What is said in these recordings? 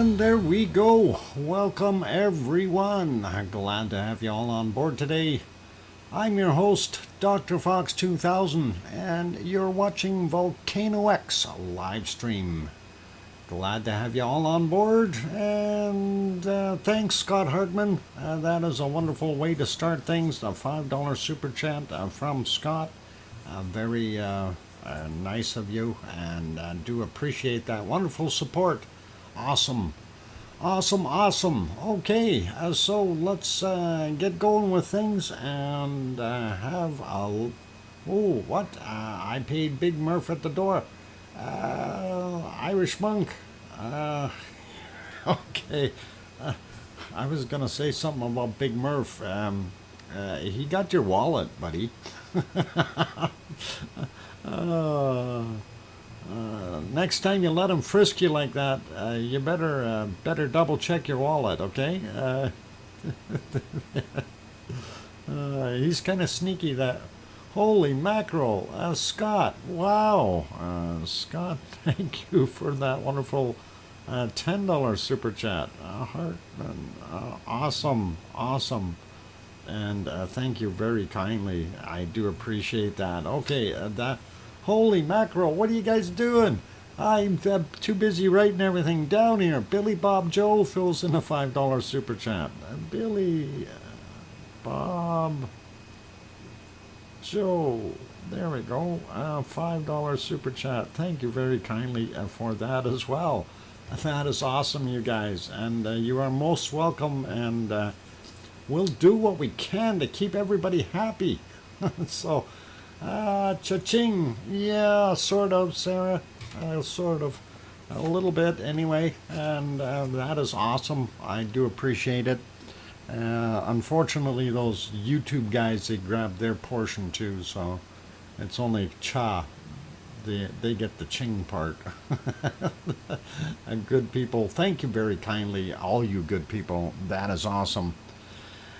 And there we go. Welcome everyone. Glad to have you all on board today. I'm your host, DrFox2000, and you're watching VolcanoX live stream. Glad to have you all on board, and thanks, Scott Hartman. That is a wonderful way to start things. A $5 super chat from Scott. Very nice of you, and do appreciate that wonderful support. Awesome. Awesome, awesome. Okay, so let's get going with things and have a... Oh, what? I paid Big Murph at the door. Irish monk. Okay. I was going to say something about Big Murph. He got your wallet, buddy. Next time you let him frisk you like that, you better double check your wallet, okay? He's kind of sneaky, that. Holy mackerel, Scott! Wow, Scott, thank you for that wonderful $10 super chat. Awesome, awesome, and thank you very kindly. I do appreciate that. Okay, that. Holy mackerel, what are you guys doing? I'm too busy writing everything down here. Billy Bob Joe fills in a $5 super chat. Billy Bob Joe. There we go. $5 super chat. Thank you very kindly for that as well. That is awesome, you guys. And you are most welcome. And we'll do what we can to keep everybody happy. So... cha-ching. Yeah, sort of, Sarah. Sort of. A little bit, anyway. And that is awesome. I do appreciate it. Unfortunately, those YouTube guys, they grabbed their portion too, so it's only cha. They get the ching part. Good people. Thank you very kindly, all you good people. That is awesome.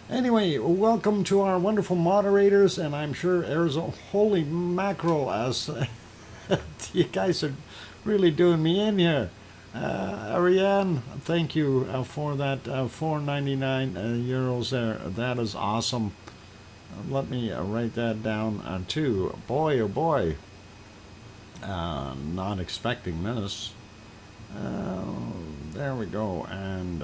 Anyway, welcome to our wonderful moderators, and I'm sure Arizona... Holy mackerel, as you guys are really doing me in here. Ariane, thank you for that €4.99 euros there. That is awesome. Let me write that down too. Boy, oh boy. Not expecting this. There we go, and...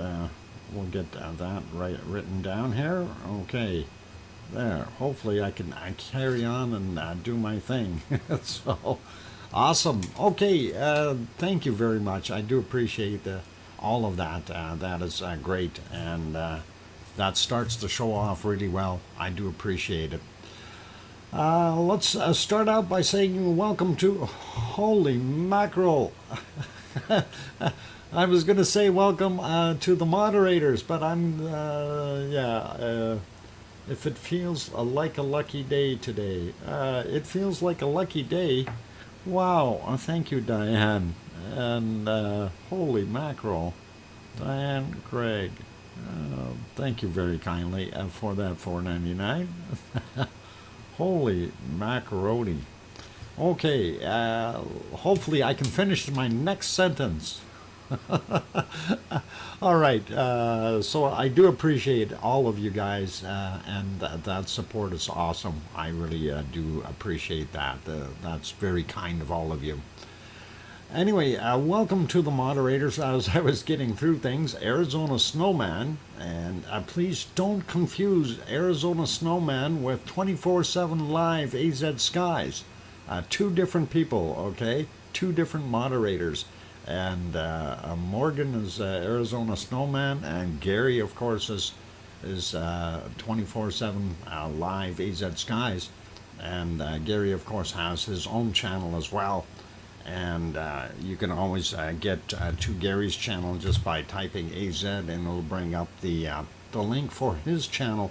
we'll get that written down here. Okay, there. Hopefully I can carry on and do my thing. So, awesome. Okay, thank you very much. I do appreciate all of that. That is great, and that starts the show off really well. I do appreciate it. Let's start out by saying welcome to... Holy mackerel! I was going to say welcome to the moderators, but if it feels like a lucky day today. It feels like a lucky day. Wow, thank you, Diane. And holy mackerel. Diane Craig. Thank you very kindly for that $4.99. Holy macaroni. Okay, hopefully I can finish my next sentence. All right, so I do appreciate all of you guys, and that support is awesome. I really do appreciate that. That's very kind of all of you. Anyway, welcome to the moderators. As I was getting through things, Arizona Snowman, and please don't confuse Arizona Snowman with 24/7 Live AZ Skies. Two different people, okay? Two different moderators. And Morgan is Arizona Snowman, and Gary, of course, is 24/7 Live AZ Skies. And Gary, of course, has his own channel as well. And you can always get to Gary's channel just by typing AZ, and it'll bring up the link for his channel,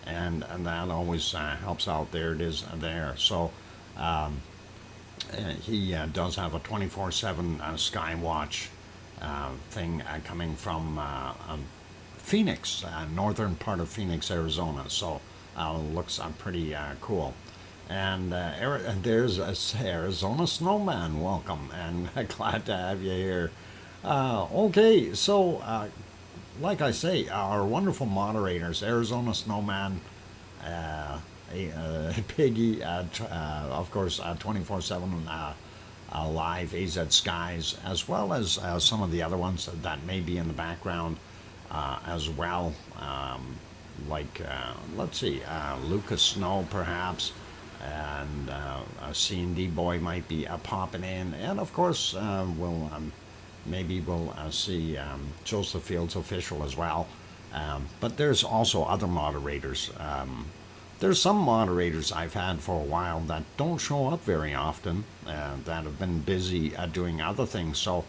and that always helps out. There it is there. So he does have a 24/7 Skywatch thing coming from Phoenix, northern part of Phoenix, Arizona. So looks pretty cool. And there's Arizona Snowman. Welcome, and glad to have you here. Okay, so like I say, our wonderful moderators, Arizona Snowman, Piggy, of course, 24/7 live AZ Skies, as well as some of the other ones that may be in the background as well. Let's see, Lucas Snow perhaps, and a C&D boy might be popping in, and of course maybe we'll see Joseph Fields Official as well. But there's also other moderators. There's some moderators I've had for a while that don't show up very often, that have been busy doing other things. So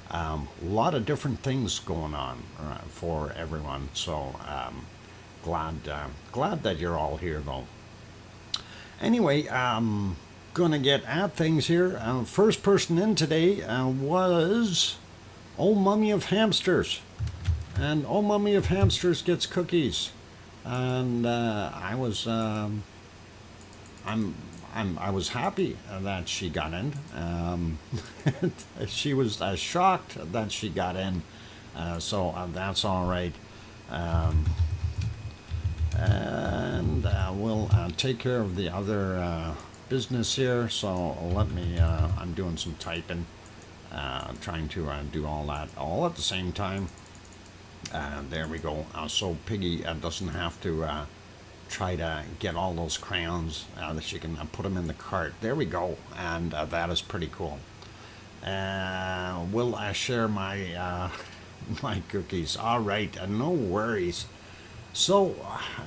a lot of different things going on for everyone. So glad that you're all here though. Anyway, gonna get at things here. First person in today was Old Mummy of Hamsters, and Old Mummy of Hamsters gets cookies, and I was happy that she got in. She was shocked that she got in, so that's all right. And we'll take care of the other business here. So let me, I'm doing some typing, trying to do all that all at the same time. There we go. So Piggy doesn't have to try to get all those crayons, that she can put them in the cart. There we go. And that is pretty cool. We'll share my my cookies. All right, no worries. So,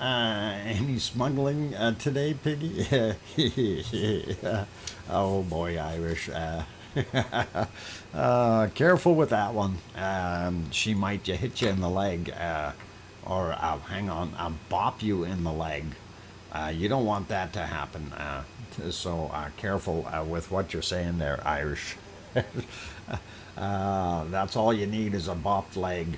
any smuggling today, Piggy? Oh boy, Irish. Careful with that one. She might hit you in the leg, or hang on, bop you in the leg. You don't want that to happen. So careful with what you're saying there, Irish. That's all you need is a bopped leg.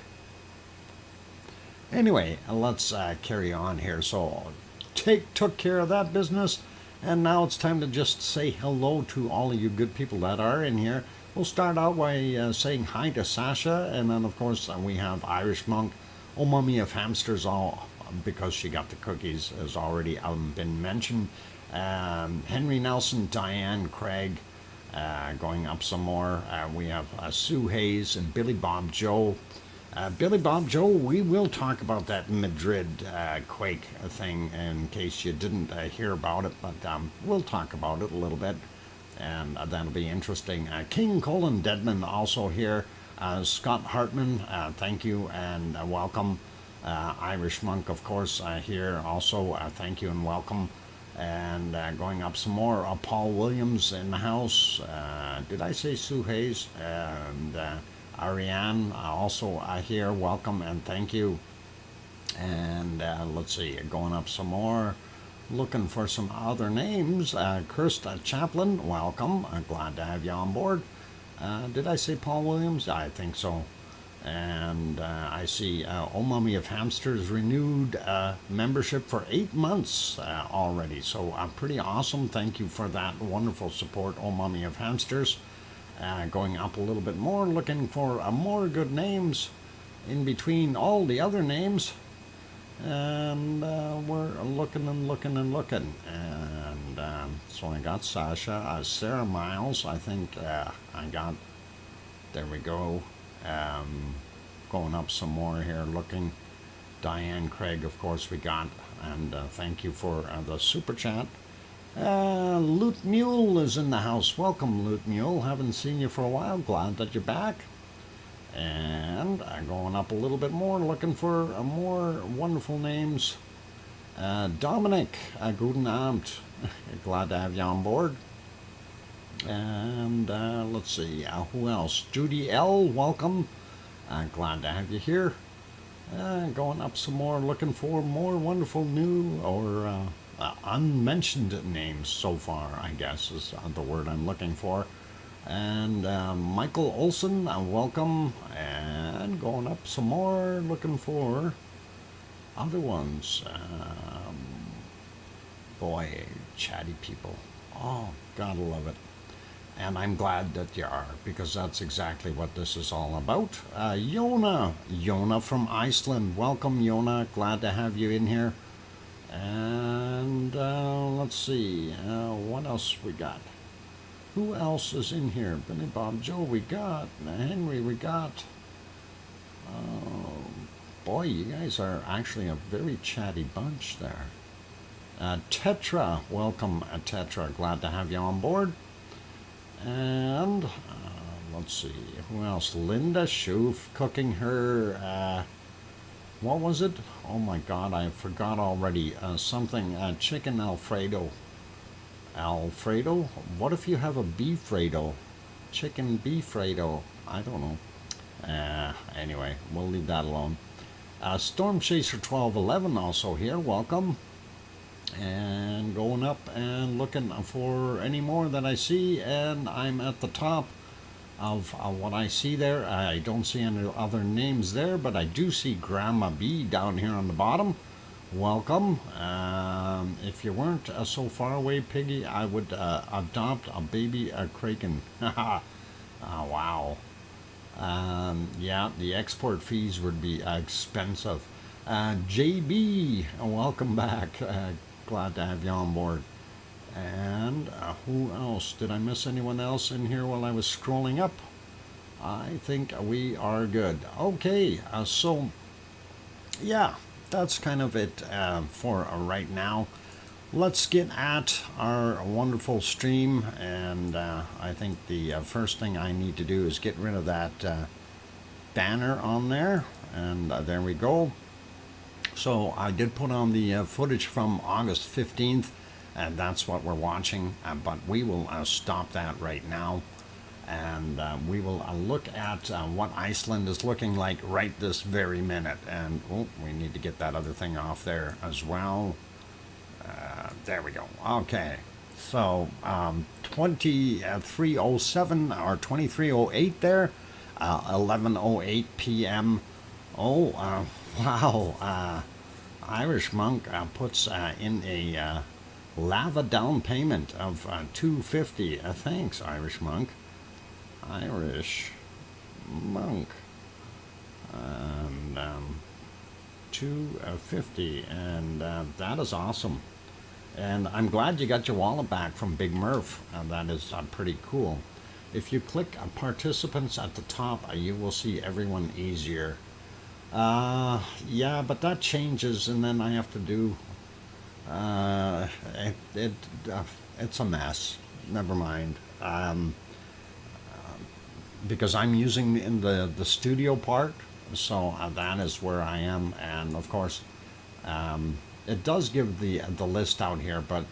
Anyway, let's carry on here. So took care of that business, and now it's time to just say hello to all of you good people that are in here. We'll start out by saying hi to Sasha, and then of course we have Irish Monk, Old Mummy of Hamsters, all because she got the cookies has already been mentioned. Henry Nelson, Diane Craig, going up some more. We have Sue Hayes and Billy Bob Joe. Billy Bob Joe, we will talk about that Madrid quake thing in case you didn't hear about it, but we'll talk about it a little bit, and that'll be interesting. King Colin Deadman also here. Scott Hartman, thank you and welcome. Irish Monk, of course, here also. Thank you and welcome. And going up some more, Paul Williams in the house. Did I say Sue Hayes? And Ariane also here, welcome and thank you. And let's see, going up some more, looking for some other names. Kirsta Chaplin, welcome. I'm glad to have you on board. Did I say Paul Williams? I think so. And I see Old Mummy of Hamsters renewed membership for 8 months already. So pretty awesome. Thank you for that wonderful support, Old Mummy of Hamsters. Going up a little bit more, looking for more good names in between all the other names. And we're looking and looking and looking. And so I got Sasha, Sarah Miles, I think I got, there we go. Going up some more here, looking. Diane Craig, of course, we got. And thank you for the super chat. Loot Mule is in the house. Welcome, Loot Mule. Haven't seen you for a while. Glad that you're back. And going up a little bit more, looking for more wonderful names. Dominic, guten Abend. Glad to have you on board. And let's see, who else? Judy L, welcome. Glad to have you here. Going up some more, looking for more wonderful new or unmentioned names so far, I guess is the word I'm looking for. And Michael Olson, welcome. And going up some more, looking for other ones. Boy, chatty people. Oh, gotta love it. And I'm glad that you are, because that's exactly what this is all about. Yona from Iceland. Welcome, Yona. Glad to have you in here. And let's see, what else we got? Who else is in here? Billy Bob Joe, we got Henry, we got. Oh, boy, you guys are actually a very chatty bunch there. Tetra, welcome, Tetra. Glad to have you on board. And let's see, who else? Linda Schoof cooking her. What was it? Oh my God, I forgot already. Something chicken Alfredo. Alfredo? What if you have a beefredo? Chicken beefredo? I don't know. Anyway, we'll leave that alone. Storm Chaser 1211 also here. Welcome. And going up and looking for any more that I see, and I'm at the top of what I see there. I don't see any other names there, but I do see Grandma B down here on the bottom. Welcome. If you weren't so far away, Piggy, I would adopt a baby kraken. Oh, wow. Yeah, the export fees would be expensive. JB, welcome back. Glad to have you on board. And who else? Did I miss anyone else in here while I was scrolling up? I think we are good. Okay, so yeah, that's kind of it for right now. Let's get at our wonderful stream, and I think the first thing I need to do is get rid of that banner on there, and there we go. So I did put on the footage from August 15th, and that's what we're watching, but we will stop that right now, and we will look at what Iceland is looking like right this very minute. And oh, we need to get that other thing off there as well. There we go. Okay, so 2307 or 2308 there, 11:08 p.m. Oh, wow. Irish Monk puts in a lava down payment of $250. Thanks, Irish Monk. Irish Monk. And $250, and that is awesome. And I'm glad you got your wallet back from Big Murph. That is pretty cool. If you click participants at the top, you will see everyone easier. Yeah, but that changes, and then I have to do. It's a mess. Never mind. Because I'm using in the studio part, so that is where I am, and of course, it does give the list out here, but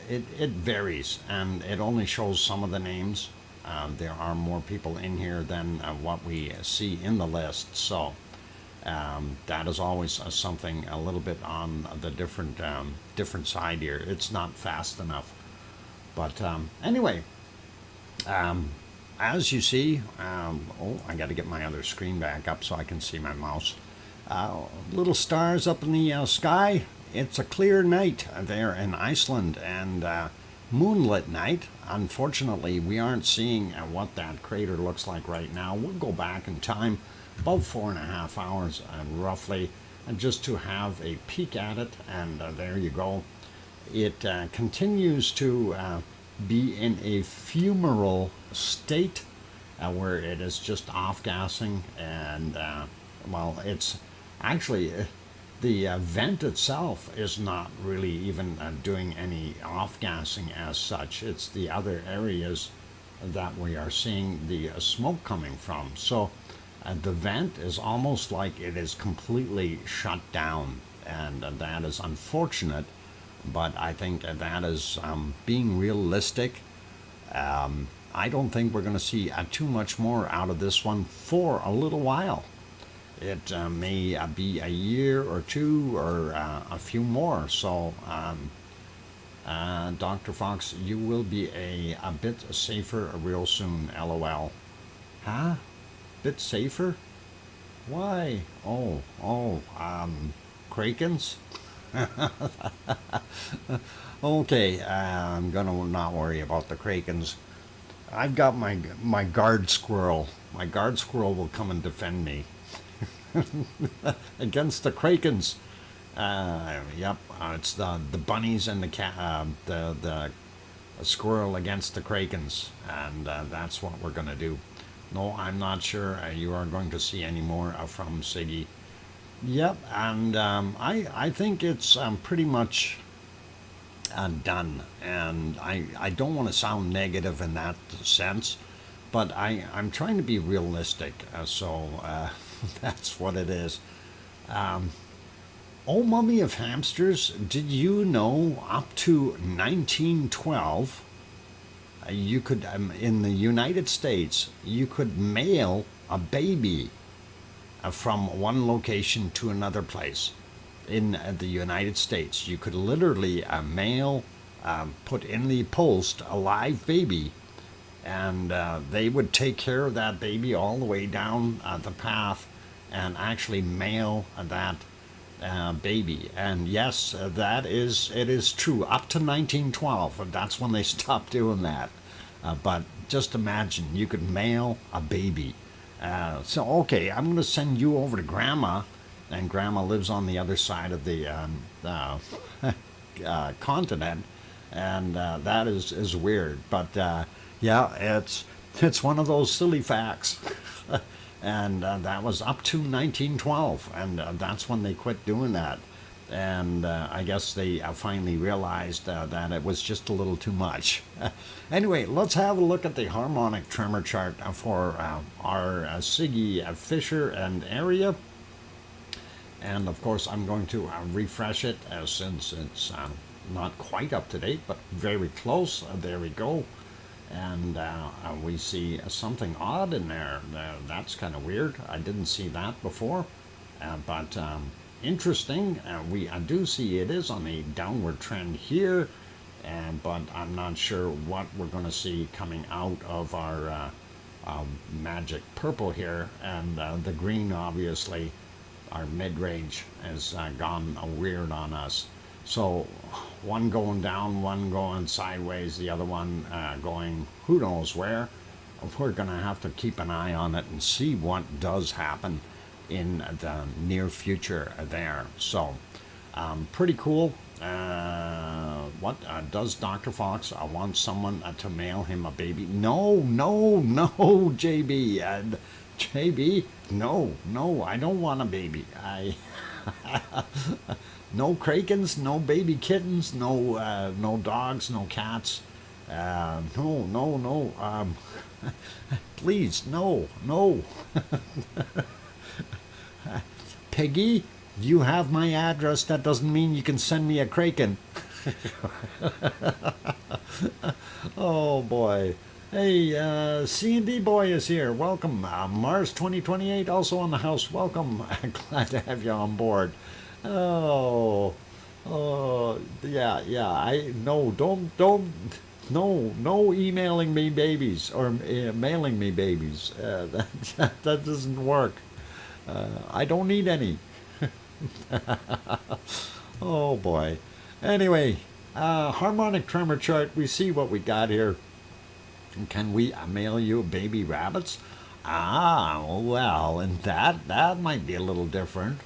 it varies, and it only shows some of the names. There are more people in here than what we see in the list, so that is always something a little bit on the different side here. It's not fast enough, but anyway, as you see, oh, I got to get my other screen back up so I can see my mouse. Little stars up in the sky. It's a clear night there in Iceland, and moonlit night. Unfortunately, we aren't seeing what that crater looks like right now. We'll go back in time about 4.5 hours roughly, just to have a peek at it, and there you go. It continues to be in a fumarole state where it is just off-gassing, and well, it's actually the vent itself is not really even doing any off-gassing as such. It's the other areas that we are seeing the smoke coming from. So the vent is almost like it is completely shut down, and that is unfortunate, but I think that is being realistic. I don't think we're going to see too much more out of this one for a little while. It may be a year or two or a few more. So, Dr. Fox, you will be a bit safer real soon, LOL. Huh? Bit safer? Why? Oh, Krakens? Okay, I'm gonna not worry about the Krakens. I've got my guard squirrel. My guard squirrel will come and defend me against the Krakens. Yep, it's the bunnies and the a squirrel against the krakens, and that's what we're going to do. No, I'm not sure you are going to see any more from Siggy. Yep, and I think it's pretty much done. And I don't want to sound negative in that sense, but I'm trying to be realistic. So that's what it is. Oh, mummy of hamsters, did you know up to 1912, you could, in the United States, you could mail a baby from one location to another place in the United States. You could literally mail, put in the post a live baby, and they would take care of that baby all the way down the path and actually mail that baby. And yes, it is true. Up to 1912, that's when they stopped doing that. But just imagine, you could mail a baby. So okay, I'm going to send you over to Grandma, and Grandma lives on the other side of the continent, and that is weird. But yeah, it's one of those silly facts. And that was up to 1912, and that's when they quit doing that. And I guess they finally realized that it was just a little too much. Anyway, let's have a look at the harmonic tremor chart for our Siggy Fisher and area. And of course, I'm going to refresh it since it's not quite up to date, but very close. There we go. And we see something odd in there. That's kind of weird. I didn't see that before, but interesting. I do see it is on a downward trend here, but I'm not sure what we're going to see coming out of our magic purple here. And the green, obviously, our mid-range has gone weird on us. So one going down, one going sideways, the other one going who knows where. We're going to have to keep an eye on it and see what does happen in the near future there. So pretty cool. What does Dr. Fox want someone to mail him a baby? No, JB. JB, no, I don't want a baby. No krakens, no baby kittens, no dogs, no cats. No. Please, no. Peggy, you have my address. That doesn't mean you can send me a kraken. Oh boy. Hey, C&D boy is here. Welcome. Mars 2028 also on the house. Welcome. Glad to have you on board. Oh, yeah. No emailing me babies or mailing me babies. That doesn't work. I don't need any. Oh boy. Anyway, harmonic tremor chart. We see what we got here. Can we mail you baby rabbits? Well, and that might be a little different.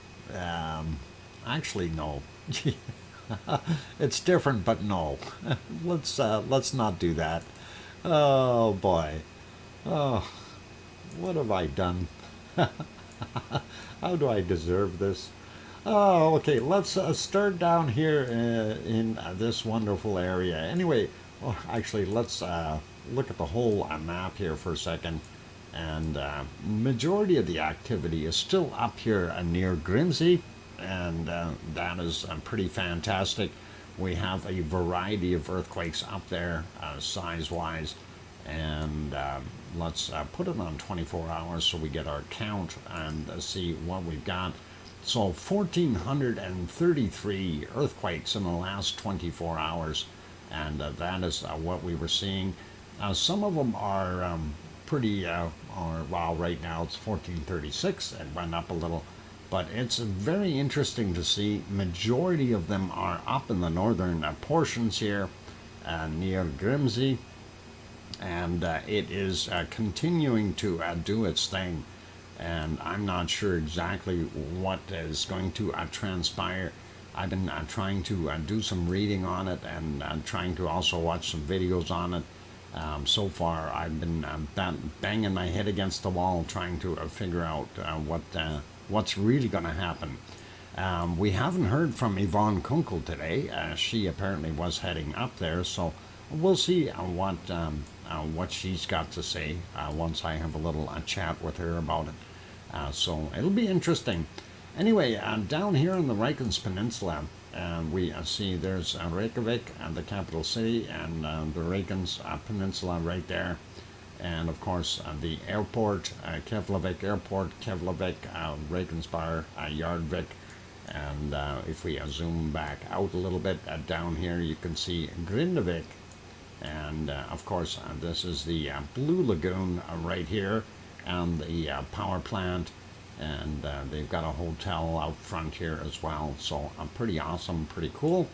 Actually, no. It's different, but no. Let's not do that. Oh boy. Oh, what have I done? How do I deserve this? Oh, okay. Let's start down here in this wonderful area. Anyway, actually, let's look at the whole map here for a second. And majority of the activity is still up here near Grimsby, and that is pretty fantastic. We have a variety of earthquakes up there, size-wise, and let's put it on 24 hours so we get our count and see what we've got. So 1,433 earthquakes in the last 24 hours, and that is what we were seeing. Some of them are pretty, well, right now it's 1436. It went up a little, but it's very interesting to see. Majority of them are up in the northern portions here near Grimsby, and it is continuing to do its thing. And I'm not sure exactly what is going to transpire I've been trying to do some reading on it and trying to also watch some videos on it. So far, I've been banging my head against the wall trying to figure out what's really going to happen. We haven't heard from Yvonne Kunkel today. She apparently was heading up there, so we'll see what she's got to say once I have a little chat with her about it. So it'll be interesting. Anyway, down here in the Reykjanes Peninsula, we see there's Reykjavik, the capital city, and the Reykjanes Peninsula right there. And of course, the airport, Keflavik Airport, Keflavik, Reykjanesbær, Jarðvík. And if we zoom back out a little bit down here, you can see Grindavik. And of course, this is the Blue Lagoon right here, and the power plant. And they've got a hotel out front here as well, so pretty awesome, pretty cool.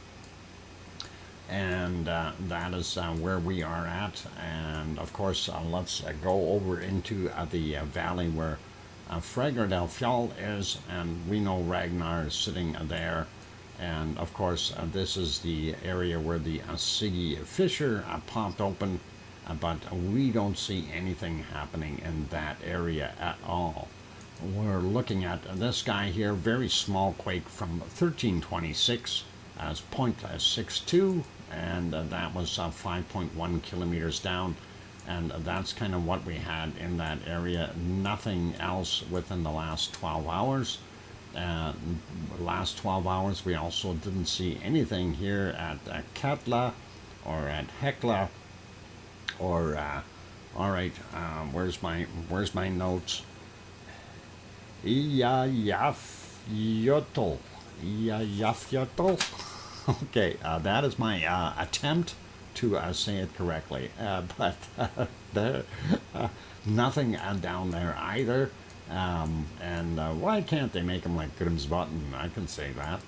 And that is where we are at. And of course, let's go over into the valley where Frager del Fjall is, and we know Ragnar is sitting there. And of course, this is the area where the Siggy fissure popped open, but we don't see anything happening in that area at all. We're looking at this guy here, very small quake from 1326 as 0.62, and that was 5.1 kilometers down, and that's kind of what we had in that area. Nothing else within the last 12 hours. Last 12 hours we also didn't see anything here at Katla or at Hekla or where's my notes? Iyayafyotl. Okay, that is my attempt to say it correctly, but there, nothing down there either. And why can't they make them like Grimsbotn? I can say that.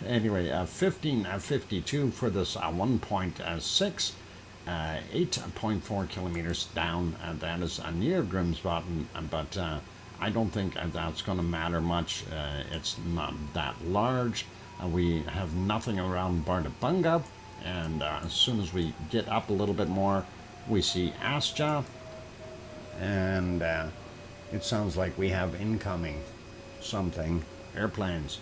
Anyway, 1552 for this 1.6, 8.4 kilometers down. That is near Grimsbotn, but I don't think that's going to matter much. It's not that large. We have nothing around Bardabunga, and as soon as we get up a little bit more, we see Astja, and it sounds like we have incoming something, airplanes.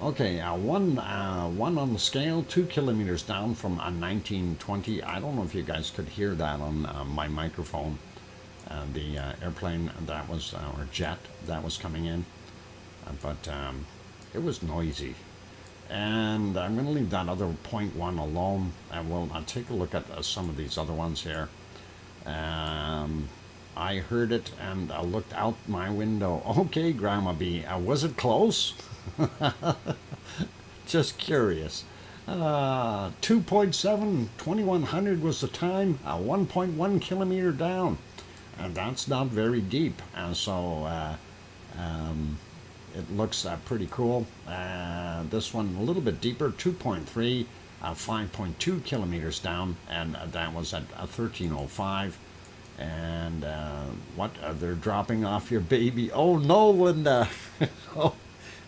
Okay, one on the scale, 2 kilometers down from 1920. I don't know if you guys could hear that on my microphone. The airplane that was, or jet that was coming in, but it was noisy. And I'm going to leave that other 0.1 alone, and we'll take a look at some of these other ones here. I heard it and I looked out my window. Okay, Grandma B, was it close? Just curious. 2.7, 2100 was the time, 1.1 kilometer down. And that's not very deep, so it looks pretty cool. This one a little bit deeper, 2.3, 5.2 kilometers down, and that was at 1305. And what, they're dropping off your baby? Oh no, Linda! Oh,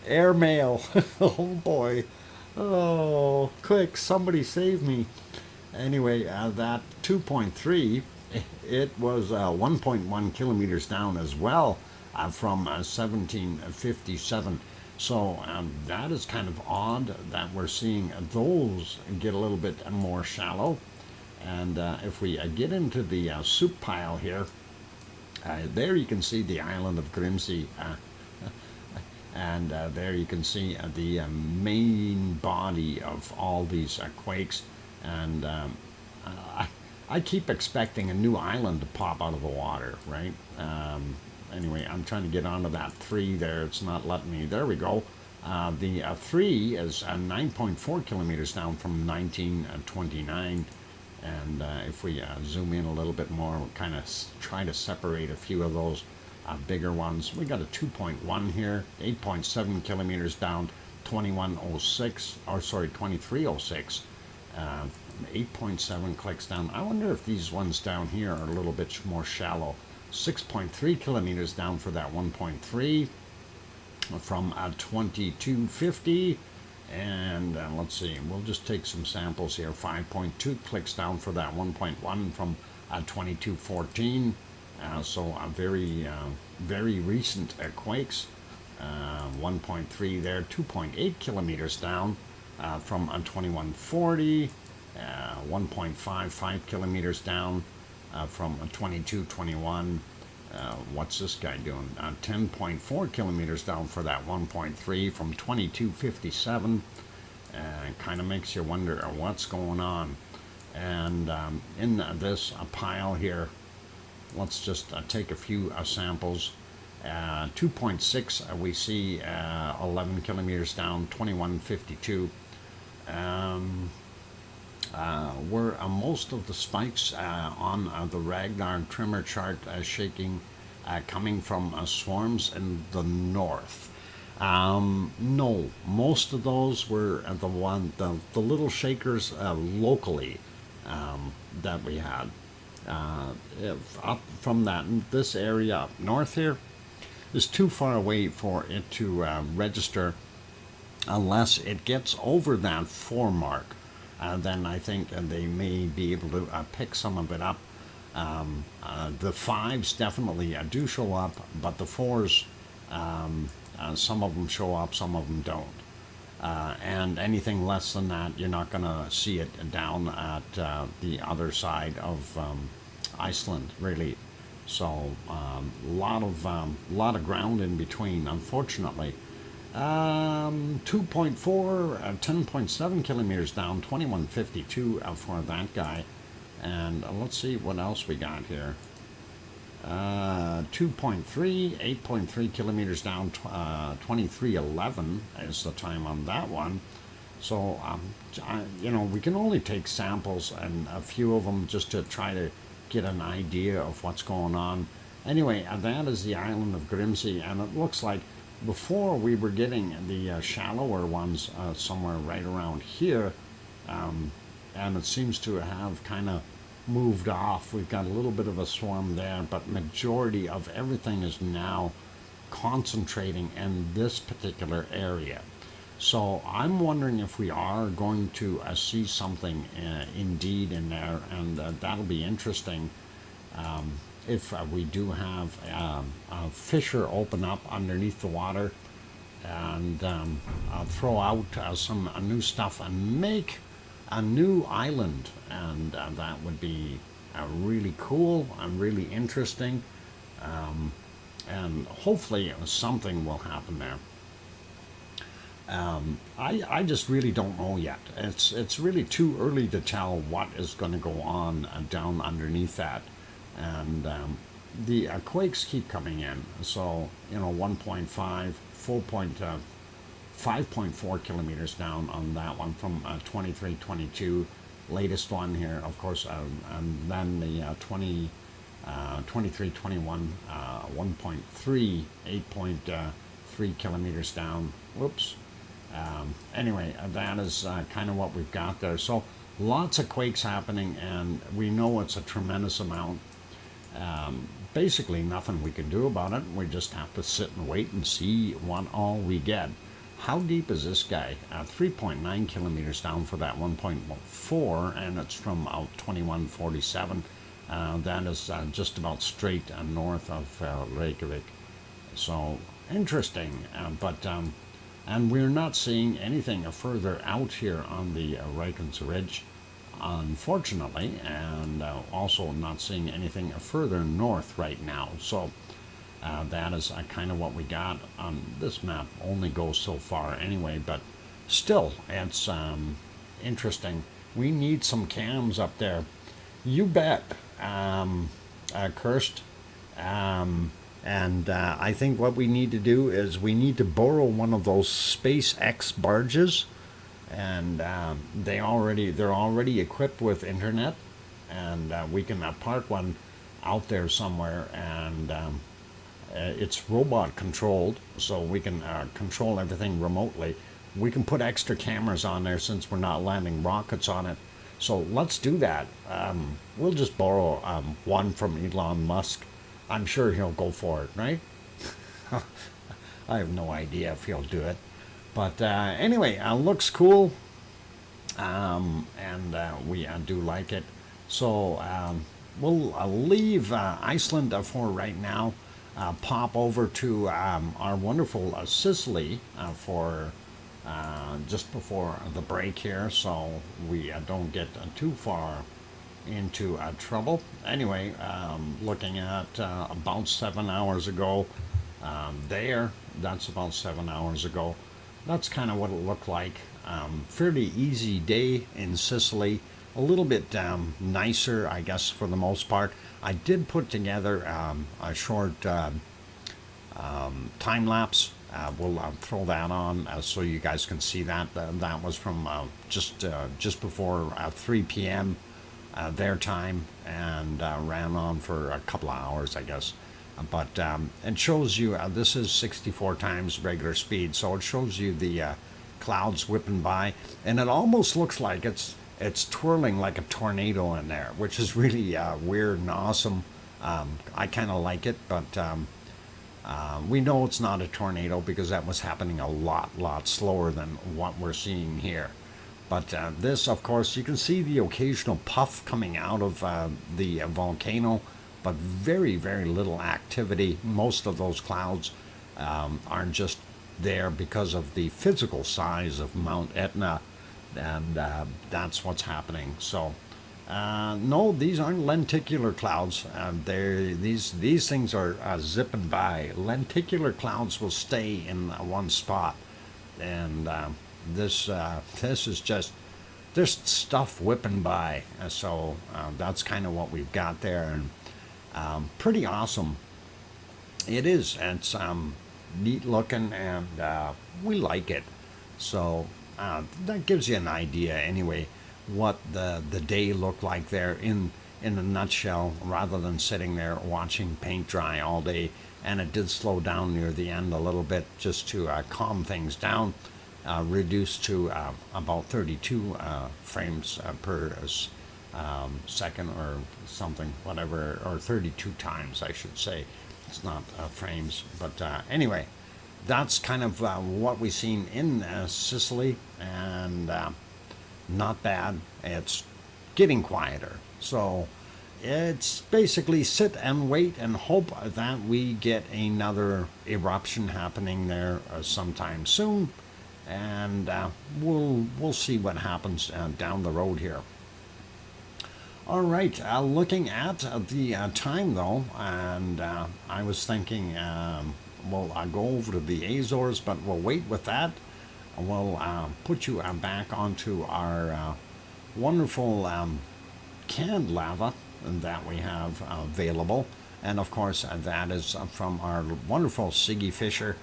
airmail! Oh boy! Oh, quick, somebody save me! Anyway, that 2.3. It was 1.1 kilometers down as well from 1757. So that is kind of odd that we're seeing those get a little bit more shallow. And if we get into the soup pile here, there you can see the island of Grimsey. And there you can see the main body of all these quakes. And I keep expecting a new island to pop out of the water, right? Anyway, I'm trying to get onto that 3 there. It's not letting me. There we go. The 3 is 9.4 kilometers down from 1929. And if we zoom in a little bit more, we'll kind of try to separate a few of those bigger ones. We got a 2.1 here, 8.7 kilometers down, 2106, or sorry, 2306. 8.7 clicks down. I wonder if these ones down here are a little bit more shallow. 6.3 kilometers down for that 1.3 from 2250, And let's see, we'll just take some samples here. 5.2 clicks down for that 1.1 from 2214. So very recent quakes. 1.3 there, 2.8 kilometers down from 2140. 1.5, 5 kilometers down from 2221. What's this guy doing? 10.4 kilometers down for that 1.3 from 2257. Kind of makes you wonder what's going on. And in this pile here, let's just take a few samples. 2.6 we see 11 kilometers down, 2152. Where most of the spikes on the Ragnar trimmer chart shaking coming from swarms in the north. No, most of those were the little shakers locally that we had. Up from this area up north here is too far away for it to register unless it gets over that 4 mark. Then I think they may be able to pick some of it up. The 5s definitely do show up, but the 4s, some of them show up, some of them don't. And anything less than that, you're not going to see it down at the other side of Iceland, really. So lot of ground in between, unfortunately. 2.4, 10.7 kilometers down, 2152 for that guy. And let's see what else we got here. 2.3, 8.3 kilometers down, 2311 is the time on that one. So, we can only take samples and a few of them just to try to get an idea of what's going on. Anyway, that is the island of Grimsey, and it looks like before we were getting the shallower ones somewhere right around here, and it seems to have kind of moved off. We've got a little bit of a swarm there, but majority of everything is now concentrating in this particular area. So I'm wondering if we are going to see something indeed in there, and that'll be interesting. If we do have a fissure open up underneath the water and throw out some new stuff and make a new island, and that would be really cool and really interesting, and hopefully something will happen there. I just really don't know yet. It's really too early to tell what is going to go on down underneath that. And the quakes keep coming in. So, 1.5, 5.4 kilometers down on that one from 2322. Latest one here, of course, and then the 2321, 1.3, 8.3 kilometers down. Whoops. Anyway, that is kind of what we've got there. So lots of quakes happening, and we know it's a tremendous amount. Basically nothing we can do about it. We just have to sit and wait and see what all we get. How deep is this guy? 3.9 kilometers down for that 1.4, and it's from 2147. That is just about straight north of Reykjavik. So interesting, and we're not seeing anything further out here on the Reykjanes Ridge, unfortunately, and also not seeing anything further north right now. So that is kind of what we got on this map. Only goes so far anyway, but still, it's interesting. We need some cams up there. You bet, Kirst. And I think what we need to do is we need to borrow one of those SpaceX barges, and they're already equipped with internet, and we can park one out there somewhere, and it's robot controlled, so we can control everything remotely. We can put extra cameras on there since we're not landing rockets on it. So let's do that. We'll just borrow one from Elon Musk. I'm sure he'll go for it, right? I have no idea if he'll do it. But anyway, looks cool, and we do like it. So we'll leave Iceland for right now. Pop over to our wonderful Sicily for just before the break here, so we don't get too far into trouble. Anyway, looking at about 7 hours ago that's about 7 hours ago. That's kind of what it looked like. Fairly easy day in Sicily. A little bit nicer, I guess, for the most part. I did put together a short time lapse. We'll throw that on so you guys can see that. That was from just before 3 p.m. Their time, and ran on for a couple of hours, I guess. But it shows you this is 64 times regular speed, so it shows you the clouds whipping by, and it almost looks like it's twirling like a tornado in there, which is really weird and awesome. I kind of like it, but we know it's not a tornado because that was happening a lot slower than what we're seeing here. But this, of course, you can see the occasional puff coming out of the volcano, but very little activity. Most of those clouds aren't just there because of the physical size of Mount Etna, and that's what's happening. So no, these aren't lenticular clouds. These things are zipping by. Lenticular clouds will stay in one spot, and this is just stuff whipping by. So that's kind of what we've got there, and pretty awesome. It is. It's neat looking, and we like it. So that gives you an idea anyway what the day looked like there in a nutshell, rather than sitting there watching paint dry all day. And it did slow down near the end a little bit just to calm things down, reduced to about 32 frames per second or something, whatever, or 32 times I should say. It's not frames, but anyway, that's kind of what we've seen in Sicily, and not bad. It's getting quieter, so it's basically sit and wait and hope that we get another eruption happening there sometime soon, and we'll see what happens down the road here. All right, looking at the time though, and I was thinking, well, I'll go over to the Azores, but we'll wait with that. We'll put you back onto our wonderful canned lava that we have available, and of course that is from our wonderful Siggy Fisher.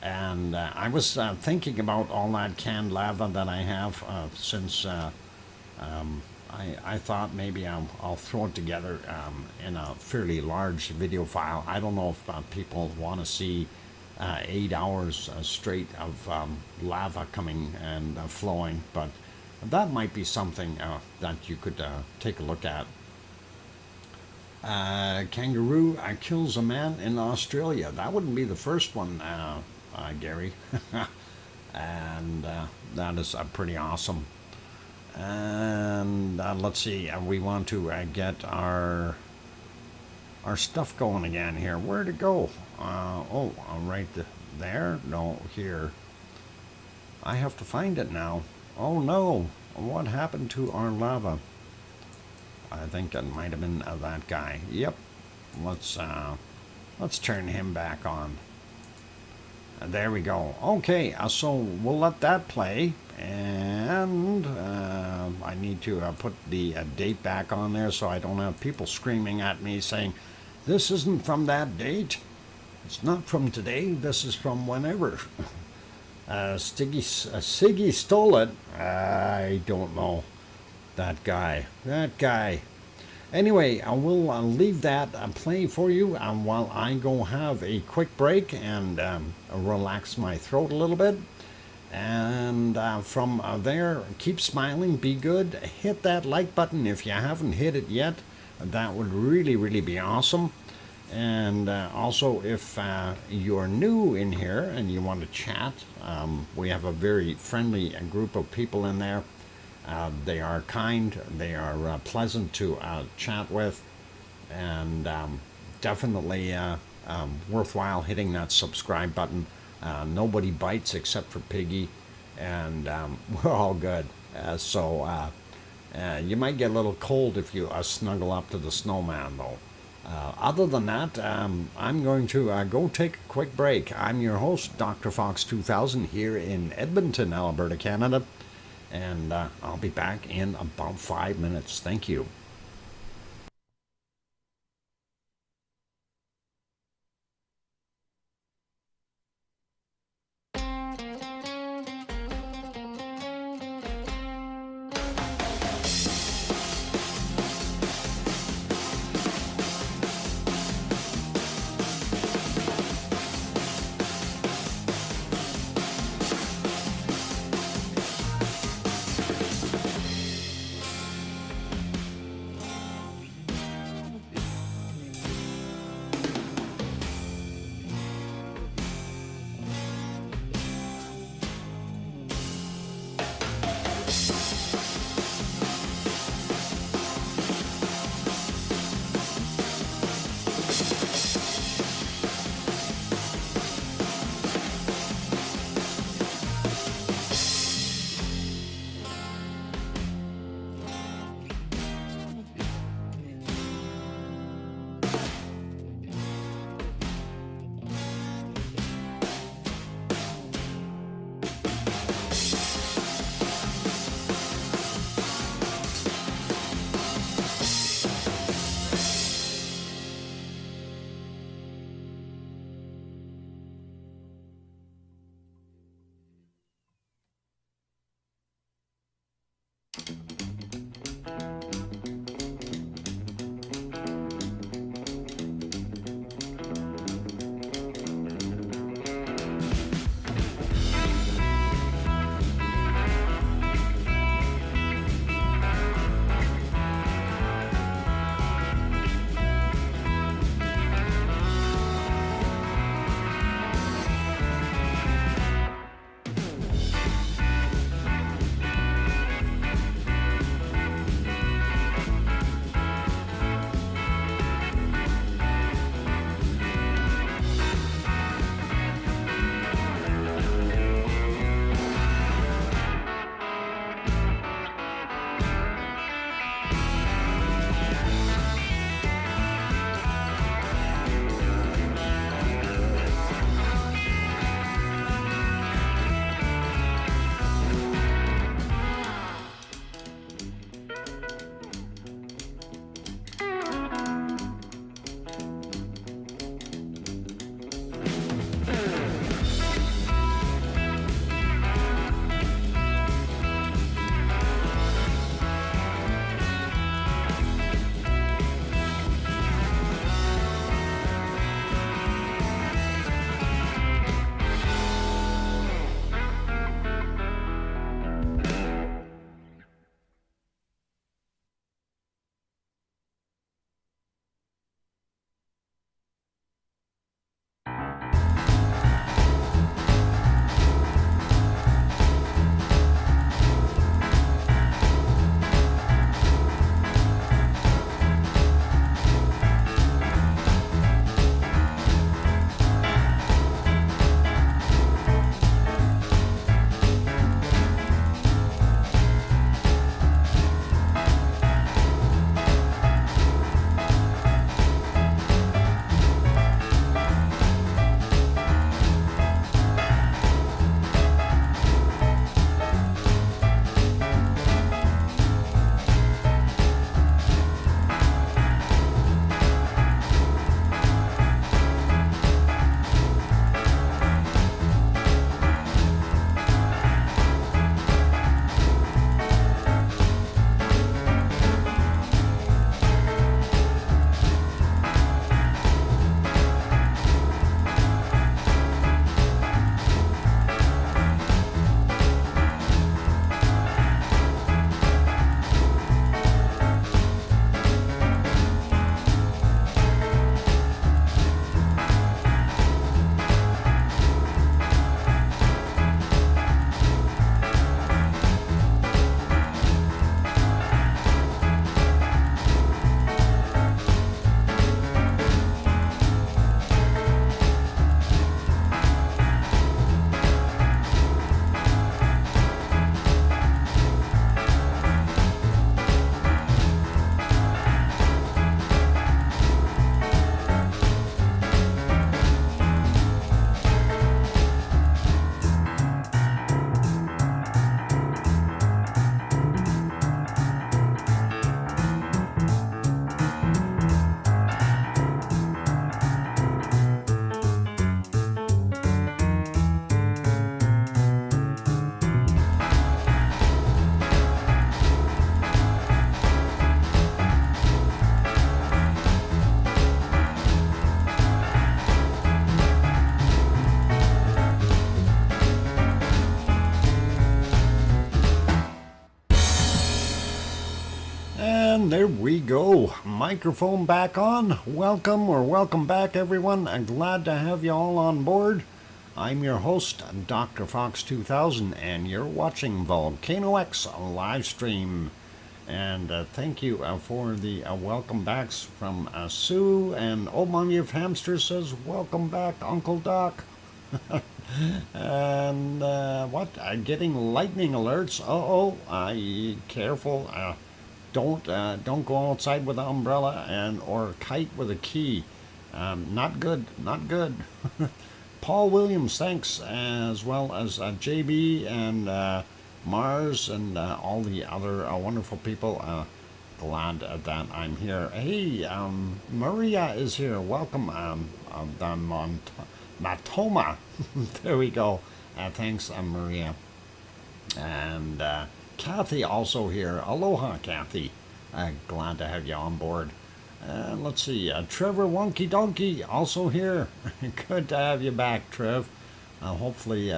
And I was thinking about all that canned lava that I have since I thought maybe I'll throw it together in a fairly large video file. I don't know if people want to see 8 hours straight of lava coming and flowing, but that might be something that you could take a look at. Kangaroo kills a man in Australia. That wouldn't be the first one, Gary. And that is pretty awesome. And let's see, we want to get our stuff going again here. Where'd it go? Oh, right there? No, here. I have to find it now. Oh no, what happened to our lava? I think it might have been that guy. Yep. Let's turn him back on. There we go. Okay, so we'll let that play, and I need to put the date back on there so I don't have people screaming at me saying, this isn't from that date. It's not from today. This is from whenever. Siggy stole it. I don't know. That guy. Anyway, I will leave that play for you while I go have a quick break and relax my throat a little bit. And from there, keep smiling, be good, hit that like button if you haven't hit it yet. That would really be awesome. And also, if you're new in here and you want to chat, we have a very friendly group of people in there. They are kind, they are pleasant to chat with, and definitely worthwhile hitting that subscribe button. Nobody bites except for Piggy, and we're all good. You might get a little cold if you snuggle up to the snowman, though. Other than that, I'm going to go take a quick break. I'm your host, DrFox2000, here in Edmonton, Alberta, Canada, and I'll be back in about 5 minutes. Thank you. And there we go. Microphone back on. Welcome back, everyone. I'm glad to have you all on board. I'm your host, DrFox2000, and you're watching VolcanoX live stream. And thank you for the welcome backs from Sue. And Oh Mommy of Hamsters says, welcome back, Uncle Doc. And what? Getting lightning alerts. Careful. Don't go outside with an umbrella or kite with a key. Not good. Paul Williams, thanks, as well as JB and Mars and all the other wonderful people. Glad that I'm here. Hey, Maria is here. Welcome, Matoma. There we go. Thanks, Maria. And Kathy also here. Aloha, Kathy. Glad to have you on board. Let's see. Trevor Wonky Donkey also here. Good to have you back, Trev. Hopefully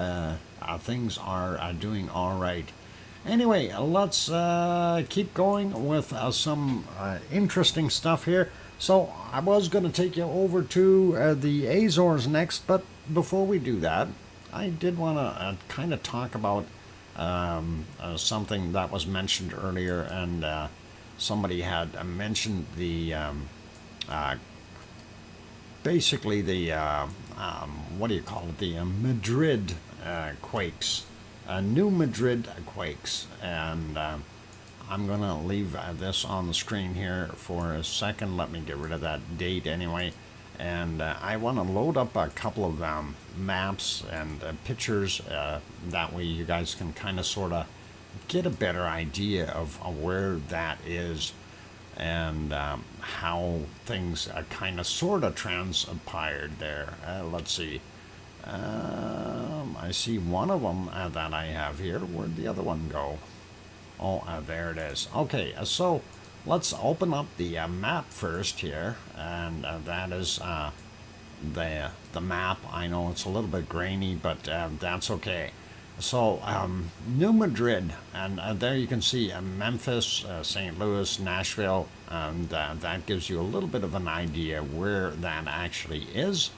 things are doing all right. Anyway, let's keep going with some interesting stuff here. So I was going to take you over to the Azores next, but before we do that, I did want to kind of talk about something that was mentioned earlier, and somebody had mentioned the basically the what do you call it, the Madrid quakes, New Madrid quakes, and I'm gonna leave this on the screen here for a second. Let me get rid of that date anyway. And I want to load up a couple of maps and pictures. That way you guys can kind of sort of get a better idea of where that is and how things kind of sort of transpired there. Let's see. I see one of them that I have here. Where'd the other one go? Oh, there it is. Okay, so let's open up the map first here, and that is the map. I know it's a little bit grainy, but that's okay. So New Madrid, and there you can see Memphis, St. Louis, Nashville, and that gives you a little bit of an idea where that actually is.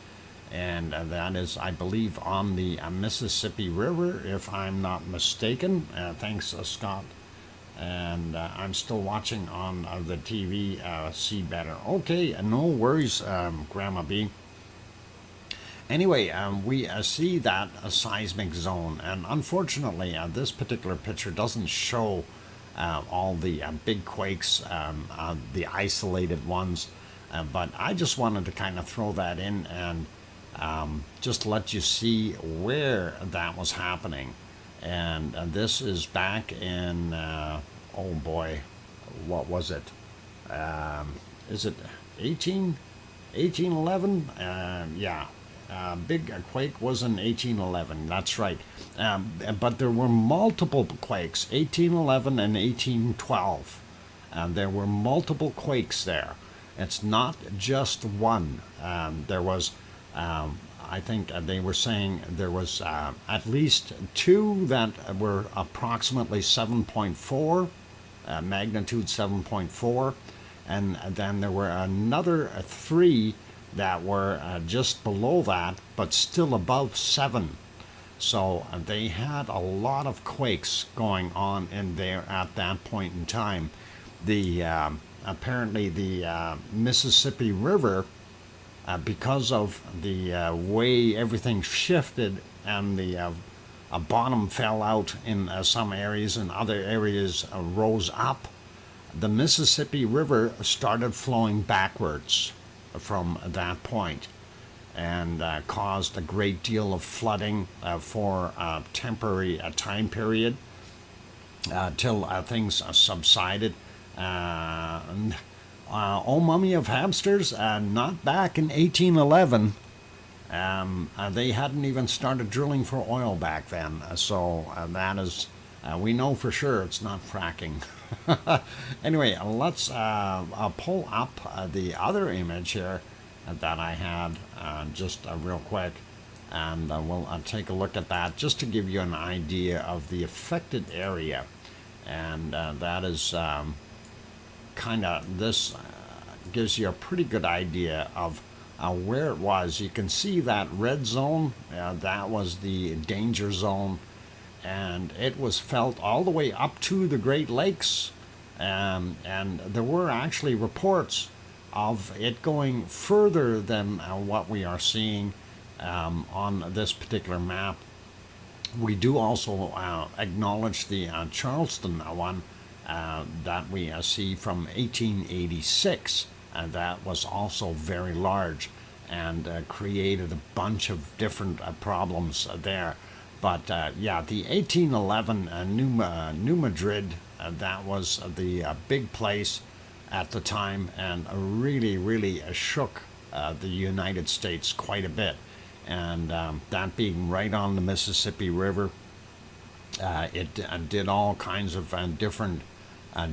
And that is, I believe, on the Mississippi River, if I'm not mistaken. Thanks, Scott. And I'm still watching on the TV, see better. Okay, no worries, Grandma B. Anyway, we see that seismic zone, and unfortunately this particular picture doesn't show all the big quakes, the isolated ones, but I just wanted to kind of throw that in and just let you see where that was happening. And this is back in, oh boy, what was it? Is it 1811? Yeah, big quake was in 1811, that's right. But there were multiple quakes, 1811 and 1812. There were multiple quakes there. It's not just one. There was... I think they were saying there was at least two that were approximately 7.4, magnitude 7.4, and then there were another three that were just below that, but still above 7. So they had a lot of quakes going on in there at that point in time. The apparently the Mississippi River, because of the way everything shifted and the bottom fell out in some areas and other areas rose up, the Mississippi River started flowing backwards from that point and caused a great deal of flooding for a temporary time period till things subsided. Oh Mummy of Hamsters, not back in 1811. They hadn't even started drilling for oil back then, so that is, we know for sure it's not fracking. Anyway, let's pull up the other image here that I had just real quick, and we'll take a look at that just to give you an idea of the affected area. And that is this gives you a pretty good idea of where it was. You can see that red zone, that was the danger zone, and it was felt all the way up to the Great Lakes. And there were actually reports of it going further than what we are seeing on this particular map. We do also acknowledge the Charleston one that we see from 1886. That was also very large and created a bunch of different problems there. But yeah, the 1811 New Madrid, that was the big place at the time, and really shook the United States quite a bit. And that being right on the Mississippi River, it did all kinds of different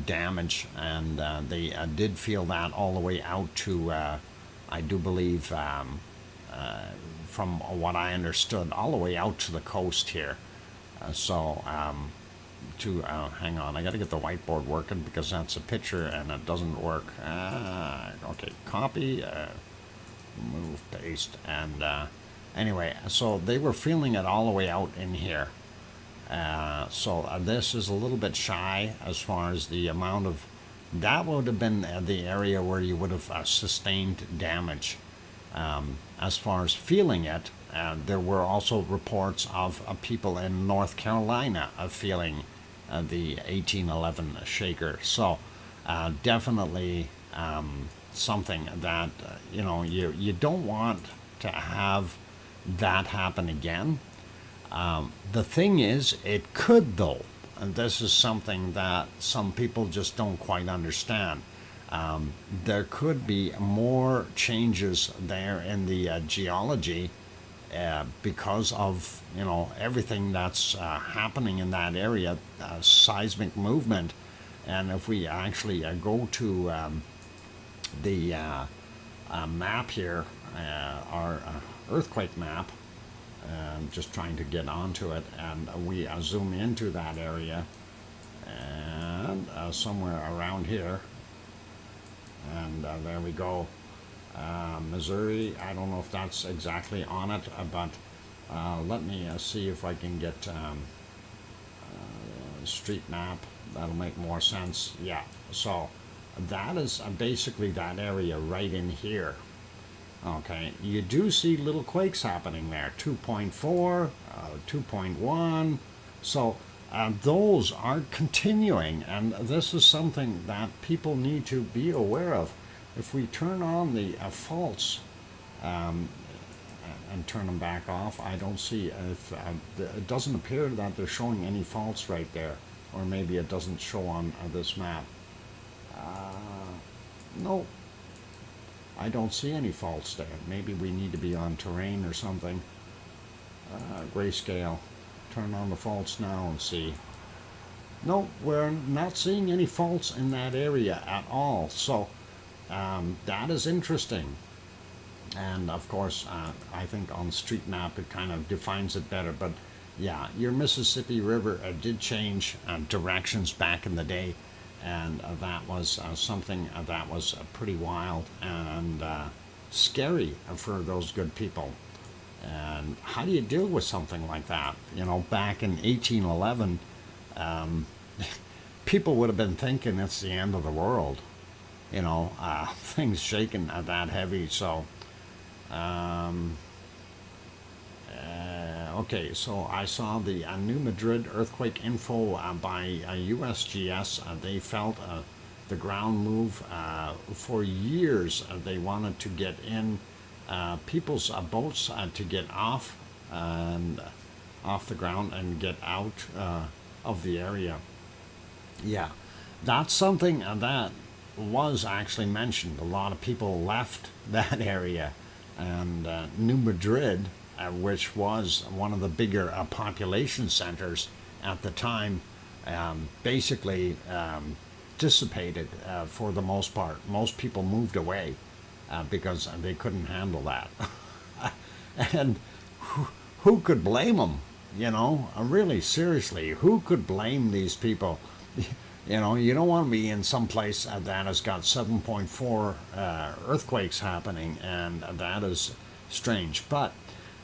damage, and they did feel that all the way out to, I do believe, from what I understood, all the way out to the coast here. Hang on, I got to get the whiteboard working because that's a picture and it doesn't work. Okay, copy, move, paste, and anyway, so they were feeling it all the way out in here. This is a little bit shy as far as the amount of, that would have been the area where you would have sustained damage. As far as feeling it, there were also reports of people in North Carolina feeling the 1811 shaker. So definitely something that you don't want to have that happen again. The thing is, it could though, and this is something that some people just don't quite understand. There could be more changes there in the geology because of everything that's happening in that area, seismic movement. And if we actually go to the map here, our earthquake map, I'm just trying to get onto it, and we zoom into that area, and somewhere around here, and there we go. Missouri, I don't know if that's exactly on it, but let me see if I can get street map. That'll make more sense. Yeah, so that is basically that area right in here. Okay, you do see little quakes happening there, 2.4, 2.1, so those are continuing, and this is something that people need to be aware of. If we turn on the faults and turn them back off, I don't see, if it doesn't appear that they're showing any faults right there, or maybe it doesn't show on this map. No. I don't see any faults there. Maybe we need to be on terrain or something. Grayscale. Turn on the faults now and see. No, we're not seeing any faults in that area at all. So that is interesting. And of course, I think on Street Map it kind of defines it better. But yeah, your Mississippi River did change directions back in the day. And that was something that was pretty wild and scary for those good people. And how do you deal with something like that? Back in 1811, people would have been thinking it's the end of the world. Things shaking that heavy. So, okay, so I saw the New Madrid earthquake info by USGS. They felt the ground move for years. They wanted to get in people's boats to get off the ground and get out of the area. Yeah, that's something that was actually mentioned. A lot of people left that area, and New Madrid, which was one of the bigger population centers at the time, basically dissipated for the most part. Most people moved away because they couldn't handle that. And who could blame them? Really, seriously, who could blame these people? You know, you don't want to be in some place that has got 7.4 earthquakes happening, and that is strange. But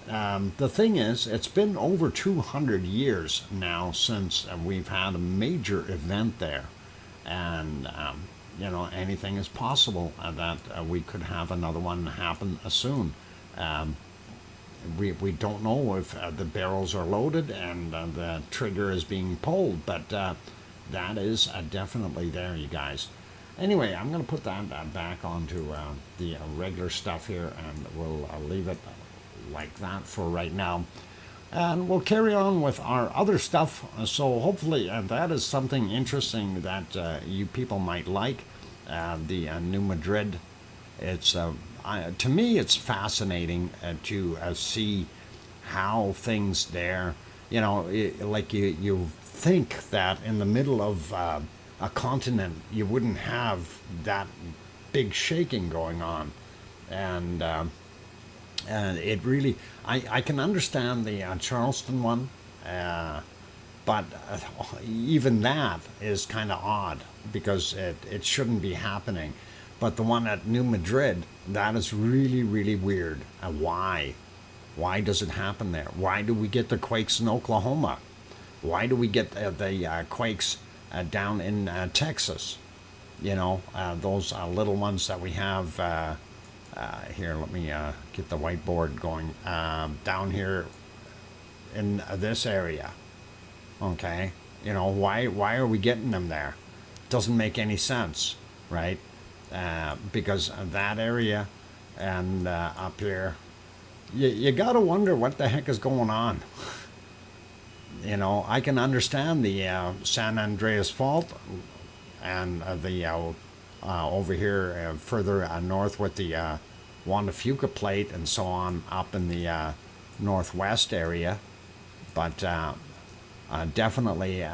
the thing is, it's been over 200 years now since we've had a major event there. And, you know, anything is possible that we could have another one happen soon. We don't know if the barrels are loaded and the trigger is being pulled, but that is definitely there, you guys. Anyway, I'm going to put that back onto the regular stuff here, and we'll leave it like that for right now. And we'll carry on with our other stuff. So hopefully that is something interesting that you people might like. The New Madrid. It's to me, it's fascinating to see how things there. You know, like you think that in the middle of a continent you wouldn't have that big shaking going on, and it really, I can understand the Charleston one, but even that is kind of odd because it shouldn't be happening. But the one at New Madrid, that is really, really weird. Why? Why does it happen there? Why do we get the quakes in Oklahoma? Why do we get the quakes down in Texas? You know, those little ones that we have here. Let me get the whiteboard going. Down here in this area. Okay, you know, why are we getting them there? Doesn't make any sense, right? Because that area and up here, you got to wonder what the heck is going on. You know, I can understand the San Andreas Fault and the over here further north with the Juan de Fuca Plate and so on up in the northwest area, but definitely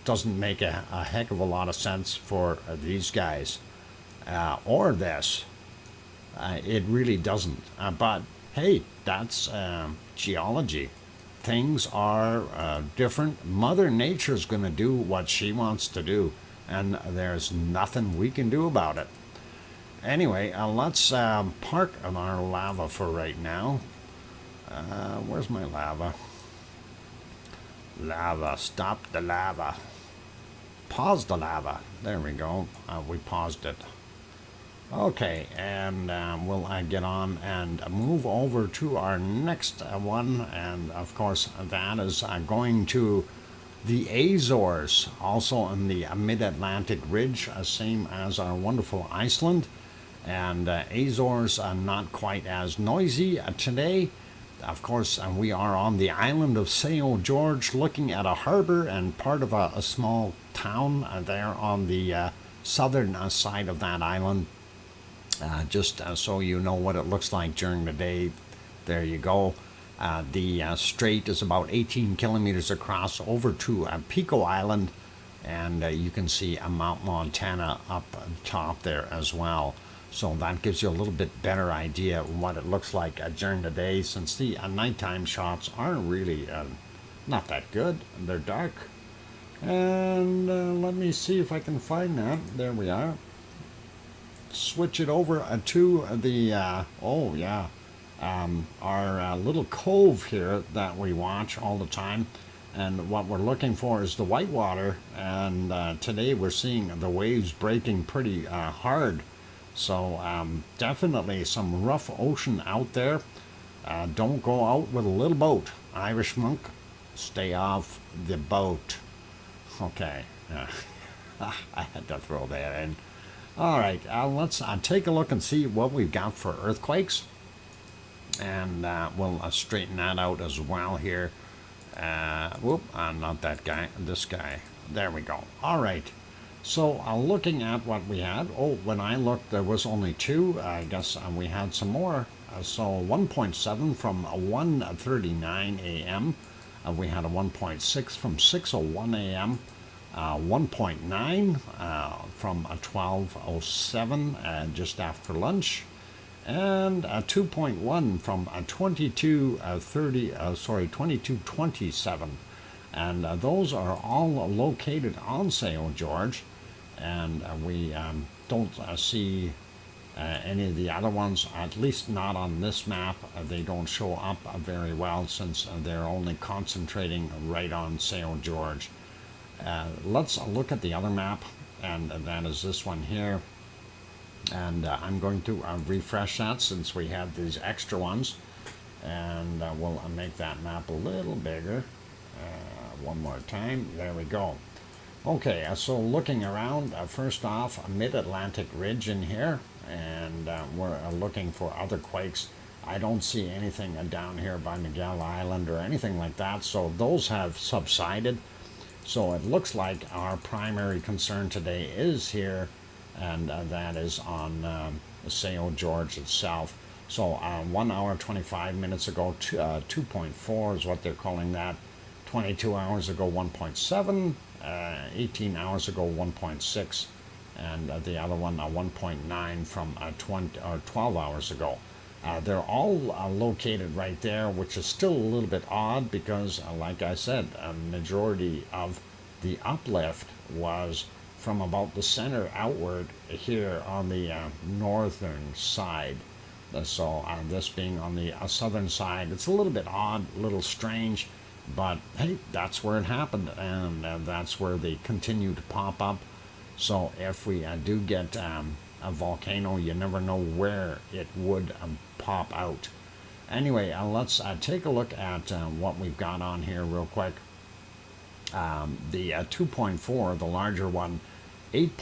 doesn't make a heck of a lot of sense for these guys or this. It really doesn't. But hey, that's geology. Things are different. Mother Nature's going to do what she wants to do, and there's nothing we can do about it. Anyway, let's park on our lava for right now. Where's my lava? Lava, stop the lava. Pause the lava. There we go. We paused it. Okay, and we'll get on and move over to our next one, and of course that is going to the Azores, also in the mid-Atlantic ridge, same as our wonderful Iceland, and Azores are not quite as noisy today. Of course, we are on the island of St. George, looking at a harbor and part of a small town there on the southern side of that island. Just so you know what it looks like during the day, there you go. The strait is about 18 kilometers across over to Pico Island, and you can see Mount Montana up top there as well. So that gives you a little bit better idea of what it looks like during the day, since the nighttime shots aren't really not that good. They're dark. And let me see if I can find that. There we are. Switch it over to the our little cove here that we watch all the time, and what we're looking for is the whitewater, and today we're seeing the waves breaking pretty hard, so definitely some rough ocean out there. Don't go out with a little boat. Irish monk, stay off the boat. Okay. I had to throw that in. All right, let's take a look and see what we've got for earthquakes, and we'll straighten that out as well here. Not that guy, this guy. There we go. All right, so looking at what we had, when I looked, there was only two. I guess we had some more. So 1.7 from 1:39 a.m. We had a 1.6 from 6:01 a.m. 1.9 from 12:07 just after lunch, and 2.1 from 22:27, and those are all located on St. George. and we don't see any of the other ones, at least not on this map. They don't show up very well since they're only concentrating right on St. George. Let's look at the other map, and that is this one here. And I'm going to refresh that since we have these extra ones, and we'll make that map a little bigger. One more time. There we go. Okay, so looking around, first off, a mid-Atlantic ridge in here, and we're looking for other quakes. I don't see anything down here by Miguel Island or anything like that, so those have subsided. So it looks like our primary concern today is here, and that is on St. George itself. So 1 hour 25 minutes ago, 2.4 is what they're calling that. 22 hours ago, 1.7. 18 hours ago, 1.6, and the other one, 1.9 from 12 hours ago. They're all located right there, which is still a little bit odd because, like I said, a majority of the uplift was from about the center outward here on the northern side. So this being on the southern side, it's a little bit odd, a little strange. But hey, that's where it happened, and that's where they continue to pop up. So if we do get a volcano, you never know where it would pop out. Anyway, let's take a look at what we've got on here real quick. The 2.4, the larger one, 8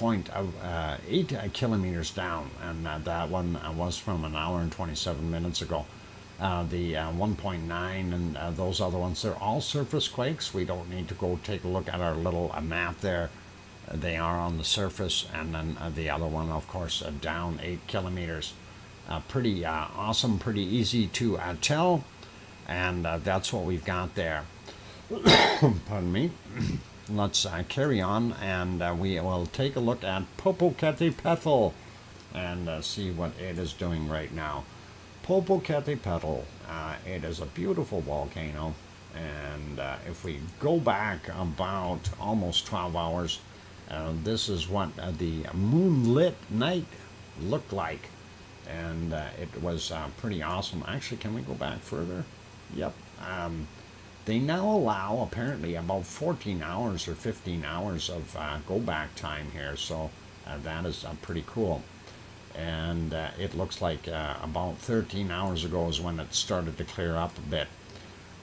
kilometers down, and that one was from 1 hour and 27 minutes ago. The 1.9 and those other ones, they're all surface quakes. We don't need to go take a look at our little map there. They are on the surface, and then the other one, of course, down 8 kilometers. Pretty awesome, pretty easy to tell, and that's what we've got there. Pardon me. Let's carry on, and we will take a look at Popocatépetl and see what it is doing right now. Popocatépetl, it is a beautiful volcano, and if we go back about almost 12 hours, this is what the moonlit night looked like, and it was pretty awesome. Actually, can we go back further? Yep. They now allow apparently about 14 hours or 15 hours of go back time here, so that is pretty cool. And it looks like about 13 hours ago is when it started to clear up a bit,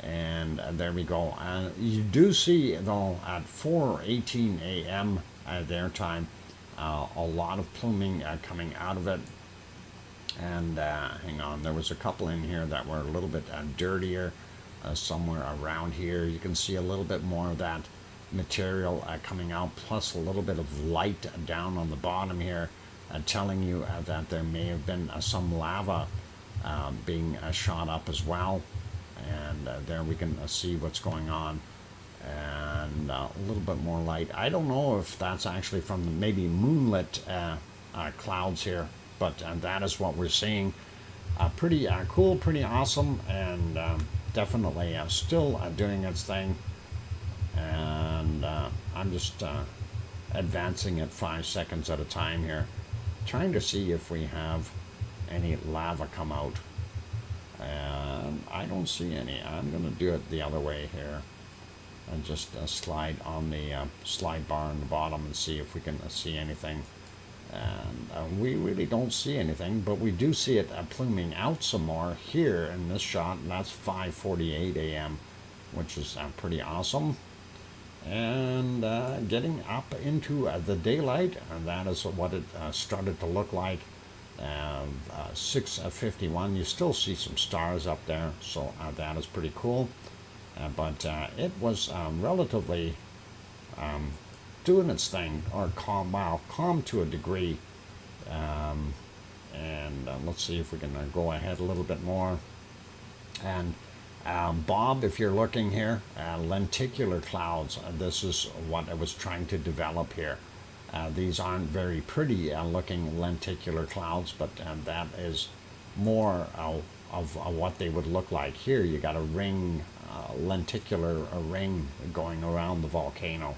and there we go. You do see, though, at 4:18 a.m. Their time, a lot of pluming coming out of it. And hang on, there was a couple in here that were a little bit dirtier. Somewhere around here you can see a little bit more of that material coming out, plus a little bit of light down on the bottom here, telling you that there may have been some lava being shot up as well. And there we can see what's going on, and a little bit more light. I don't know if that's actually from the maybe moonlit clouds here, but that is what we're seeing. Pretty cool, pretty awesome, and definitely still doing its thing. And I'm just advancing it 5 seconds at a time here, trying to see if we have any lava come out. And I don't see any. I'm going to do it the other way here and just slide on the slide bar on the bottom and see if we can see anything. And we really don't see anything, but we do see it pluming out some more here in this shot, and that's 5:48 a.m., which is pretty awesome. And getting up into the daylight, and that is what it started to look like. 6:51, you still see some stars up there, so that is pretty cool. But it was relatively doing its thing, or calm to a degree. And let's see if we can go ahead a little bit more. And Bob, if you're looking here, lenticular clouds, this is what I was trying to develop here. These aren't very pretty looking lenticular clouds, but that is more of what they would look like. Here you got a ring, lenticular ring going around the volcano.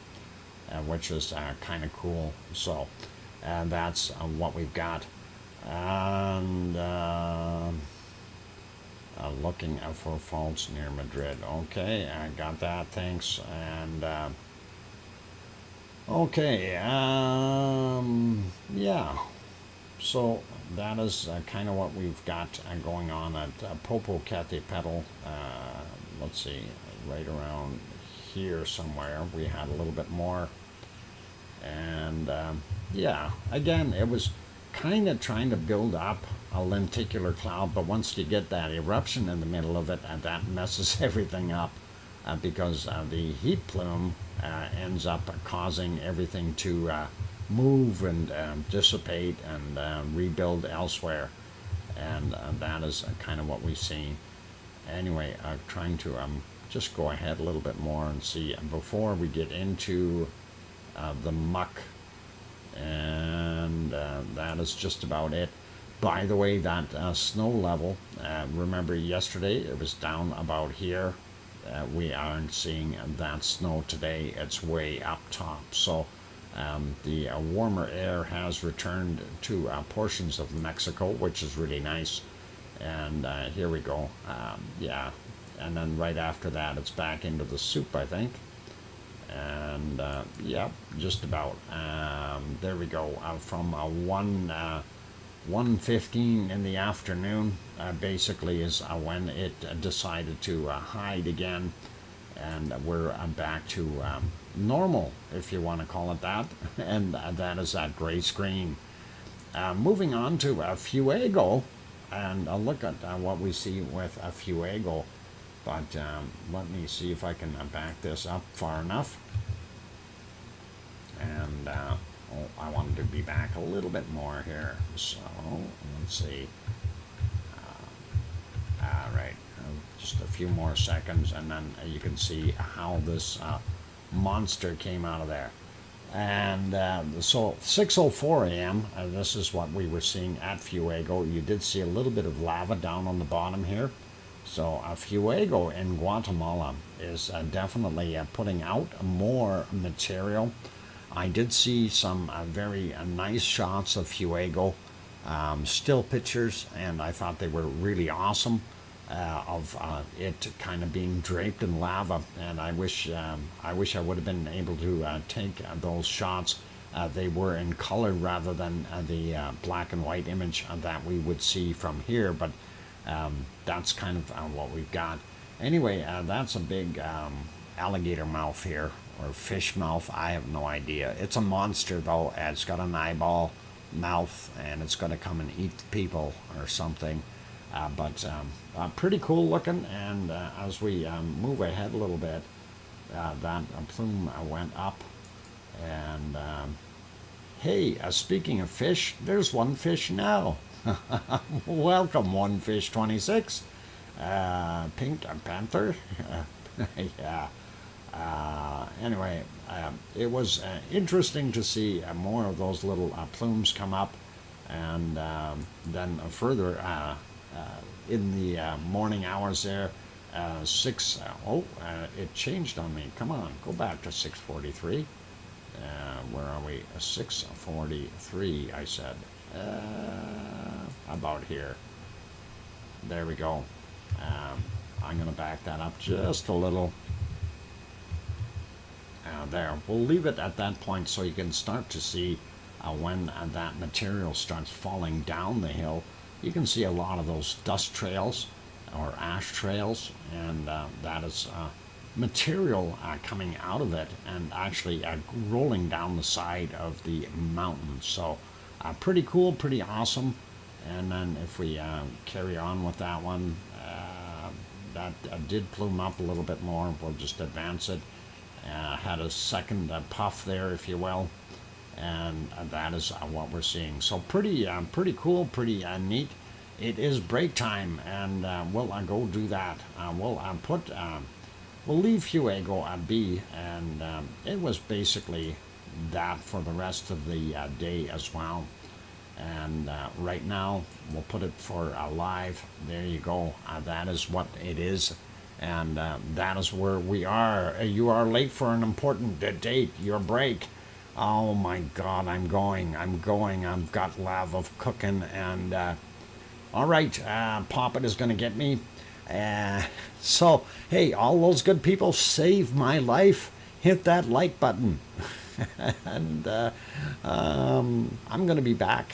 which is kind of cool. So that's what we've got. And looking for faults near Madrid. Okay, I got that, thanks. And okay, yeah, so that is kind of what we've got going on at Popocatépetl. Let's see, right around here somewhere we had a little bit more. And yeah, again, it was kind of trying to build up a lenticular cloud, but once you get that eruption in the middle of it, that messes everything up, because the heat plume ends up causing everything to move and dissipate and rebuild elsewhere. And that is kind of what we've seen. Anyway, trying to just go ahead a little bit more and see before we get into the muck. And that is just about it. By the way, that snow level, remember yesterday it was down about here. We aren't seeing that snow today. It's way up top. So the warmer air has returned to portions of Mexico, which is really nice. And here we go. Yeah. And then right after that, it's back into the soup, I think. And yeah, just about. There we go. From 1:15 in the afternoon, basically is when it decided to hide again, and we're back to normal, if you want to call it that. And that is that gray screen. Moving on to Fuego, and look at what we see with Fuego. But let me see if I can back this up far enough. And I wanted to be back a little bit more here. So let's see. All right, just a few more seconds, and then you can see how this monster came out of there. And so 6:04 a.m. This is what we were seeing at Fuego. You did see a little bit of lava down on the bottom here. So Fuego in Guatemala is definitely putting out more material. I did see some very nice shots of Fuego, still pictures, and I thought they were really awesome, of it kind of being draped in lava. And I wish I would have been able to take those shots. They were in color rather than the black and white image that we would see from here, but that's kind of what we've got. Anyway, that's a big alligator mouth here, or fish mouth. I have no idea. It's a monster though. It's got an eyeball mouth, and it's going to come and eat people or something. But pretty cool looking. And as we move ahead a little bit, that plume went up. And hey, speaking of fish, there's one fish now. Welcome, one fish 26. Pink panther. Yeah. Anyway, it was interesting to see more of those little plumes come up, and then further in the morning hours there, it changed on me. Come on, go back to 6:43. Where are we? 6:43, I said. About here. There we go. I'm going to back that up just a little. There. We'll leave it at that point so you can start to see when that material starts falling down the hill. You can see a lot of those dust trails or ash trails, and that is material coming out of it and actually rolling down the side of the mountain. So pretty cool, pretty awesome. And then if we carry on with that one, that did plume up a little bit more. We'll just advance it. Had a second puff there, if you will, and that is what we're seeing. So pretty cool, pretty neat. It is break time, and we'll go do that. We'll leave Fuego be, and it was basically that for the rest of the day as well. And right now we'll put it for live. There you go. That is what it is. And that is where we are. You are late for an important date, your break. Oh my God, I'm going. I've got love of cooking. And all right, Poppet is going to get me. So, hey, all those good people, save my life. Hit that like button. And I'm going to be back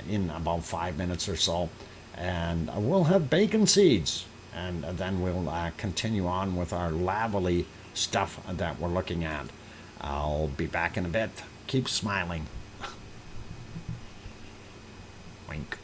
in about 5 minutes or so. And we'll have bacon seeds. And then we'll continue on with our lavely stuff that we're looking at. I'll be back in a bit. Keep smiling. Wink.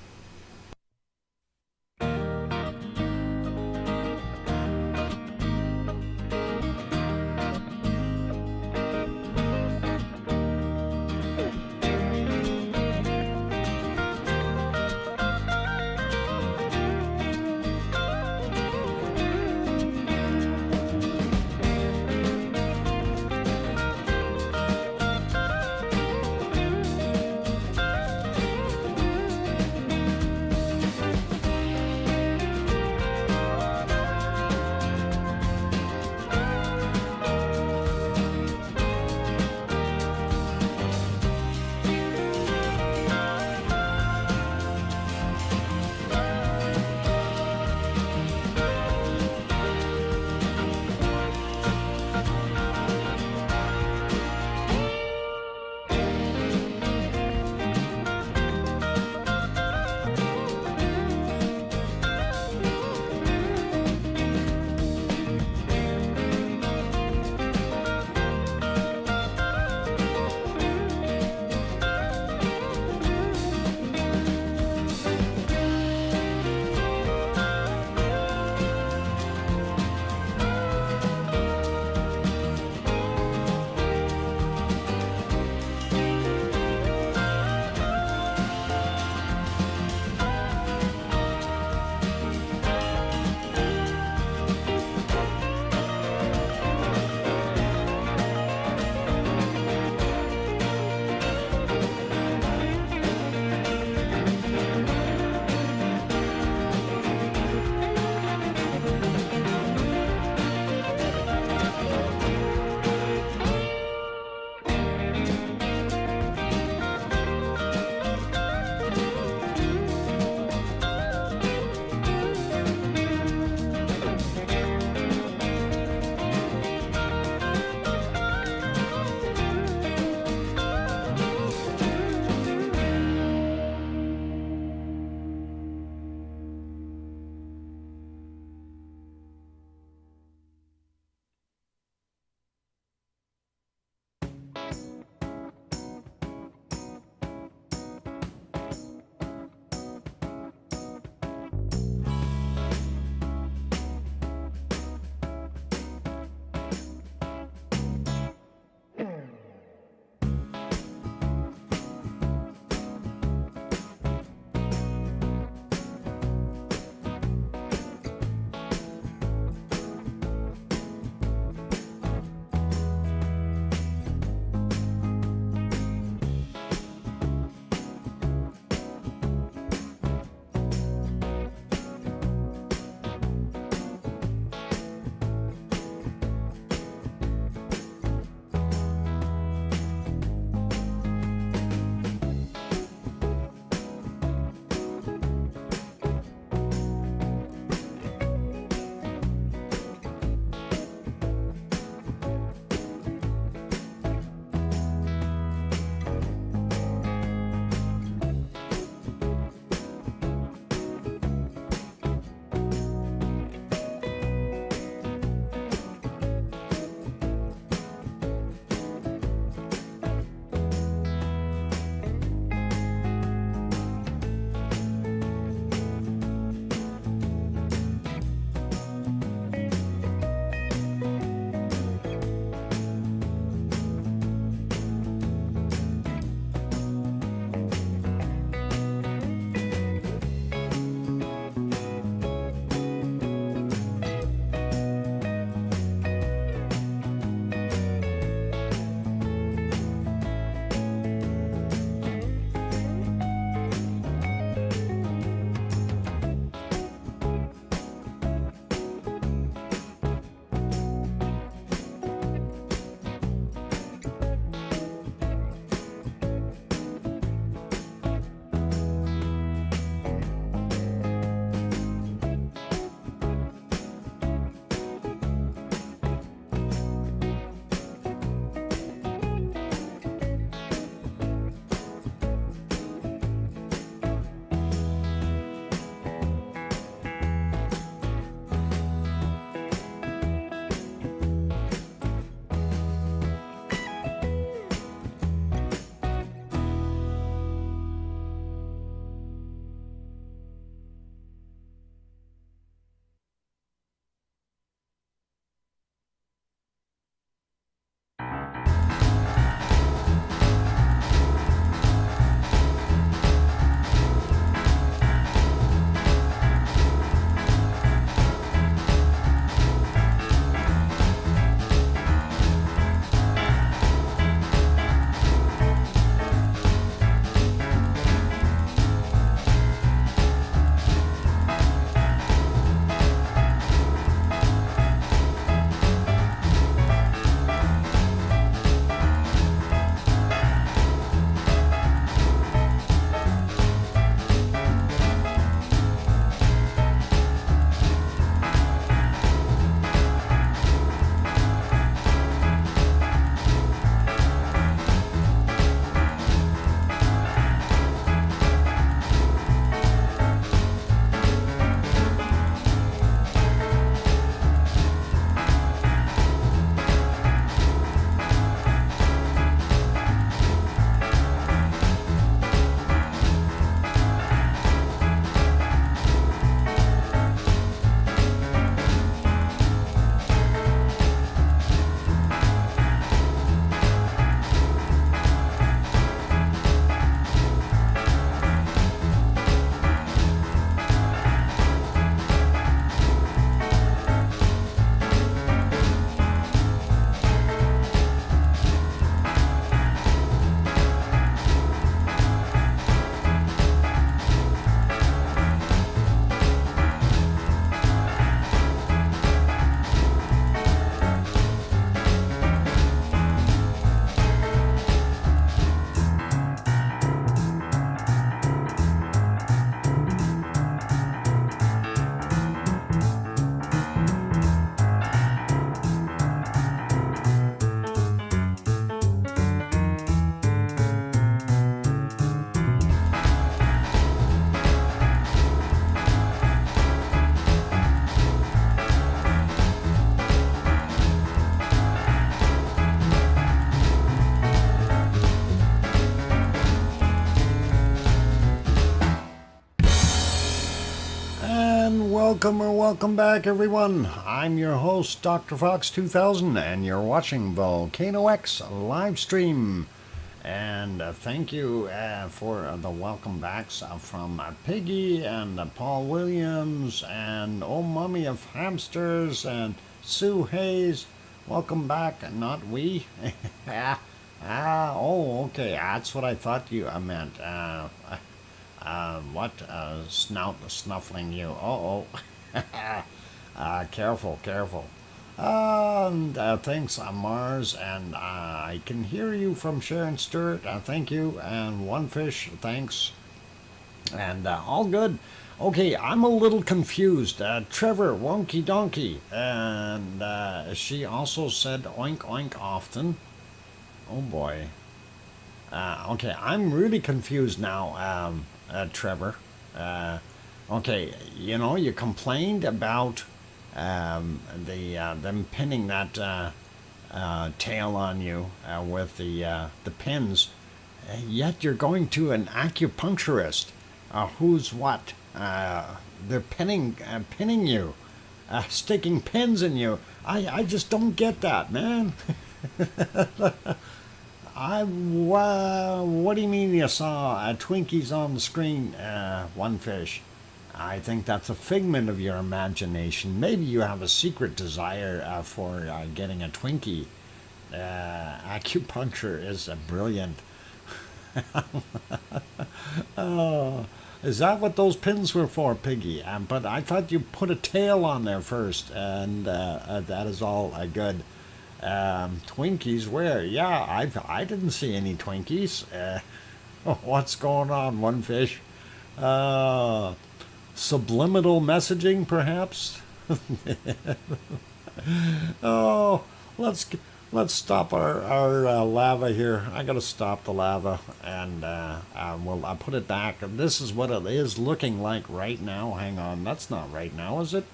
And welcome back, everyone. I'm your host, DrFox2000, and you're watching VolcanoX live stream. And thank you for the welcome backs from Piggy and Paul Williams and Oh Mummy of Hamsters and Sue Hayes. Welcome back, not we. Oh, okay, that's what I thought you meant. What? Snout snuffling you. Uh-oh. Careful. And thanks, Mars, and I can hear you from Sharon Stewart. Thank you, and One Fish, thanks, and all good. Okay, I'm a little confused. Trevor, wonky donkey, and she also said oink oink often. Oh boy. Okay, I'm really confused now, Trevor. Okay, you complained about them pinning that tail on you with the pins, yet you're going to an acupuncturist. Who's what? They're pinning you, sticking pins in you. I just don't get that, man. What do you mean you saw Twinkies on the screen, One Fish? I think that's a figment of your imagination. Maybe you have a secret desire for getting a Twinkie. Acupuncture is brilliant. Oh, is that what those pins were for, Piggy? But I thought you put a tail on there first, and that is all good. Twinkies where? Yeah, I didn't see any Twinkies. What's going on, One Fish? Subliminal messaging, perhaps? Oh, let's stop our lava here. I gotta stop the lava, and I'll put it back. This is what it is looking like right now. Hang on, that's not right now, is it?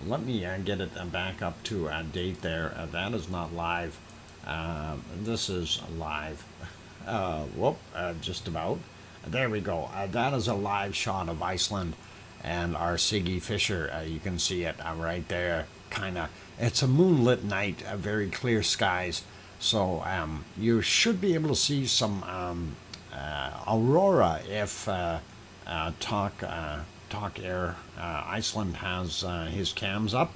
Let me get it back up to a date there. That is not live. This is live. Just about. There we go. That is a live shot of Iceland and our Siggy Fisher. You can see it right there. It's a moonlit night, very clear skies. So you should be able to see some aurora if Talk Air Iceland has his cams up.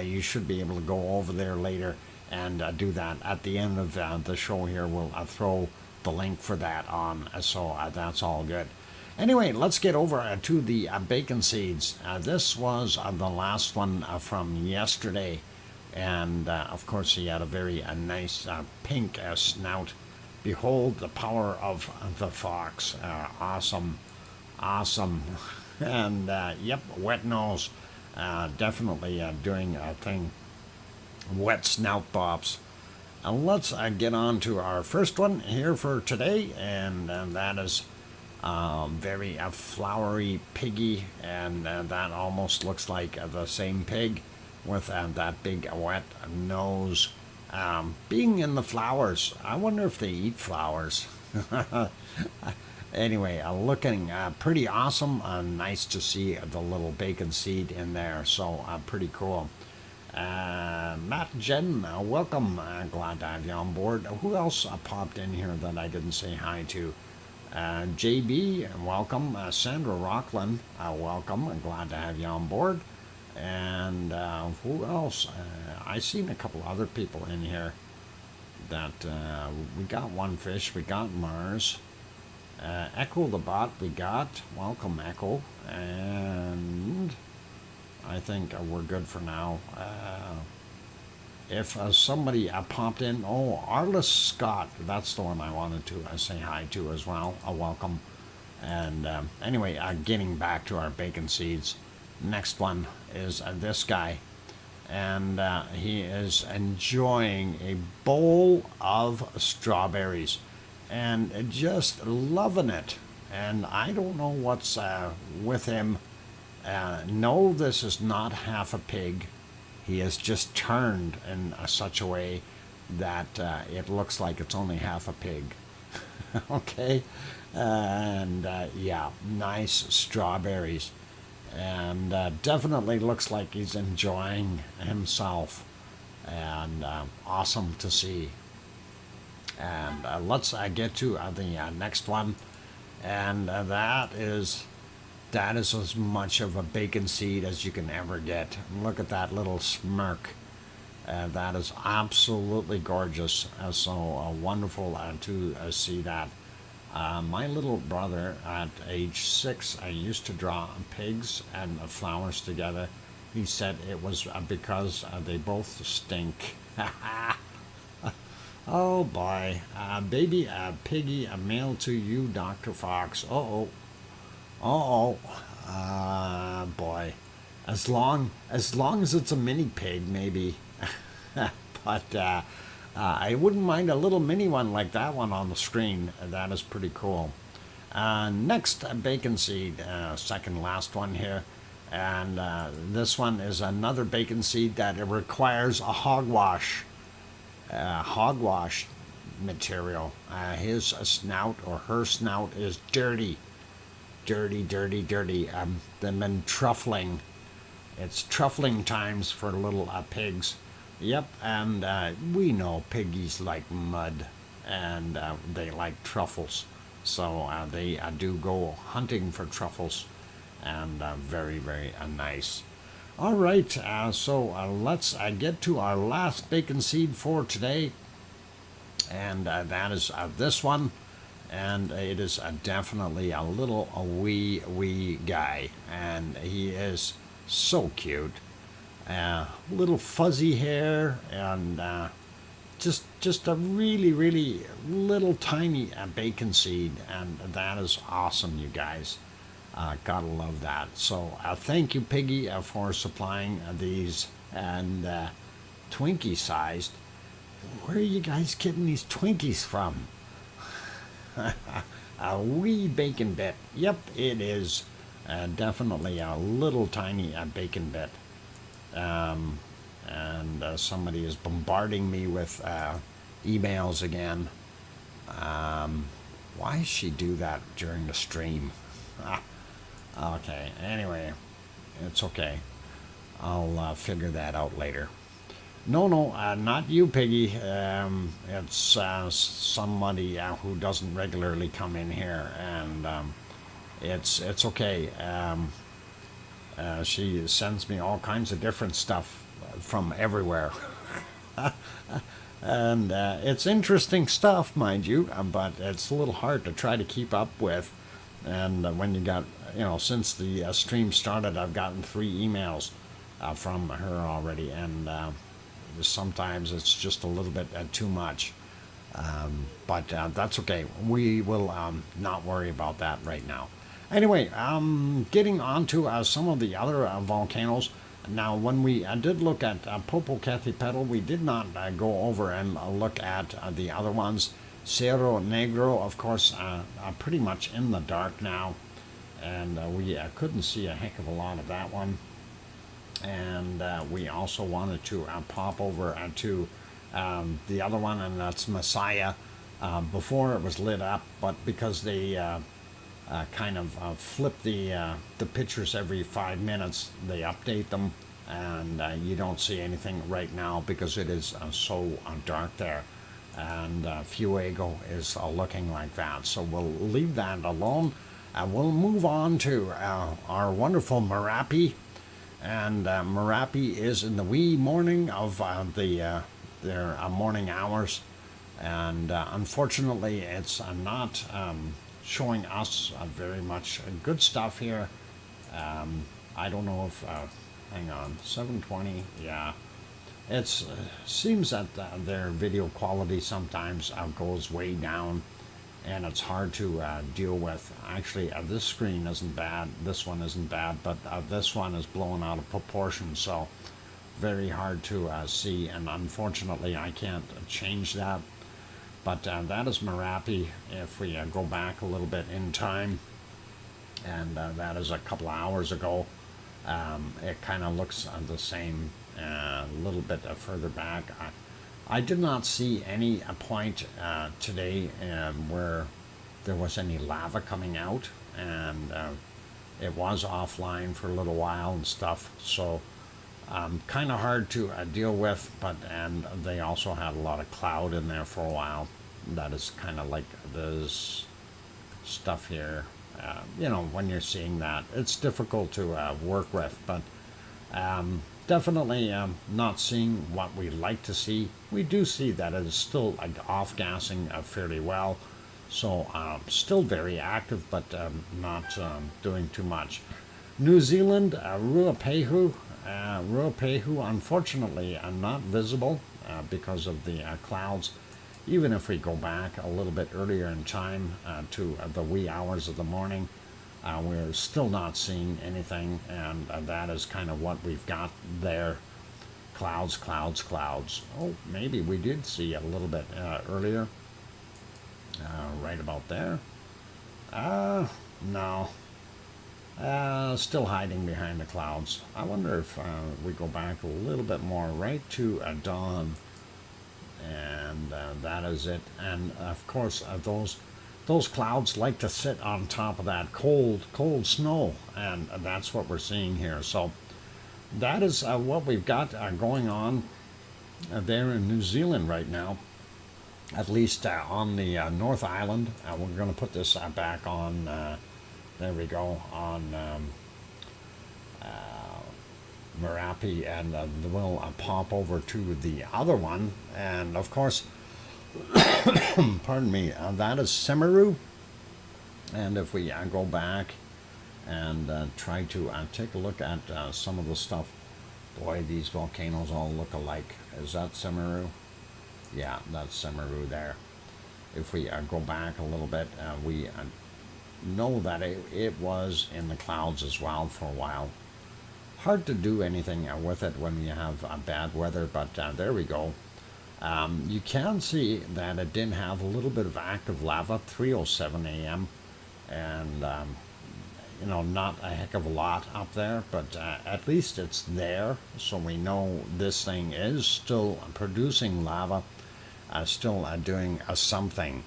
You should be able to go over there later and do that. At the end of the show here, we'll throw the link for that on, so that's all good. Anyway, let's get over to the bacon seeds. This was the last one from yesterday, and of course he had a very nice pink snout. Behold the power of the fox. Awesome. And yep, wet nose, definitely doing a thing. Wet snout bops. Let's get on to our first one here for today, and that is very flowery piggy, and that almost looks like the same pig with that big wet nose being in the flowers. I wonder if they eat flowers. Anyway, looking pretty awesome. Nice to see the little bacon seed in there, so pretty cool. Matt Jen, welcome. Glad to have you on board. Who else popped in here that I didn't say hi to? JB, welcome. Sandra Rockland, welcome. Glad to have you on board. And who else? I seen a couple other people in here that we got One Fish, we got Mars. Echo the Bot we got. Welcome, Echo. And I think we're good for now. If somebody popped in, Arliss Scott, that's the one I wanted to say hi to as well. Welcome. And anyway, getting back to our bacon seeds. Next one is this guy. And he is enjoying a bowl of strawberries and just loving it. And I don't know what's with him. No, this is not half a pig. He has just turned in such a way that it looks like it's only half a pig. Okay? And yeah, nice strawberries. and definitely looks like he's enjoying himself, and awesome to see. And let's get to the next one, and that is as much of a bacon seed as you can ever get. Look at that little smirk. That is absolutely gorgeous. So wonderful to see that. My little brother at age 6 used to draw pigs and flowers together. He said it was because they both stink. Oh boy, baby piggy, a mail to you, Dr. Fox. Boy, as long as it's a mini pig, maybe. But I wouldn't mind a little mini one like that one on the screen. That is pretty cool. Next, bacon seed, second last one here. And this one is another bacon seed that it requires a hogwash material. His snout or her snout is dirty. They've been truffling. It's truffling times for little pigs. Yep, and we know piggies like mud, and they like truffles. So they do go hunting for truffles, and very, very nice. All right, so let's get to our last bacon seed for today, and that is this one. And it is definitely a wee guy, and he is so cute. Little fuzzy hair, and just a really little tiny bacon seed, and that is awesome, you guys. Gotta love that. So thank you, Piggy, for supplying these, and Twinkie sized. Where are you guys getting these Twinkies from? A wee bacon bit. Yep, it is definitely a little tiny bacon bit. And somebody is bombarding me with emails again. Why does she do that during the stream? Okay, anyway, it's okay. I'll figure that out later. No, not you, Piggy. It's somebody who doesn't regularly come in here, and it's okay. She sends me all kinds of different stuff from everywhere. And it's interesting stuff, mind you, but it's a little hard to try to keep up with. And when you got, since the stream started, I've gotten 3 emails from her already, and sometimes it's just a little bit too much. But that's okay. We will not worry about that right now. Anyway, getting on to some of the other volcanoes. Now, when we did look at Popocatépetl, we did not go over and look at the other ones. Cerro Negro, of course, pretty much in the dark now, and we couldn't see a heck of a lot of that one. And we also wanted to pop over to the other one, and that's Messiah. Before it was lit up, but because they kind of flip the pictures every 5 minutes, they update them, and you don't see anything right now because it is so dark there. And Fuego is looking like that, so we'll leave that alone. We'll move on to our wonderful Merapi. And Merapi is in the wee morning of their morning hours, and unfortunately it's not showing us very much good stuff here. I don't know if hang on, 720, yeah, it's seems that their video quality sometimes goes way down, and it's hard to deal with. Actually, this screen isn't bad, this one isn't bad, but this one is blown out of proportion, so very hard to see, and unfortunately I can't change that. But that is Merapi if we go back a little bit in time, and that is a couple of hours ago. It kind of looks the same a little bit further back. I did not see any point today where there was any lava coming out, and it was offline for a little while and stuff, so kind of hard to deal with. But and they also had a lot of cloud in there for a while. That is kind of like this stuff here. When you're seeing that, it's difficult to work with, but definitely not seeing what we like to see. We do see that it is still like off-gassing fairly well, so still very active, but not doing too much. New Zealand, Ruapehu, unfortunately, not visible because of the clouds. Even if we go back a little bit earlier in time to the wee hours of the morning, we're still not seeing anything, and that is kind of what we've got there. Clouds, clouds, clouds. Oh, maybe we did see it a little bit earlier, right about there. No. Still hiding behind the clouds. I wonder if we go back a little bit more, right to dawn, and that is it. And of course, those clouds like to sit on top of that cold snow, and that's what we're seeing here. So that is what we've got going on there in New Zealand right now, at least on the North Island. We're going to put this back on, there we go, on Merapi, and we'll pop over to the other one. And of course, pardon me, that is Semeru. And if we go back and try to take a look at some of the stuff, boy, these volcanoes all look alike. Is that Semeru? Yeah, that's Semeru there. If we go back a little bit, we know that it was in the clouds as well for a while. Hard to do anything with it when you have bad weather, but there we go. You can see that it did have a little bit of active lava, 3:07 a.m. and not a heck of a lot up there, but at least it's there, so we know this thing is still producing lava, still doing something,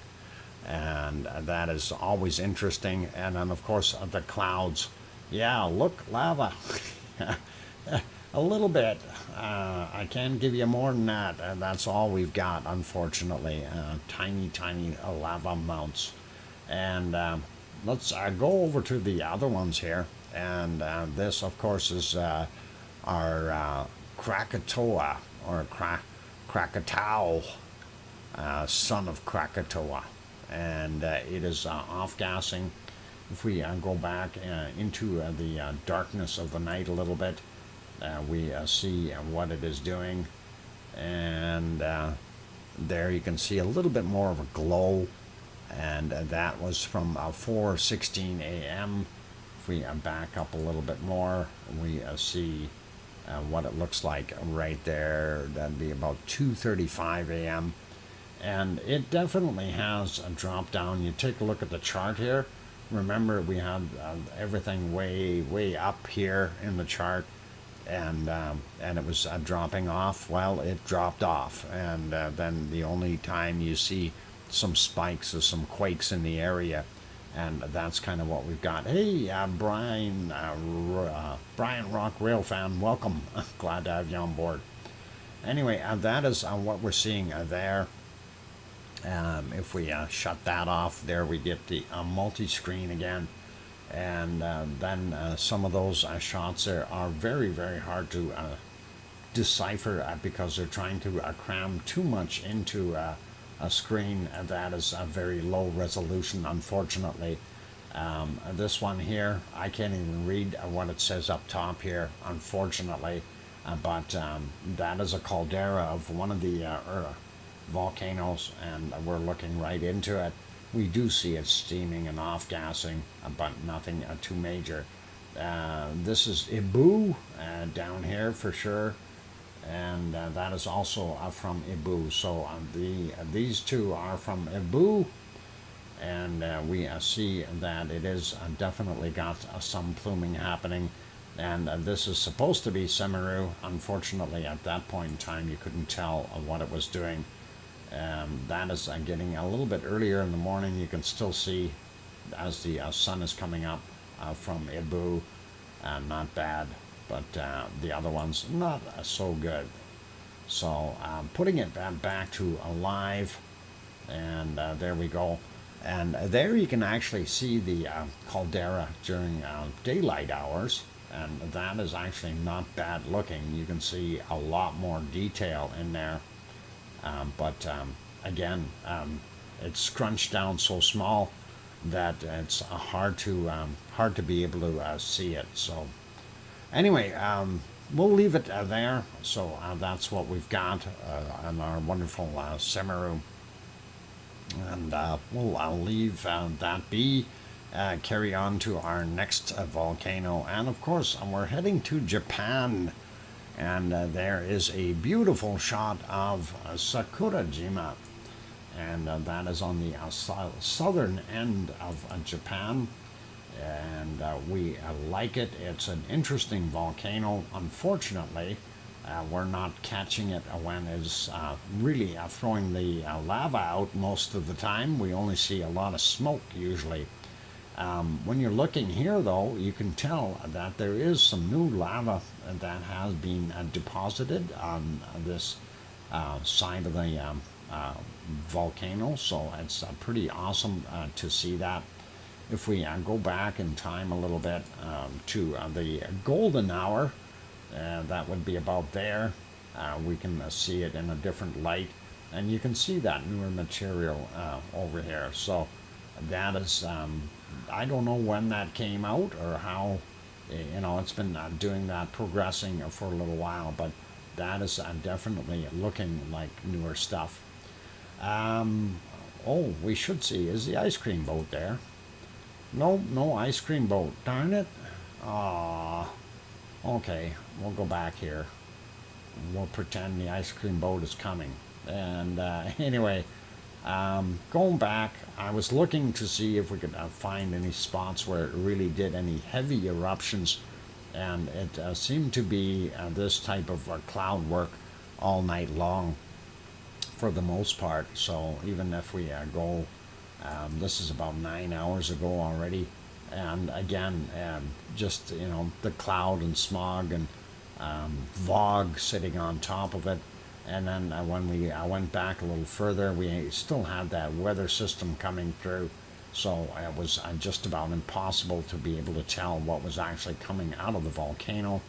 and that is always interesting. And then of course the clouds, yeah, look, lava. A little bit. I can't give you more than that. That's all we've got, unfortunately. Tiny lava amounts. And let's go over to the other ones here. And this, of course, is our Krakatoa, or Krakatau, son of Krakatoa. And it is off-gassing. If we go back into the darkness of the night a little bit, we see what it is doing, and there you can see a little bit more of a glow, and that was from 4:16 a.m. If we back up a little bit more, we see what it looks like right there. That'd be about 2:35 a.m. and it definitely has dropped down. You take a look at the chart here. Remember, we had everything way up here in the chart, and it was dropping off. Well, it dropped off, and then the only time you see some spikes or some quakes in the area, and that's kind of what we've got. Hey, Brian Rock Rail fan, welcome. Glad to have you on board. Anyway, that is what we're seeing there. If we shut that off, there we get the multi-screen again, and then some of those shots there are very hard to decipher because they're trying to cram too much into a screen that is a very low resolution, unfortunately. This one here, I can't even read what it says up top here, unfortunately, but that is a caldera of one of the volcanoes, and we're looking right into it. We do see it steaming and off-gassing, but nothing too major. This is Ibu down here for sure, and that is also from Ibu. So these two are from Ibu, and we see that it is definitely got some pluming happening. And this is supposed to be Semeru. Unfortunately, at that point in time, you couldn't tell what it was doing. That is getting a little bit earlier in the morning. You can still see, as the sun is coming up, from Ibu, not bad, but the other ones not so good. So putting it back to alive, and there we go. And there you can actually see the caldera during daylight hours, and that is actually not bad looking. You can see a lot more detail in there, but again, it's scrunched down so small that it's hard to be able to see it. So anyway, we'll leave it there. So that's what we've got in our wonderful Semaru. And I'll leave that be, carry on to our next volcano. And of course, we're heading to Japan. And there is a beautiful shot of Sakurajima. And that is on the southern end of Japan. And we like it. It's an interesting volcano. Unfortunately, we're not catching it when it's really throwing the lava out most of the time. We only see a lot of smoke usually. When you're looking here, though, you can tell that there is some new lava that has been deposited on this side of the volcano. So it's pretty awesome to see that. If we go back in time a little bit to the golden hour, that would be about there. We can see it in a different light, and you can see that newer material over here. So that is, I don't know when that came out or how, it's been doing that, progressing for a little while, but that is definitely looking like newer stuff. Oh, we should see, is the ice cream boat there? No ice cream boat. Darn it. Aww. Okay, we'll go back here. We'll pretend the ice cream boat is coming. And anyway, going back, I was looking to see if we could find any spots where it really did any heavy eruptions. And it seemed to be this type of cloud work all night long for the most part. So even if we go, this is about 9 hours ago already. And again, just, the cloud and smog and fog sitting on top of it. And then when we went back a little further, we still had that weather system coming through. So it was just about impossible to be able to tell what was actually coming out of the volcano.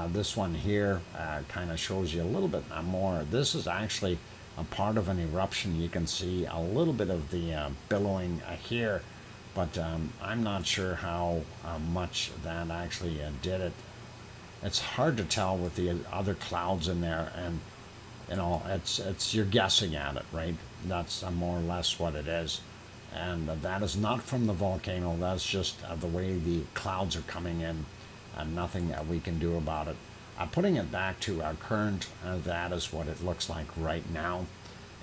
This one here kind of shows you a little bit more. This is actually a part of an eruption. You can see a little bit of the billowing here, but I'm not sure how much that actually did it. It's hard to tell with the other clouds in there, and it's you're guessing at it, right? That's more or less what it is. And that is not from the volcano. That's just the way the clouds are coming in, and nothing we can do about it. Putting it back to our current, that is what it looks like right now.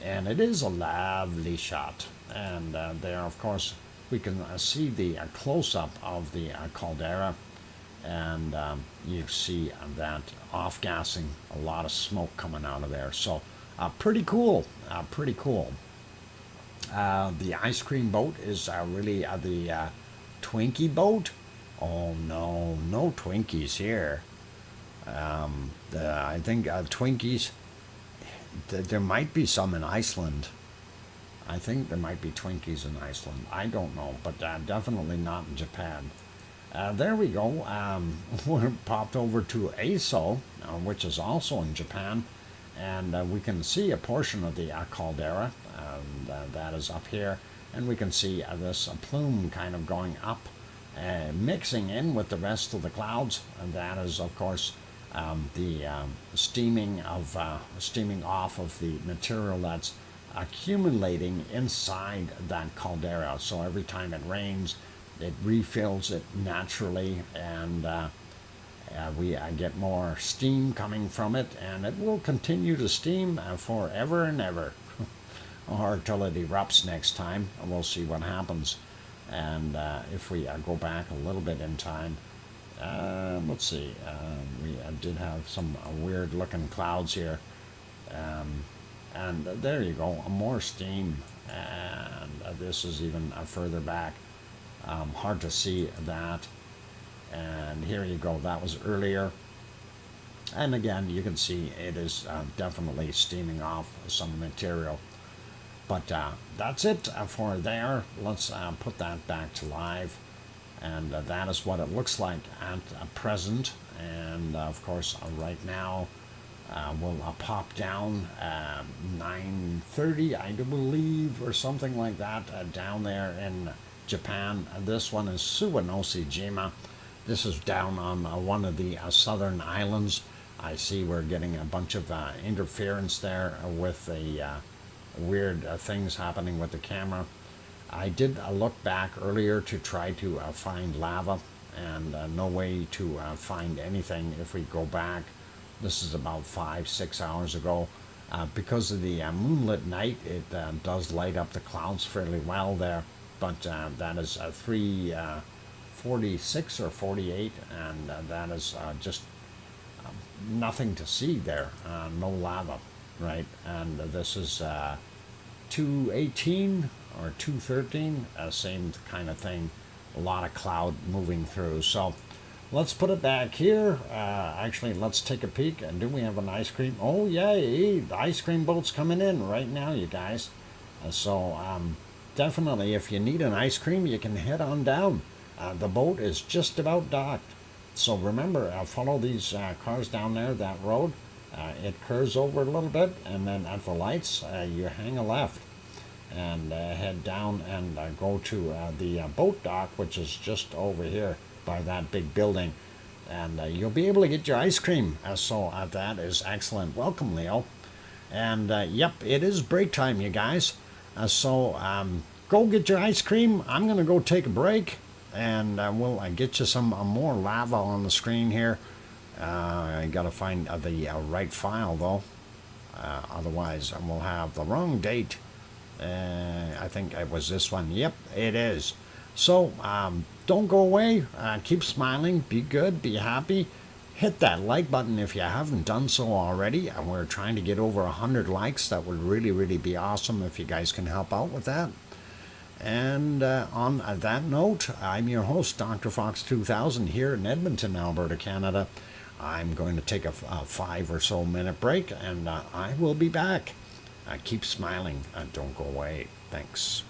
And it is a lovely shot. And there, of course, we can see the close-up of the caldera. And you see that off-gassing, a lot of smoke coming out of there. So pretty cool, pretty cool. The ice cream boat is really the Twinkie boat. Oh no, no Twinkies here. I think Twinkies, there might be some in Iceland. I think there might be Twinkies in Iceland. I don't know, but definitely not in Japan. There we go. We're popped over to Aso, which is also in Japan. And we can see a portion of the caldera, that is up here. And we can see this plume kind of going up, mixing in with the rest of the clouds. And that is, of course, the steaming off of the material that's accumulating inside that caldera. So every time it rains, it refills it naturally, and we get more steam coming from it, and it will continue to steam forever and ever, or till it erupts next time. We'll see what happens. And if we go back a little bit in time, let's see, we did have some weird looking clouds here, and there you go, more steam. And this is even further back. Hard to see that. And here you go, that was earlier. And again, you can see it is definitely steaming off some material. But that's it for there. Let's put that back to live. And that is what it looks like at present. And of course, right now, we'll pop down 9:30, I do believe, or something like that, down there in Japan. This one is Suwanoshi-jima. This is down on one of the southern islands. I see we're getting a bunch of interference there with the weird things happening with the camera. I did look back earlier to try to find lava, and no way to find anything if we go back. This is about 5-6 hours ago. Because of the moonlit night, it does light up the clouds fairly well there, but that is 346 or 48, and that is just nothing to see there, no lava, right? And this is 218 or 213, same kind of thing, a lot of cloud moving through. So let's put it back here. Actually, let's take a peek. And do we have an ice cream? Oh, yay, the ice cream boat's coming in right now, you guys. So definitely, if you need an ice cream, you can head on down. The boat is just about docked. So remember, follow these cars down there, that road. It curves over a little bit, and then at the lights, you hang a left and head down and go to the boat dock, which is just over here by that big building. And you'll be able to get your ice cream. So that is excellent. Welcome, Leo. And yep, it is break time, you guys. So go get your ice cream. I'm going to go take a break. And we'll get you some more lava on the screen here. I got to find the right file, though. Otherwise, we'll have the wrong date. I think it was this one. Yep, it is. So, don't go away. Keep smiling. Be good. Be happy. Hit that like button if you haven't done so already. And we're trying to get over 100 likes. That would really, really be awesome if you guys can help out with that. And on that note, I'm your host, DrFox2000, here in Edmonton, Alberta, Canada. I'm going to take a 5 or so minute break, and I will be back. Keep smiling. Don't go away. Thanks.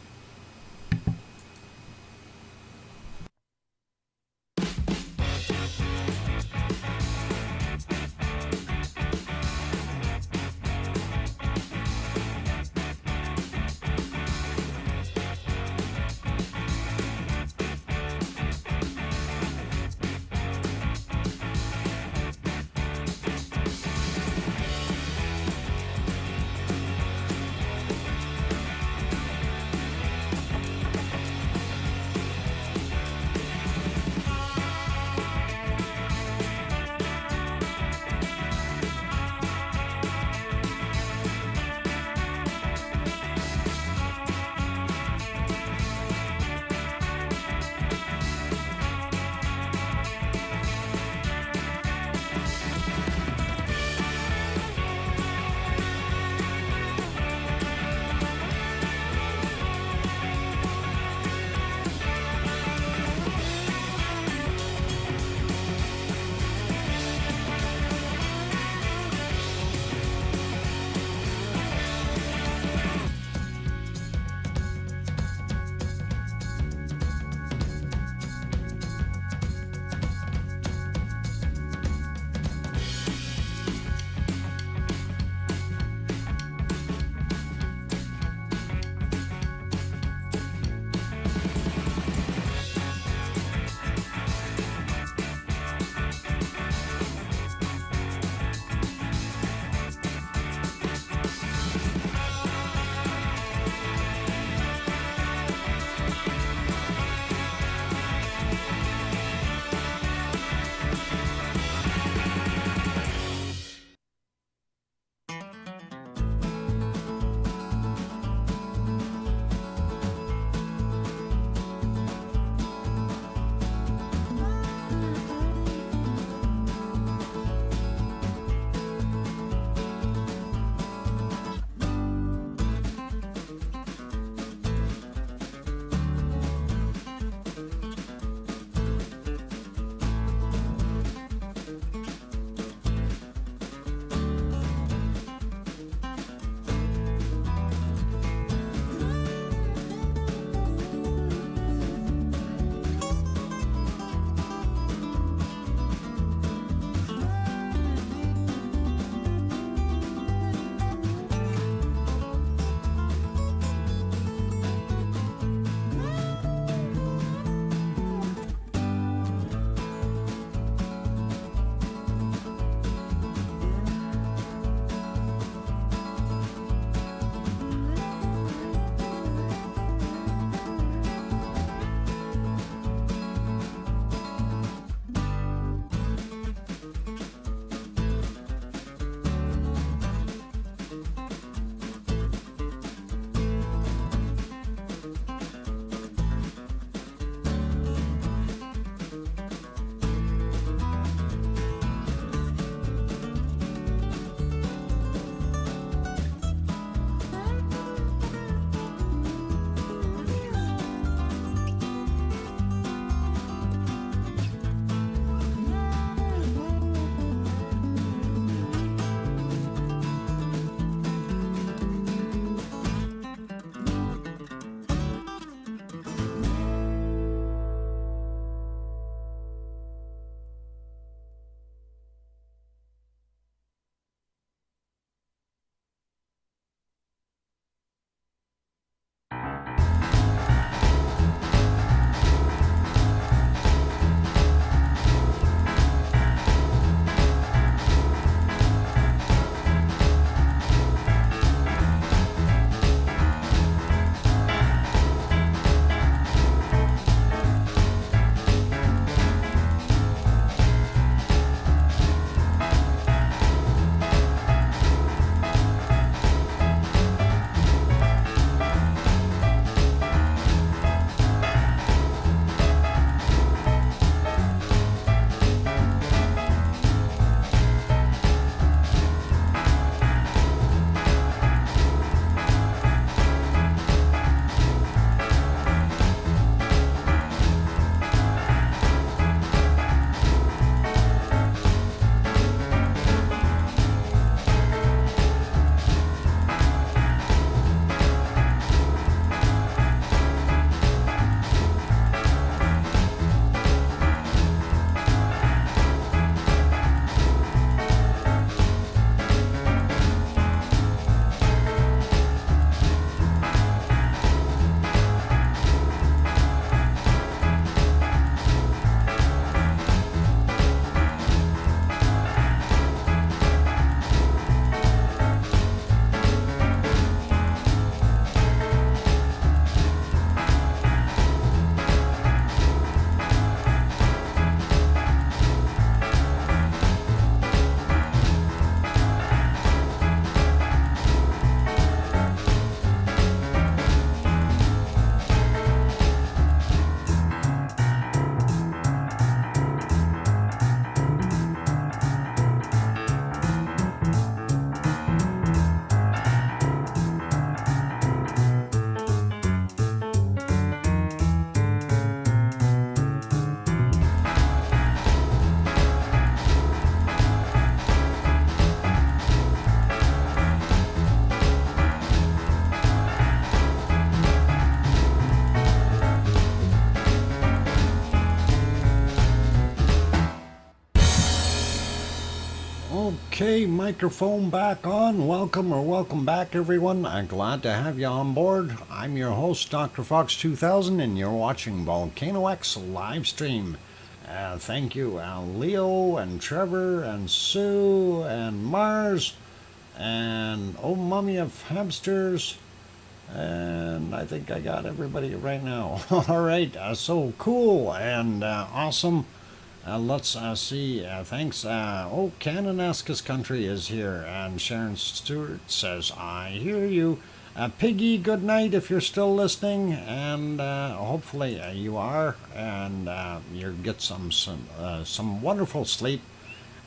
Okay, microphone back on. Welcome back, everyone. I'm glad to have you on board. I'm your host, DrFox2000, and you're watching VolcanoX live stream. Thank you, Leo and Trevor and Sue and Mars and Oh Mummy of Hamsters. And I think I got everybody right now. All right, so cool and awesome. Let's see. Thanks. Cananaskis Country is here, and Sharon Stewart says, "I hear you." Piggy, good night if you're still listening, and hopefully you are, and you get some wonderful sleep.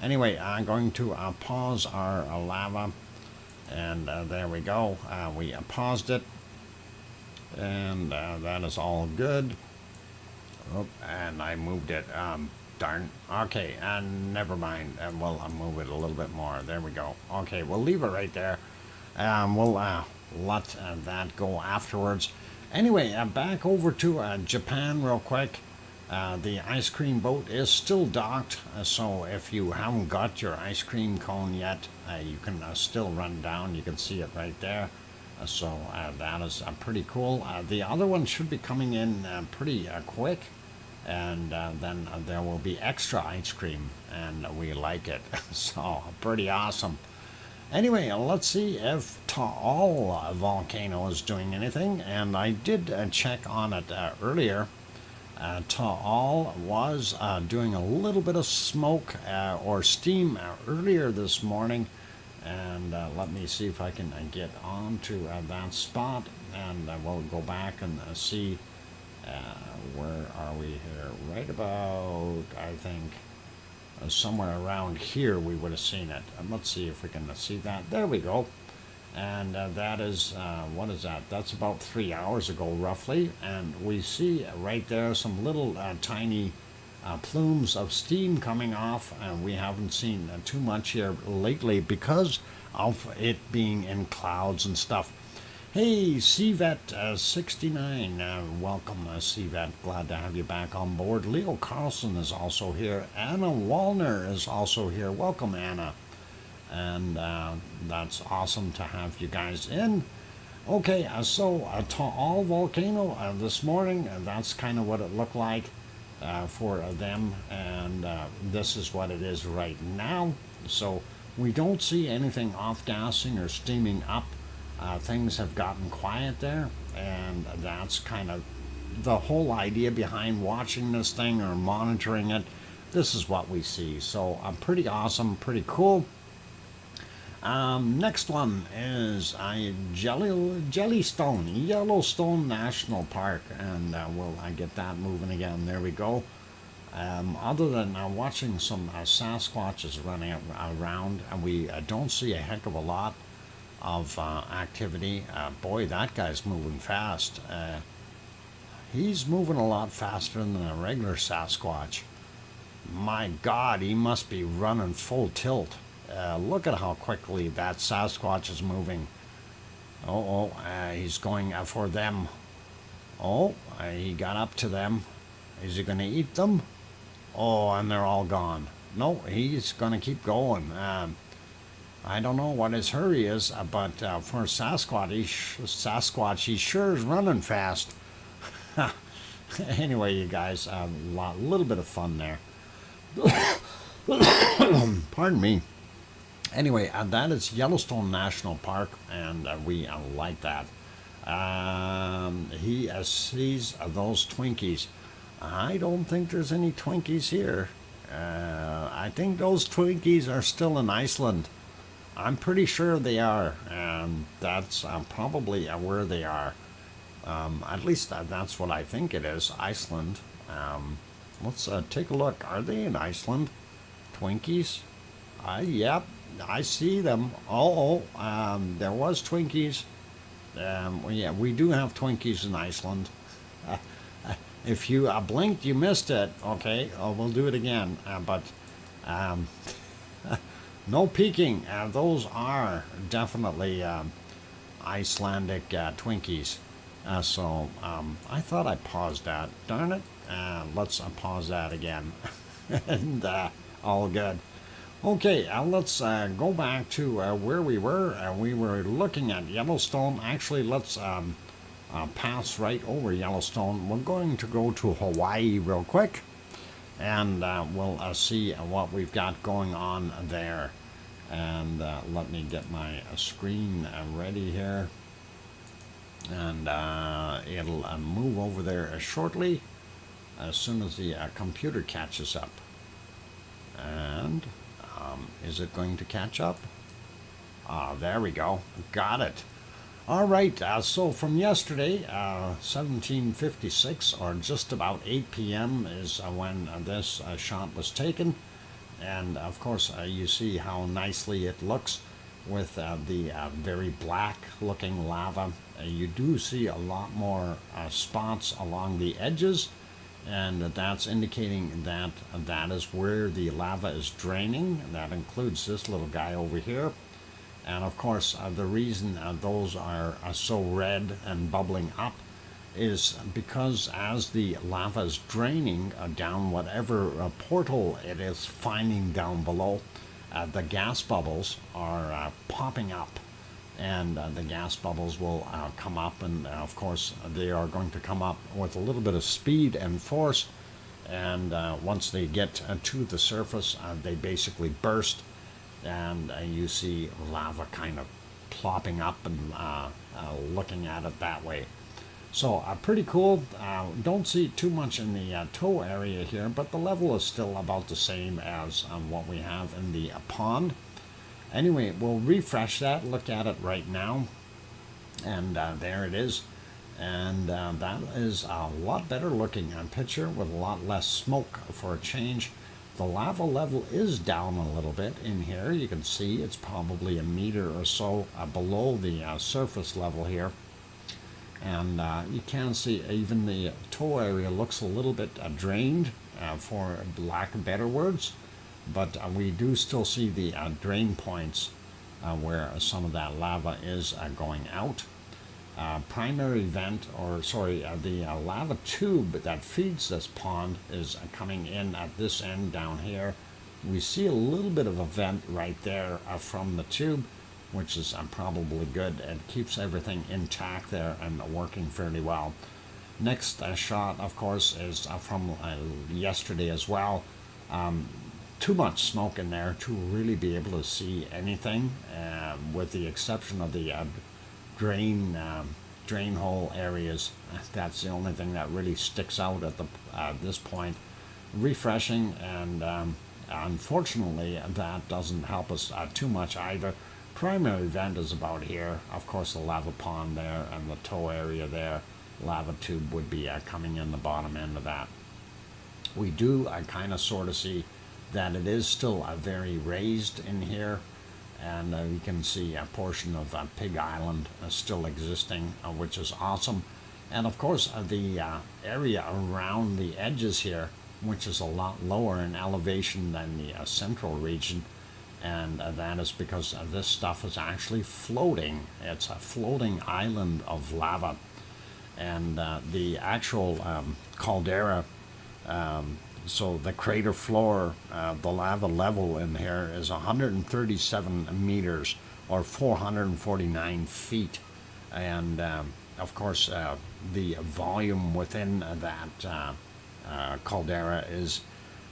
Anyway, I'm going to pause our lava, and there we go. We paused it, and that is all good. Oh, and I moved it. Darn. Okay, and never mind. Well, I'll move it a little bit more. There we go. Okay, we'll leave it right there. We'll let that go afterwards. Anyway, back over to Japan real quick. The ice cream boat is still docked, so if you haven't got your ice cream cone yet, you can still run down. You can see it right there. So that is pretty cool. The other one should be coming in pretty quick. And then there will be extra ice cream, and we like it. So pretty awesome. Anyway, let's see if Taal volcano is doing anything, and I did check on it earlier. Taal was doing a little bit of smoke or steam earlier this morning, and let me see if I can get onto that spot, and we'll go back and see. Where are we here? Right about, I think, somewhere around here we would have seen it. Let's see if we can see that. There we go. And that is, what is that? That's about 3 hours ago, roughly. And we see right there some little tiny plumes of steam coming off. And we haven't seen too much here lately because of it being in clouds and stuff. Hey, CVET69, welcome, CVET. Glad to have you back on board. Leo Carlson is also here. Anna Wallner is also here. Welcome, Anna. And that's awesome to have you guys in. Okay, so Taal volcano this morning, that's kind of what it looked like for them. And this is what it is right now. So we don't see anything off-gassing or steaming up. Things have gotten quiet there, and that's kind of the whole idea behind watching this thing or monitoring it. This is what we see. So pretty awesome, pretty cool. Next one is Yellowstone National Park, and we'll get that moving again. There we go. Other than watching some Sasquatches running around, and we don't see a heck of a lot of activity. Boy, that guy's moving fast. He's moving a lot faster than a regular Sasquatch. My God, he must be running full tilt. Look at how quickly that Sasquatch is moving. He's going for them. He got up to them. Is he going to eat them? And they're all gone. No, he's going to keep going. I don't know what his hurry is, but for Sasquatch, he sure is running fast. Anyway, you guys, a little bit of fun there. Pardon me. Anyway, that is Yellowstone National Park, and we like that. He sees those Twinkies. I don't think there's any Twinkies here. I think those Twinkies are still in Iceland. I'm pretty sure they are, and that's probably where they are. At least that's what I think it is, Iceland. Let's take a look. Are they in Iceland? Twinkies? Yep, I see them. There was Twinkies. Yeah, we do have Twinkies in Iceland. If you blinked, you missed it. Okay, we'll do it again. But no peeking. Those are definitely Icelandic Twinkies. So I thought I paused that. Darn it. Let's pause that again. And all good. Okay, let's go back to where we were. We were looking at Yellowstone. Actually, let's pass right over Yellowstone. We're going to go to Hawaii real quick, and we'll see what we've got going on there. And let me get my screen ready here, and it'll move over there shortly as soon as the computer catches up. And is it going to catch up? There we go. Got it. All right. So from yesterday, 1756, or just about 8 p.m. is when this shot was taken. And of course, you see how nicely it looks with the very black looking lava. You do see a lot more spots along the edges, and that's indicating that that is where the lava is draining. That includes this little guy over here. And of course, the reason those are so red and bubbling up is because as the lava is draining down whatever portal it is finding down below, the gas bubbles are popping up, and the gas bubbles will come up, and of course they are going to come up with a little bit of speed and force, and once they get to the surface, they basically burst, and you see lava kind of plopping up and looking at it that way. So pretty cool. Don't see too much in the toe area here, but the level is still about the same as what we have in the pond. Anyway, we'll refresh that, look at it right now, and there it is. And that is a lot better looking picture with a lot less smoke for a change. The lava level is down a little bit in here. You can see it's probably a meter or so below the surface level here. And you can see even the toe area looks a little bit drained, for lack of better words, but we do still see the drain points where some of that lava is going out. Primary vent, or sorry, the lava tube that feeds this pond is coming in at this end down here. We see a little bit of a vent right there from the tube, which is probably good. It keeps everything intact there and working fairly well. Next shot, of course, is from yesterday as well. Too much smoke in there to really be able to see anything, with the exception of the drain hole areas. That's the only thing that really sticks out at this point. Refreshing, and unfortunately that doesn't help us too much either. Primary vent is about here. Of course, the lava pond there and the toe area there. Lava tube would be coming in the bottom end of that. We do kind of sort of see that it is still very raised in here, and you can see a portion of Pig Island still existing, which is awesome. And of course, the area around the edges here, which is a lot lower in elevation than the central region, and that is because this stuff is actually floating. It's a floating island of lava, and the actual caldera, so the crater floor, the lava level in here is 137 meters, or 449 feet, and of course the volume within that caldera is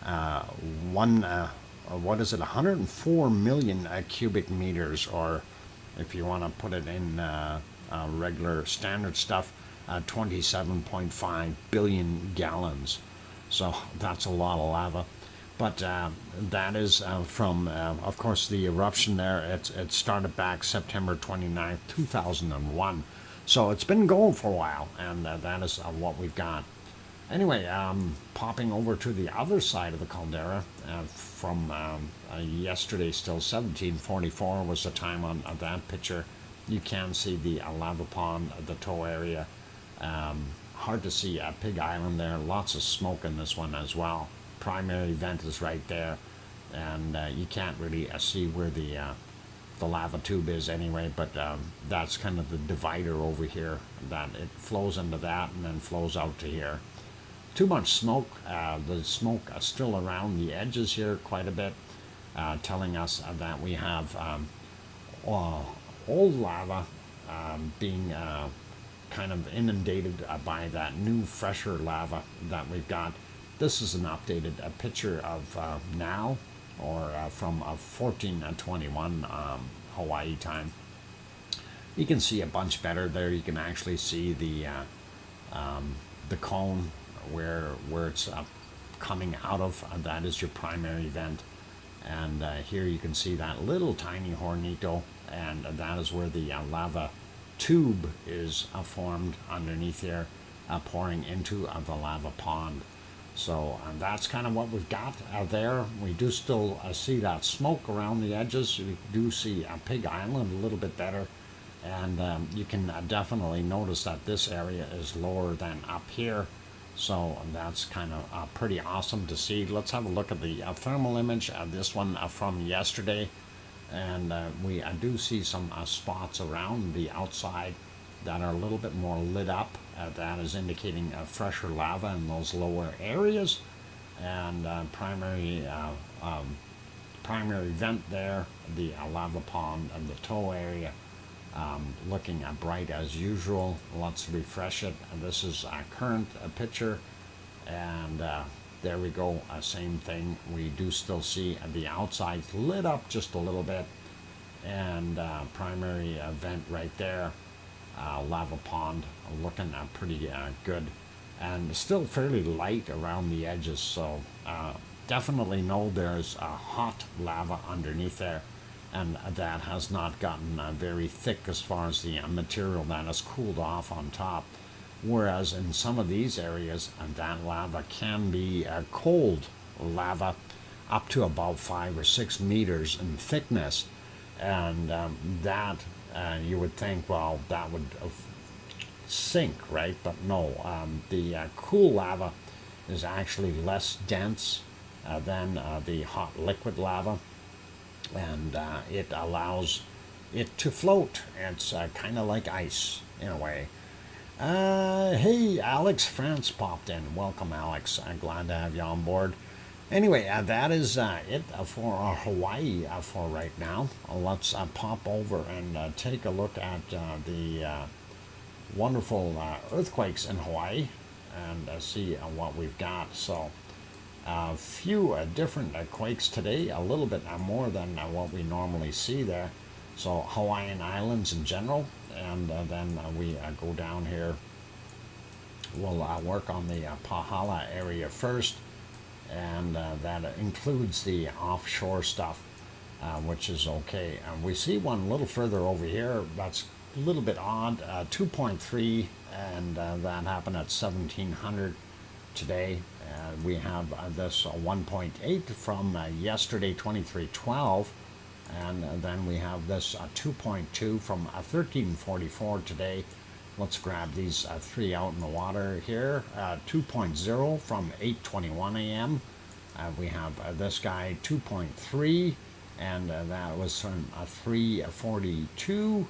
104 million cubic meters, or if you want to put it in regular standard stuff, 27.5 billion gallons. So that's a lot of lava. But that is from, of course, the eruption there. It started back September 29th, 2001. So it's been going for a while, and that is what we've got. Anyway, popping over to the other side of the caldera, from yesterday still, 1744 was the time on that picture. You can see the lava pond, the toe area. Hard to see Pig Island there. Lots of smoke in this one as well. Primary vent is right there, and you can't really see where the lava tube is anyway, but that's kind of the divider over here, that it flows into that and then flows out to here. Too much smoke. The smoke is still around the edges here quite a bit. telling us that we have old lava being kind of inundated by that new, fresher lava that we've got. This is an updated picture of now, or from 1421 Hawaii time. You can see a bunch better there. You can actually see the cone where it's coming out of. That is your primary vent. And here you can see that little tiny hornito, and that is where the lava tube is formed underneath there, pouring into the lava pond. So that's kind of what we've got there. We do still see that smoke around the edges. We do see Pig Island a little bit better, and you can definitely notice that this area is lower than up here. So that's kind of pretty awesome to see. Let's have a look at the thermal image. This one from yesterday, and we do see some spots around the outside that are a little bit more lit up. That is indicating fresher lava in those lower areas, and primary vent there, the lava pond and the toe area, looking bright as usual. Let's refresh it. This is our current picture, and there we go. Same thing. We do still see the outside lit up just a little bit, and primary vent right there. Lava pond looking pretty good, and still fairly light around the edges, so definitely know there's hot lava underneath there, and that has not gotten very thick as far as the material that has cooled off on top, whereas in some of these areas that lava can be cold lava up to about 5 or 6 meters in thickness, and that you would think, well, that would sink, right? But no, the cool lava is actually less dense than the hot liquid lava, and it allows it to float. It's kind of like ice in a way. Hey, Alex France popped in. Welcome, Alex. I'm glad to have you on board. Anyway, that is it for our Hawaii for right now. Let's pop over and take a look at the wonderful earthquakes in Hawaii, and see what we've got. So a few different quakes today, a little bit more than what we normally see there. So Hawaiian Islands in general, and then we go down here. We'll work on the Pahala area first, and that includes the offshore stuff, which is okay. We see one a little further over here that's a little bit odd, 2.3, and that happened at 1700 today. We have this 1.8 from yesterday, 2312, and then we have this 2.2 from 1344 today. Let's grab these three out in the water here. 2.0 from 8:21 a.m. We have this guy 2.3, and that was from 3:42,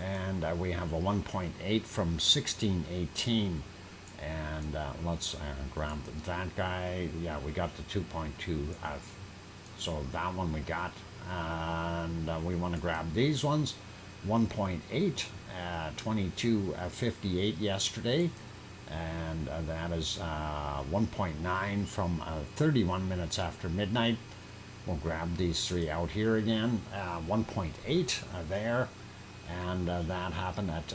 and we have a 1.8 from 16:18. And let's grab that guy. Yeah, we got the 2.2. So that one we got, and we want to grab these ones. 1.8. 22:58 yesterday, and that is 1.9 from 31 minutes after midnight. We'll grab these three out here again. 1.8 there, and that happened at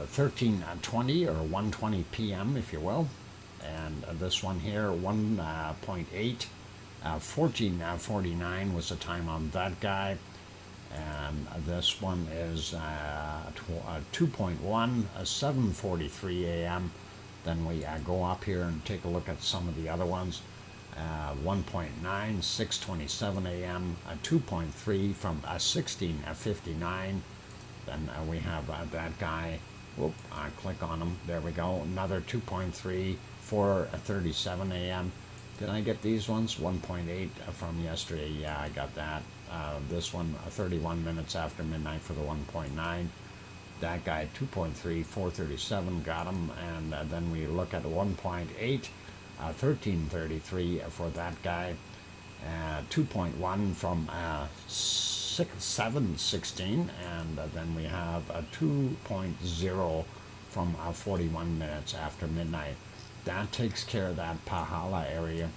13:20 or 1:20 p.m. if you will. And this one here, 1.8, 14:49 was the time on that guy. And this one is 2.1, 7:43 a.m. Then we go up here and take a look at some of the other ones. 1.9, 6:27 a.m. 2.3 from 16:59. Then we have that guy. Whoop! Click on him. There we go. Another 2.3, 4:37 a.m. Did I get these ones? 1.8 from yesterday. Yeah, I got that. This one 31 minutes after midnight for the 1.9. That guy 2.3, 4:37, got him. And then we look at 1.8, 13:33 for that guy. 2.1 from 7:16, and then we have a 2.0 from 41 minutes after midnight. That takes care of that Pahala area.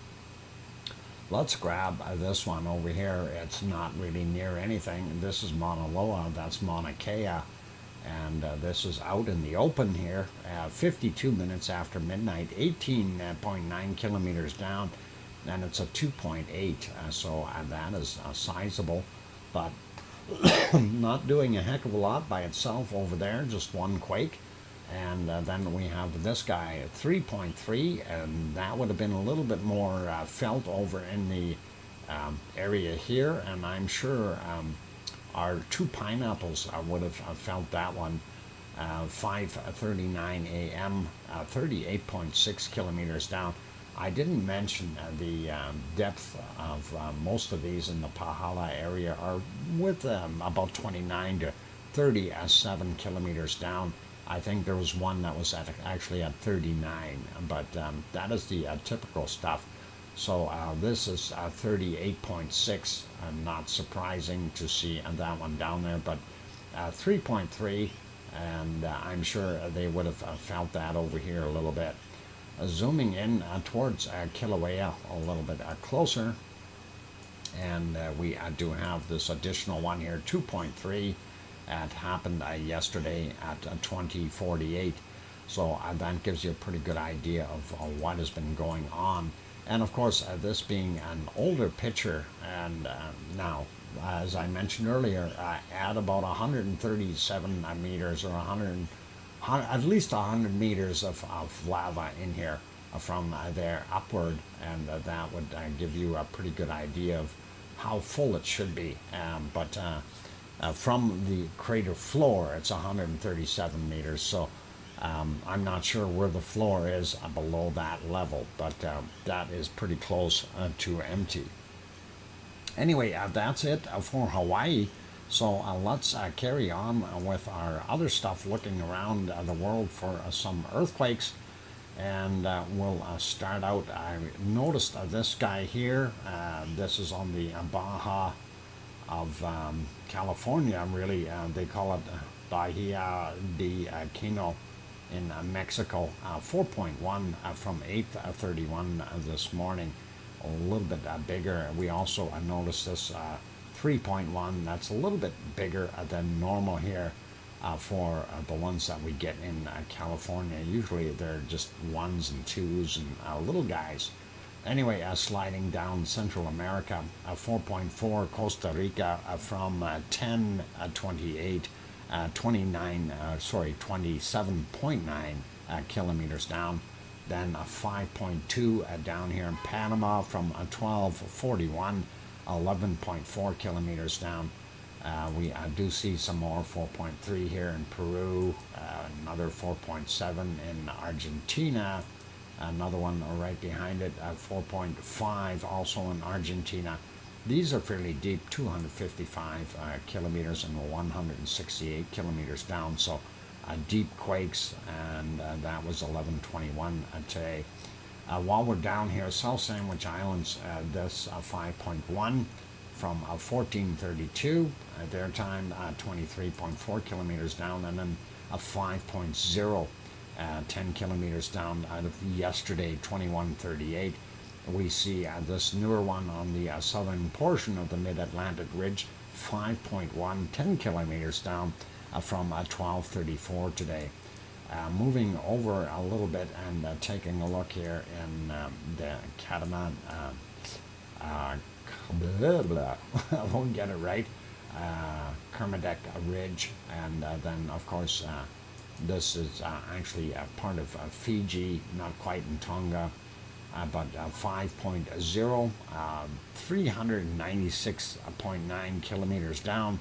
Let's grab this one over here. It's not really near anything. This is Mauna Loa, that's Mauna Kea, and this is out in the open here. 52 minutes after midnight, 18.9 kilometers down, and it's a 2.8, so that is sizable, but not doing a heck of a lot by itself over there, just one quake. And then we have this guy at 3.3, and that would have been a little bit more felt over in the area here, and I'm sure our two pineapples would have felt that one. 5:39 a.m., 38.6 kilometers down. I didn't mention the depth of most of these in the Pahala area are with about 29 to 37 kilometers down. I think there was one that was actually at 39, but that is the typical stuff. So this is 38.6, not surprising to see that one down there, but 3.3, and I'm sure they would have felt that over here a little bit. Zooming in towards Kilauea a little bit closer, and we do have this additional one here, 2.3. It happened yesterday at 20:48, so that gives you a pretty good idea of what has been going on. And of course, this being an older picture, and now, as I mentioned earlier, at about 137 meters or 100, at least 100 meters of lava in here from there upward, and that would give you a pretty good idea of how full it should be. But from the crater floor, it's 137 meters, so I'm not sure where the floor is below that level, but that is pretty close to empty. Anyway, that's it for Hawaii. So let's carry on with our other stuff, looking around the world for some earthquakes. And we'll start out. I noticed this guy here. This is on the Baja of California, really. They call it Bahia de Quino in Mexico. 4.1 from 8:31 this morning. A little bit bigger. We also noticed this 3.1. That's a little bit bigger than normal here for the ones that we get in California. Usually they're just ones and twos and little guys. Anyway, sliding down Central America, 4.4 Costa Rica from 10:28, 27.9 kilometers down. Then 5.2 down here in Panama from 12:41, 11.4 kilometers down. We do see some more 4.3 here in Peru, another 4.7 in Argentina, another one right behind it, 4.5 also in Argentina. These are fairly deep, 255 kilometers and 168 kilometers down, so deep quakes, and that was 11:21 today. While we're down here, South Sandwich Islands, this 5.1 from 14:32 their time, 23.4 kilometers down, and then a 5.0 10 kilometers down out of yesterday, 21:38. We see this newer one on the southern portion of the mid-Atlantic ridge, 5.1, 10 kilometers down from 12:34 today. Moving over a little bit and taking a look here in the Kataman, I won't get it right, Kermadec Ridge, and then of course this is actually a part of Fiji, not quite in Tonga, but 5.0, 396.9 kilometers down,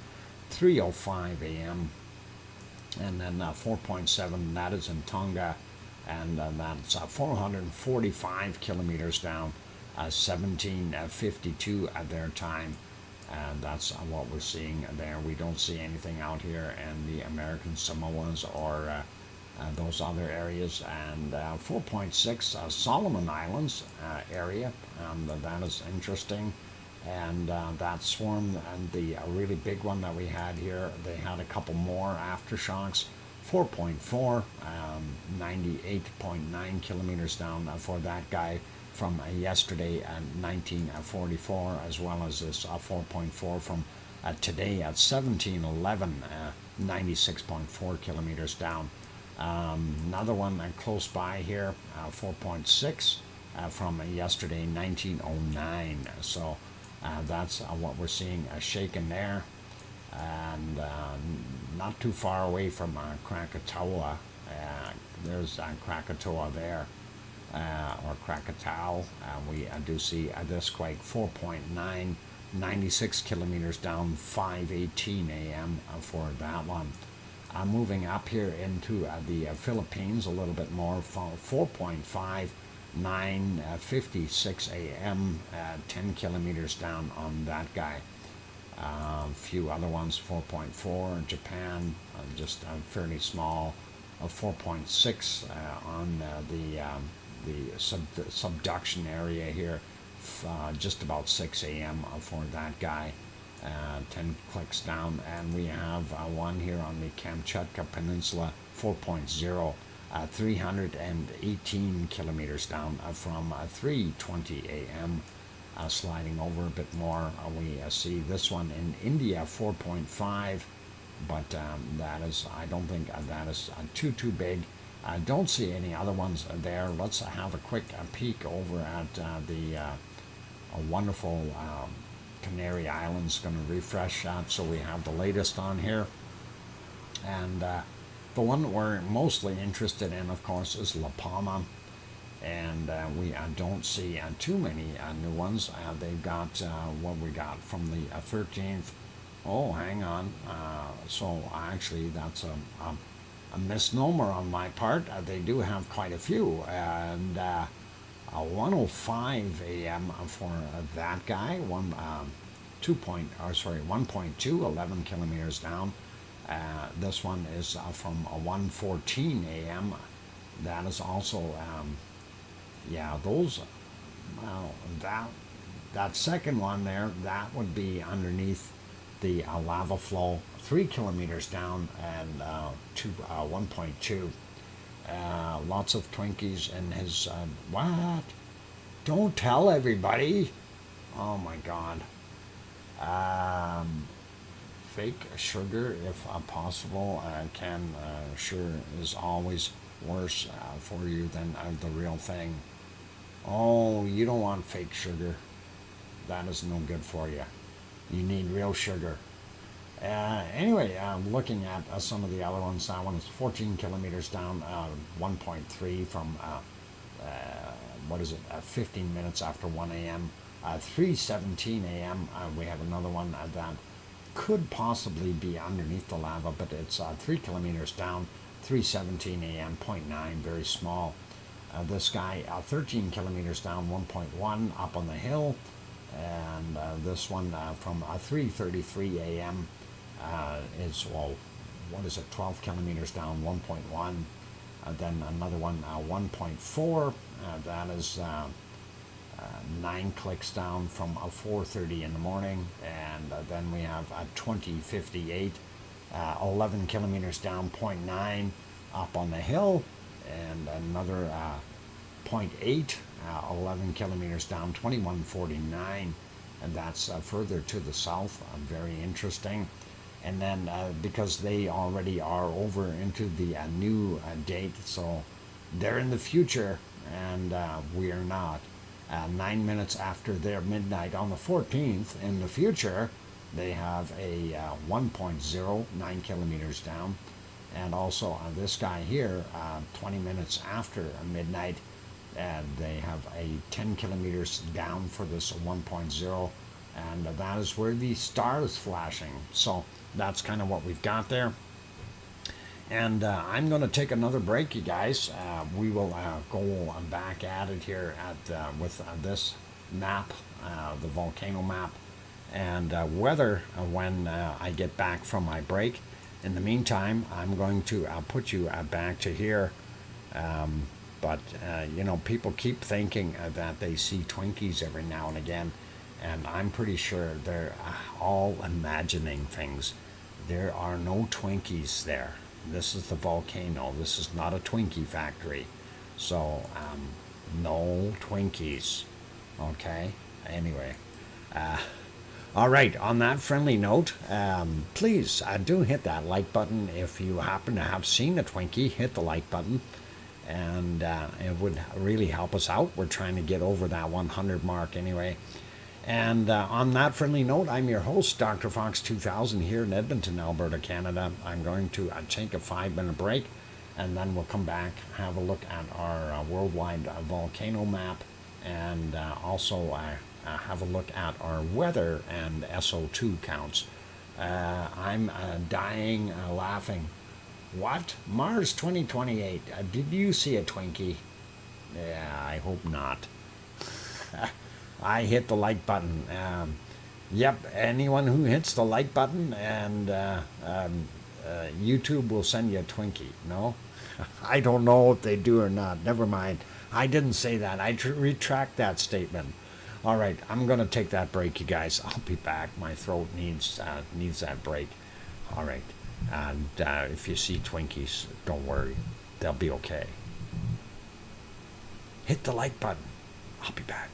3:05 a.m. And then 4.7, that is in Tonga, and that's 445 kilometers down, 17:52 at their time. And that's what we're seeing there. We don't see anything out here in the American Samoas or those other areas. And 4.6 Solomon Islands area, that is interesting. and that swarm, and the really big one that we had here, they had a couple more aftershocks. 4.4, 98.9 kilometers down for that guy from yesterday at 1944, as well as this 4.4 from today at 1711, 96.4 kilometers down. Another one close by here, 4.6 from yesterday, 1909. So that's what we're seeing shaking there. And not too far away from Krakatoa. There's Krakatoa there, or Krakatau. We do see this quake, 4.9, 96 kilometers down, 5:18 a.m. For that one. Moving up here into the Philippines a little bit more, 4.5, 9:56 a.m., 10 kilometers down on that guy. A few other ones, 4.4, Japan, just fairly small, 4.6 on the subduction area here, just about 6 a.m. For that guy, 10 clicks down. And we have one here on the Kamchatka Peninsula, 4.0, 318 kilometers down from 3:20 a.m. Sliding over a bit more, we see this one in India, 4.5, but that is, I don't think that is too big. I don't see any other ones there. Let's have a quick peek over at the wonderful Canary Islands. Going to refresh that so we have the latest on here. And the one we're mostly interested in, of course, is La Palma. And we don't see too many new ones. They've got what we got from the 13th. Oh, hang on. So actually, that's a misnomer on my part. They do have quite a few. And 1:05 a.m. for that guy. 1.2, 11 kilometers down. This one is from 1:14 a.m. That is also. Yeah, those, well, that second one there, that would be underneath the lava flow, 3 kilometers down, and 1.2. Lots of Twinkies in his, what? Don't tell everybody. Oh my God. Fake sugar, if possible, sure is always worse for you than the real thing. Oh, you don't want fake sugar. That is no good for you. You need real sugar. Anyway, looking at some of the other ones, that one is 14 kilometers down, 1.3 from, 15 minutes after 1 a.m., 3:17 a.m. We have another one that could possibly be underneath the lava, but it's 3 kilometers down, 3:17 a.m., 0.9, very small. This guy, 13 kilometers down, 1.1 up on the hill, and this one from 3:33 a.m. Is, well, 12 kilometers down, 1.1. Then another one, 1.4, that is 9 clicks down from 4:30 in the morning, and then we have 2058, 11 kilometers down, 0.9 up on the hill, and another 0.8, 11 kilometers down, 2149, and that's further to the south. Very interesting. And then because they already are over into the new date, so they're in the future, and we are not. 9 minutes after their midnight on the 14th, in the future, they have a 1.0, 9 kilometers down. And also this guy here, 20 minutes after midnight, they have a 10 kilometers down for this 1.0, and that is where the star is flashing. So that's kind of what we've got there. And I'm going to take another break, you guys. We will go back at it here with this map, the volcano map, and weather when I get back from my break. In the meantime, I'm going to put you back to here. But, people keep thinking that they see Twinkies every now and again. and I'm pretty sure they're all imagining things. There are no Twinkies there. This is the volcano. This is not a Twinkie factory. So, no Twinkies. Okay? Anyway. All right, on that friendly note, please do hit that like button. If you happen to have seen a Twinkie, hit the like button. And it would really help us out. We're trying to get over that 100 mark anyway. And on that friendly note, I'm your host, DrFox2000 here in Edmonton, Alberta, Canada. I'm going to take a 5-minute break, and then we'll come back, have a look at our worldwide volcano map, and also have a look at our weather and SO2 counts. I'm dying laughing. What? Mars 2028? Did you see a Twinkie? Yeah, I hope not. I hit the like button. Yep, anyone who hits the like button and YouTube will send you a Twinkie. No? I don't know if they do or not. Never mind. I didn't say that. I retract that statement. All right, I'm going to take that break, you guys. I'll be back. My throat needs that break. All right. And if you see Twinkies, don't worry. They'll be okay. Hit the like button. I'll be back.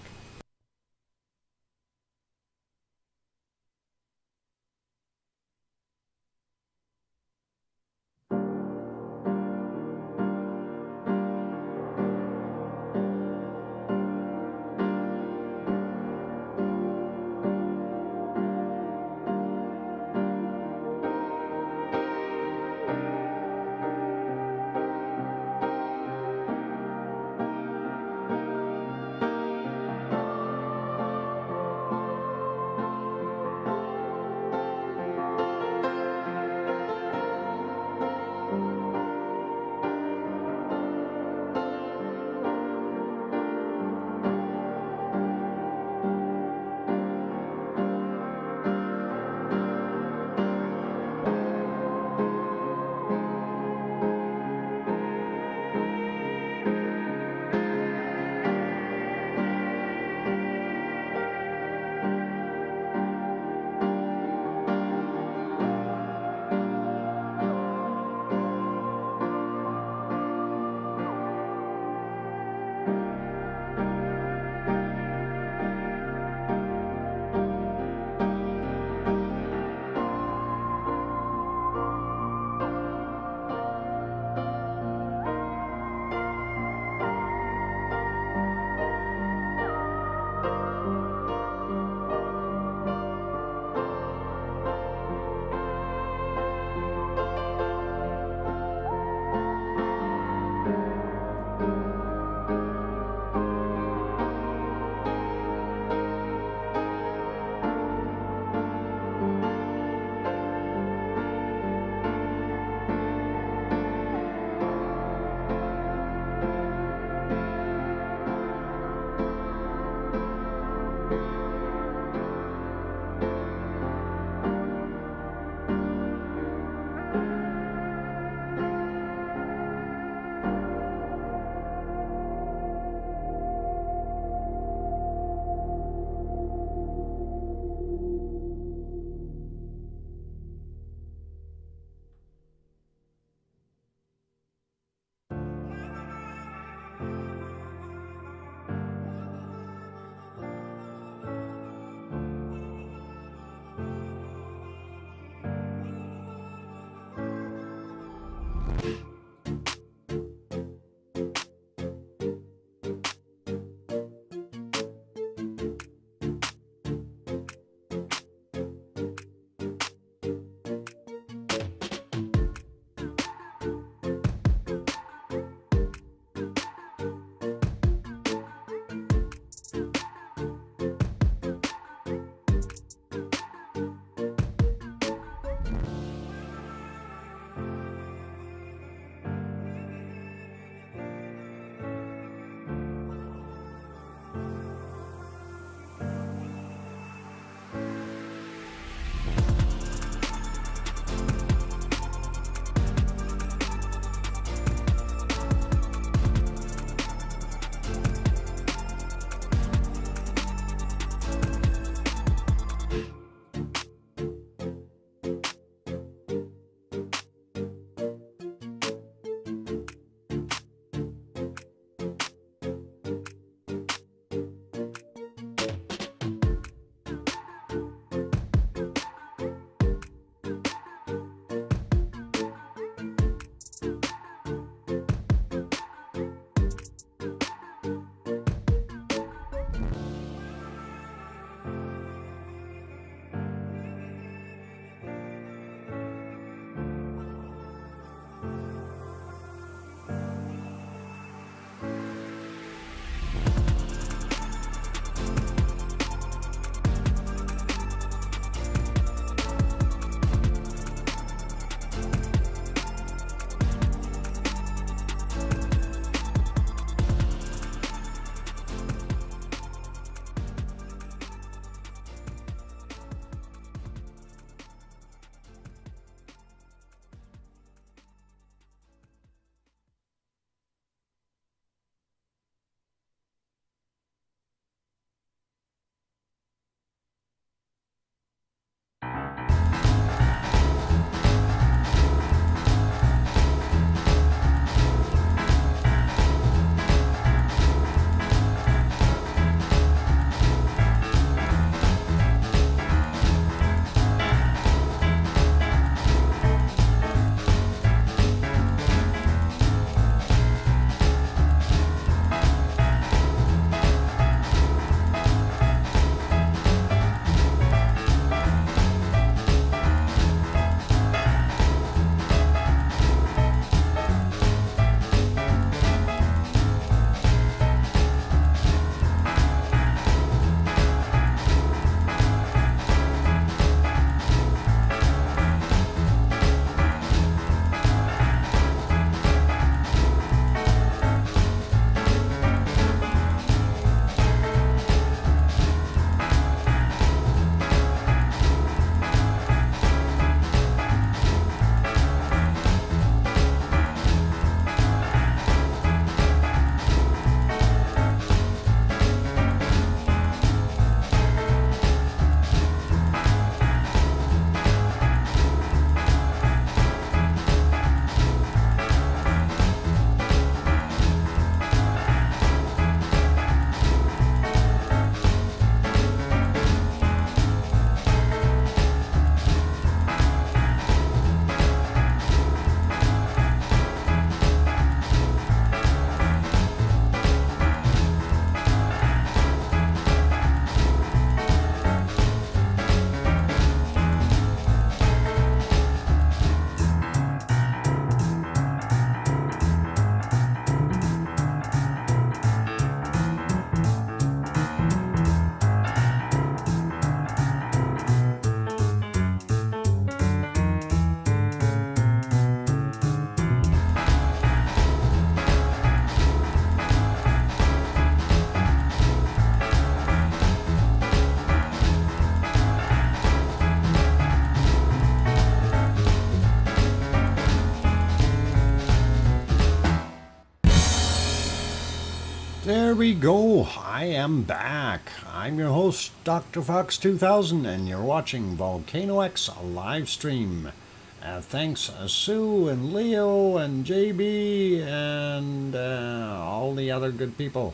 we go. I am back. I'm your host, DrFox2000, and you're watching VolcanoX live stream. Thanks Sue and Leo and JB and all the other good people.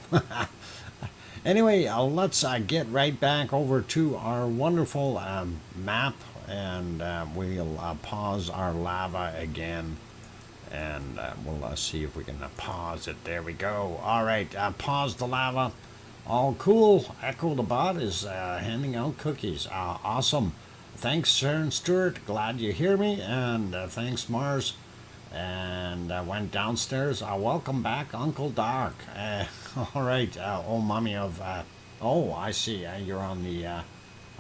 Anyway, let's get right back over to our wonderful map, and we'll pause our lava again. And we'll see if we can pause it. There we go. All right, pause the lava. All cool. Echo the Bot is handing out cookies. Awesome. Thanks, Sharon Stewart. Glad you hear me. And thanks, Mars. And went downstairs. Welcome back, Uncle Doc. All right. Oh, Mummy of... oh, I see. You're on the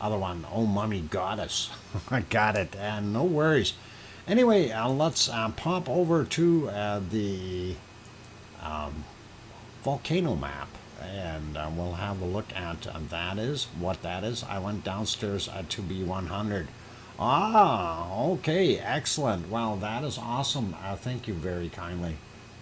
other one. Oh, Mummy Goddess. I got it. And no worries. Anyway, let's pop over to the volcano map, and we'll have a look at what that is. I went downstairs to B100. Okay, excellent. Well, that is awesome. Thank you very kindly.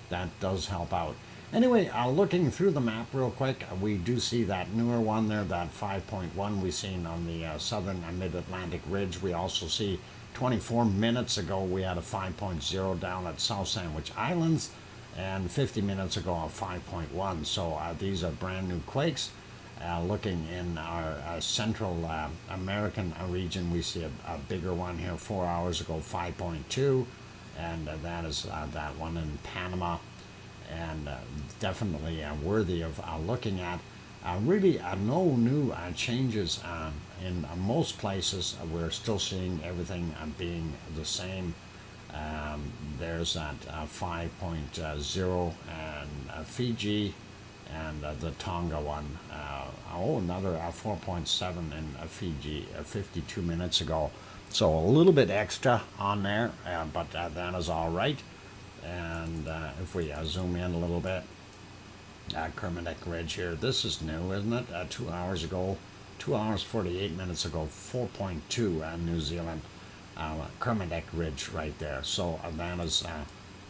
That does help out. Anyway, looking through the map real quick, we do see that newer one there, that 5.1 we've seen on the southern mid-Atlantic ridge. We also see 24 minutes ago we had a 5.0 down at South Sandwich Islands, and 50 minutes ago a 5.1. So these are brand new quakes. Looking in our Central American region, we see a bigger one here 4 hours ago, 5.2, and that is that one in Panama, and definitely worthy of looking at. Really no new changes in most places. We're still seeing everything being the same. There's that 5.0 and Fiji, and the Tonga one. Another 4.7 in Fiji 52 minutes ago. So a little bit extra on there, but that is all right. And if we zoom in a little bit, Kermadec Ridge here. This is new, isn't it? 2 hours ago, 2 hours 48 minutes ago, 4.2 New Zealand. Kermadec Ridge right there. So that is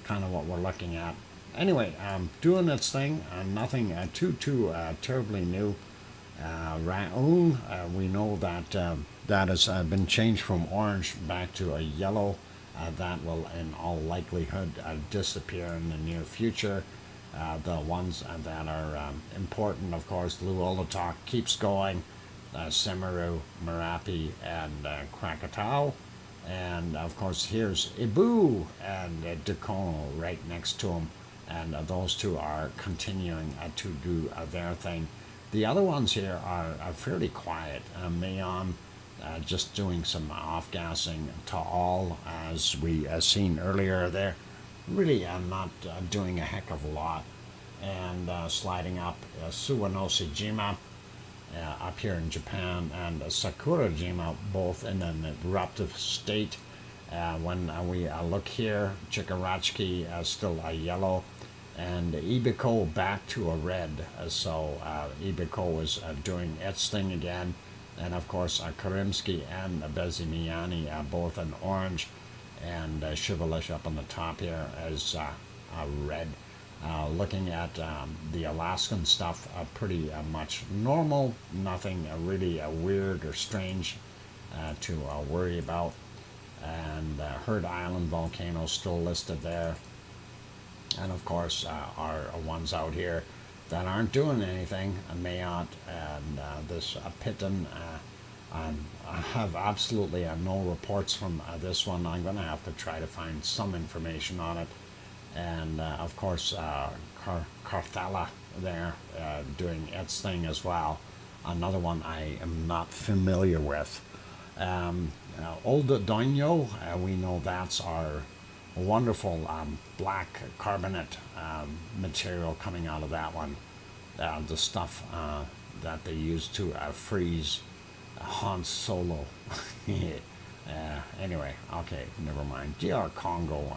kind of what we're looking at. Anyway, doing its thing. Nothing too terribly new. Raoun, we know that that has been changed from orange back to a yellow. That will in all likelihood disappear in the near future. The ones that are important, of course, Luolatok keeps going, Semeru, Merapi, and Krakatau. And, of course, here's Ibu and Dakono right next to them. And those two are continuing to do their thing. The other ones here are fairly quiet. Mayon just doing some off-gassing to all, as we seen earlier there. Really not doing a heck of a lot. And sliding up Suwanoshijima up here in Japan, and Sakurajima, both in an eruptive state. When we look here, Chikarachi still a yellow, and Ibiko back to a red. So Ibiko is doing its thing again. And of course Karimsky and Bezimiani both in orange, and Shivalish up on the top here is red. Looking at the Alaskan stuff, pretty much normal, nothing really weird or strange to worry about. And Heard Island volcano still listed there. And of course our ones out here that aren't doing anything, Mayot and this Piton. I have absolutely no reports from this one. I'm going to have to try to find some information on it. And of course Carthala there doing its thing as well. Another one I am not familiar with. Old Doño, we know that's our wonderful black carbonate material coming out of that one. The stuff that they use to freeze Han Solo. Anyway, okay, never mind. DR Congo,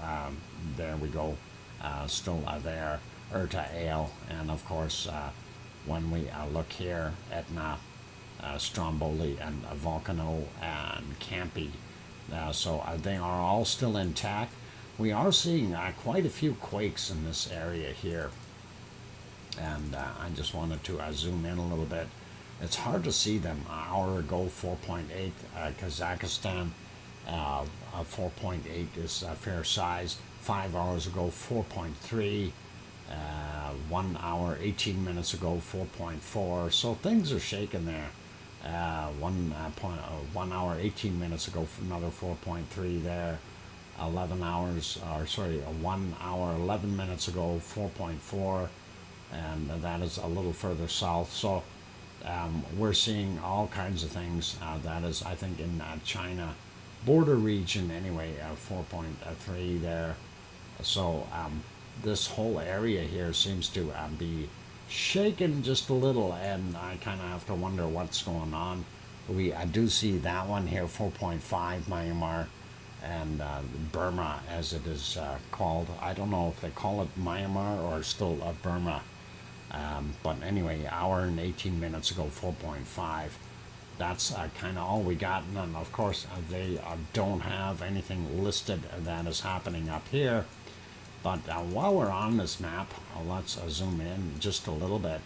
there we go, still there. Urta Ale, and of course, when we look here, Etna, Stromboli, and Volcano, and Campi. So they are all still intact. We are seeing quite a few quakes in this area here. And I just wanted to zoom in a little bit. It's hard to see them. An hour ago, 4.8. Kazakhstan, 4.8 is a fair size. 5 hours ago, 4.3. 1 hour, 18 minutes ago, 4.4. So things are shaking there. 1 hour, 18 minutes ago, another 4.3 there. 11 hours, or sorry, 1 hour, 11 minutes ago, 4.4. And that is a little further south. So we're seeing all kinds of things. That is, I think, in China border region anyway, 4.3 there. So this whole area here seems to be shaken just a little, and I kind of have to wonder what's going on. We do see that one here, 4.5 Myanmar, and Burma, as it is called. I don't know if they call it Myanmar or still Burma. But anyway, hour and 18 minutes ago, 4.5. That's kind of all we got. And of course, they don't have anything listed that is happening up here. But while we're on this map, let's zoom in just a little bit.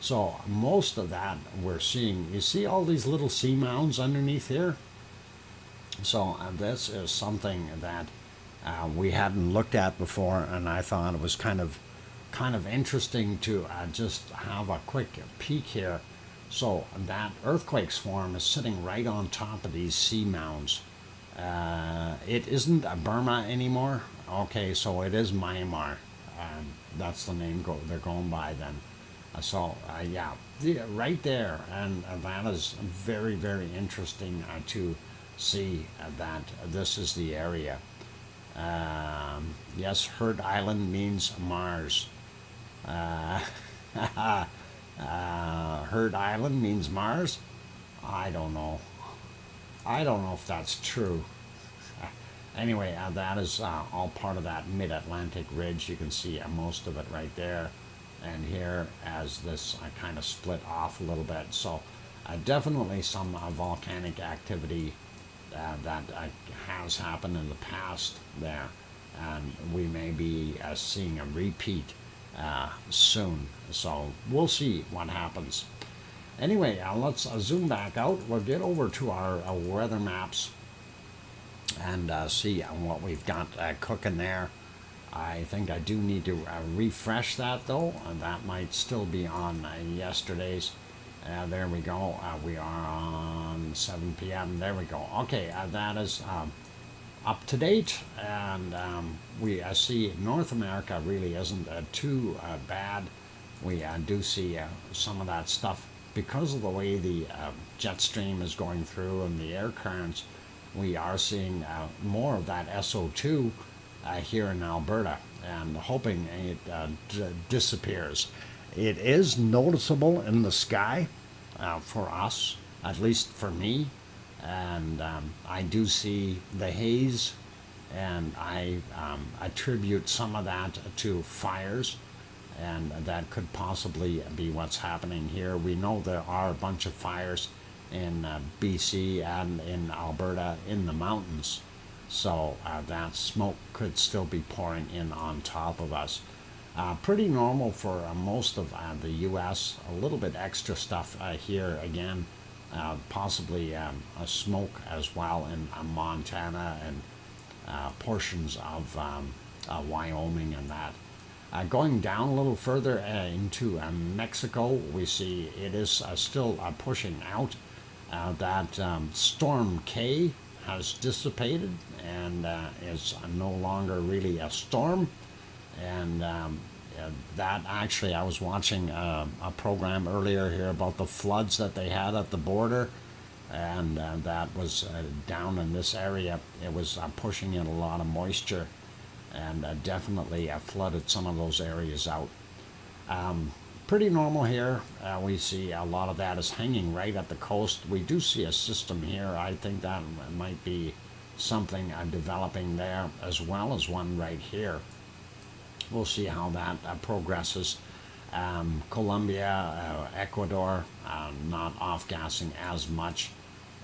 So most of that we're seeing, you see all these little sea mounds underneath here? So this is something that we hadn't looked at before, and I thought it was kind of interesting to just have a quick peek here. So that earthquake swarm is sitting right on top of these sea mounds. It isn't Burma anymore. Okay, so it is Myanmar. That's the name they're going by then. Yeah, right there, and that is very, very interesting to see that this is the area. Yes, Heard Island means Mars. Heard Island means Mars? I don't know. I don't know if that's true. Anyway, that is all part of that mid-Atlantic ridge. You can see most of it right there. And here, as this kind of split off a little bit. So definitely some volcanic activity that has happened in the past there. And we may be seeing a repeat soon. So we'll see what happens. Anyway, let's zoom back out. We'll get over to our weather maps and see what we've got cooking there. I think I do need to refresh that though, and that might still be on yesterday's. There we go. We are on 7 p.m. There we go. Okay, that is up to date, and we see North America really isn't too bad. We do see some of that stuff because of the way the jet stream is going through and the air currents. We are seeing more of that SO2 here in Alberta, and hoping it disappears. It is noticeable in the sky for us, at least for me, and I do see the haze, and I attribute some of that to fires, and that could possibly be what's happening here. We know there are a bunch of fires in BC and in Alberta in the mountains, so that smoke could still be pouring in on top of us. Pretty normal for most of the US. A little bit extra stuff here again, possibly a smoke as well in Montana and portions of Wyoming and that. Going down a little further into Mexico, we see it is still pushing out. That Storm K has dissipated and is no longer really a storm. And that actually, I was watching a program earlier here about the floods that they had at the border, and that was down in this area. It was pushing in a lot of moisture, and definitely flooded some of those areas out. Pretty normal here. We see a lot of that is hanging right at the coast. We do see a system here. I think that might be something developing there, as well as one right here. We'll see how that progresses. Colombia, Ecuador, not off-gassing as much,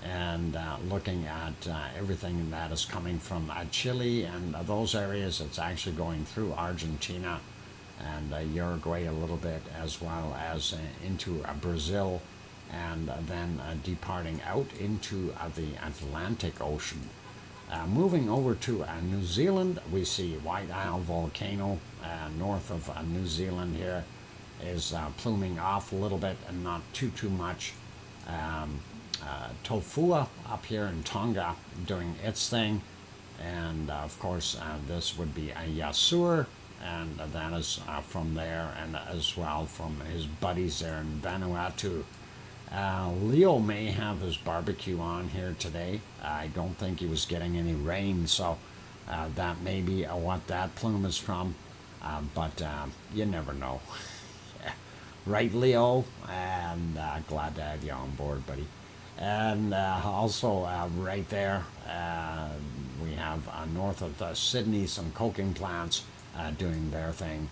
and looking at everything that is coming from Chile and those areas. It's actually going through Argentina and Uruguay a little bit, as well as into Brazil, and then departing out into the Atlantic Ocean. Moving over to New Zealand, we see White Isle Volcano north of New Zealand here is pluming off a little bit and not too much. Tofua up here in Tonga doing its thing, and of course this would be a Yasur, and that is from there, and as well from his buddies there in Vanuatu. Leo may have his barbecue on here today. I don't think he was getting any rain, so that may be what that plume is from, but you never know. Right, Leo? And glad to have you on board, buddy. And also right there, we have north of Sydney some coking plants doing their thing.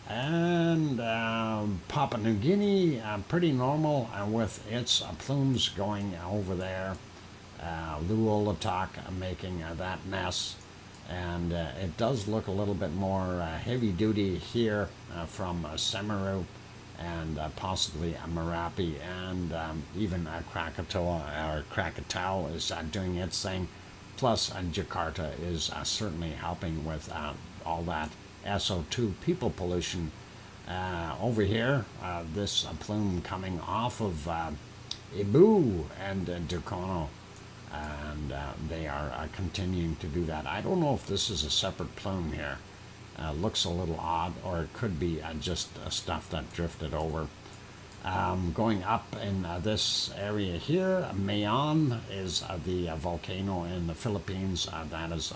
And Papua New Guinea, pretty normal with its plumes going over there. Luolatak making that mess. And it does look a little bit more heavy duty here from Semeru, and possibly Merapi, and even Krakatau is doing its thing. Plus Jakarta is certainly helping with all that SO2 people pollution. Over here, this plume coming off of Ibu and Dukono, and they are continuing to do that. I don't know if this is a separate plume here. Looks a little odd, or it could be just stuff that drifted over. Going up in this area here, Mayon is the volcano in the Philippines that is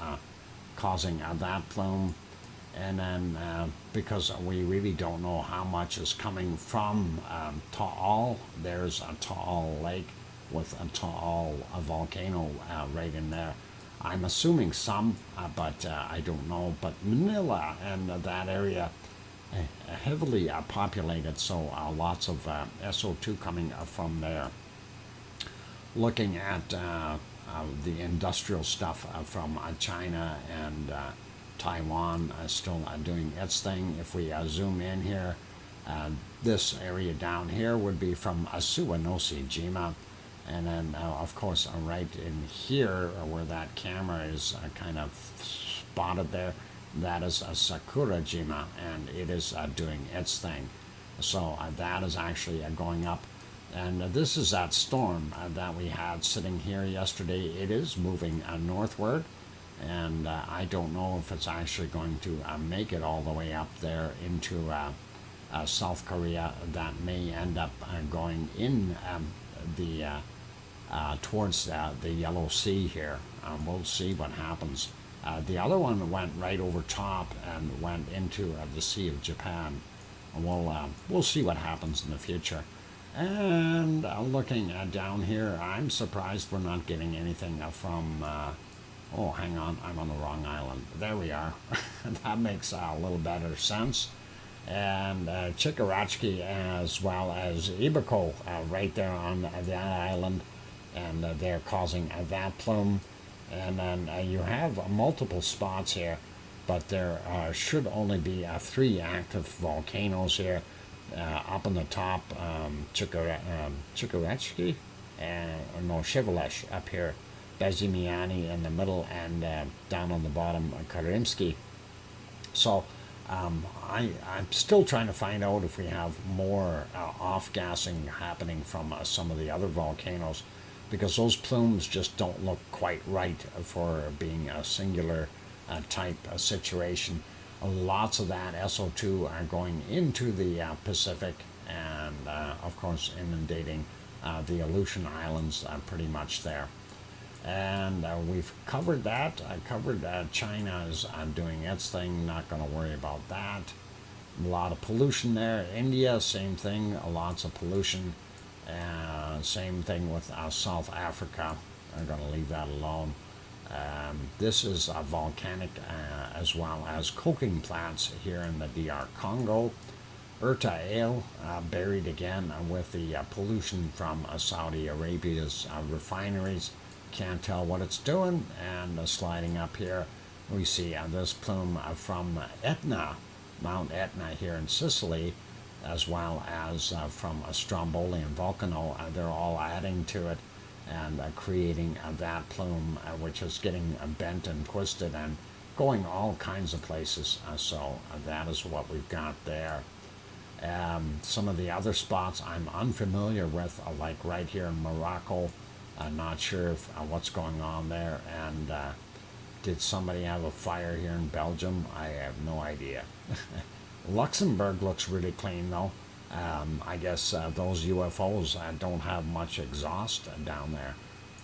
causing that plume. And then because we really don't know how much is coming from Taal, there's a Taal Lake with a Taal volcano right in there. I'm assuming some, but I don't know. But Manila and that area heavily populated, so lots of SO2 coming from there. Looking at the industrial stuff from China and Taiwan still doing its thing. If we zoom in here, this area down here would be from Suwanosi-jima. And then, of course, right in here, where that camera is kind of spotted there, that is a Sakurajima, and it is doing its thing. So that is actually going up. And this is that storm that we had sitting here yesterday. It is moving northward, and I don't know if it's actually going to make it all the way up there into South Korea. That may end up going in towards the Yellow Sea here. We'll see what happens. The other one went right over top and went into the Sea of Japan. We'll see what happens in the future. And looking down here, I'm surprised we're not getting anything from. Oh, hang on, I'm on the wrong island. There we are. That makes a little better sense. And Chikarachki, as well as Ibako, right there on that island, and they're causing that plume. And then you have multiple spots here, but there should only be 3 active volcanoes here. Up on the top, Chikarachki, no, Shivalesh up here, Bezimiani in the middle, and down on the bottom, Karimsky. So I'm still trying to find out if we have more off-gassing happening from some of the other volcanoes, because those plumes just don't look quite right for being a singular type situation. Lots of that SO2 are going into the Pacific, and of course inundating the Aleutian Islands pretty much there. And we've covered that. I covered China is doing its thing, not going to worry about that. A lot of pollution there. India, same thing, lots of pollution. Same thing with South Africa. I'm going to leave that alone. This is volcanic as well as coking plants here in the DR Congo. Urta Ale buried again with the pollution from Saudi Arabia's refineries. Can't tell what it's doing. And sliding up here, we see this plume from Etna, Mount Etna here in Sicily, as well as from a Strombolian volcano. They're all adding to it and creating that plume, which is getting bent and twisted and going all kinds of places. So that is what we've got there. Some of the other spots I'm unfamiliar with, like right here in Morocco. I'm not sure if, what's going on there. And did somebody have a fire here in Belgium? I have no idea. Luxembourg looks really clean though. I guess those UFOs don't have much exhaust down there.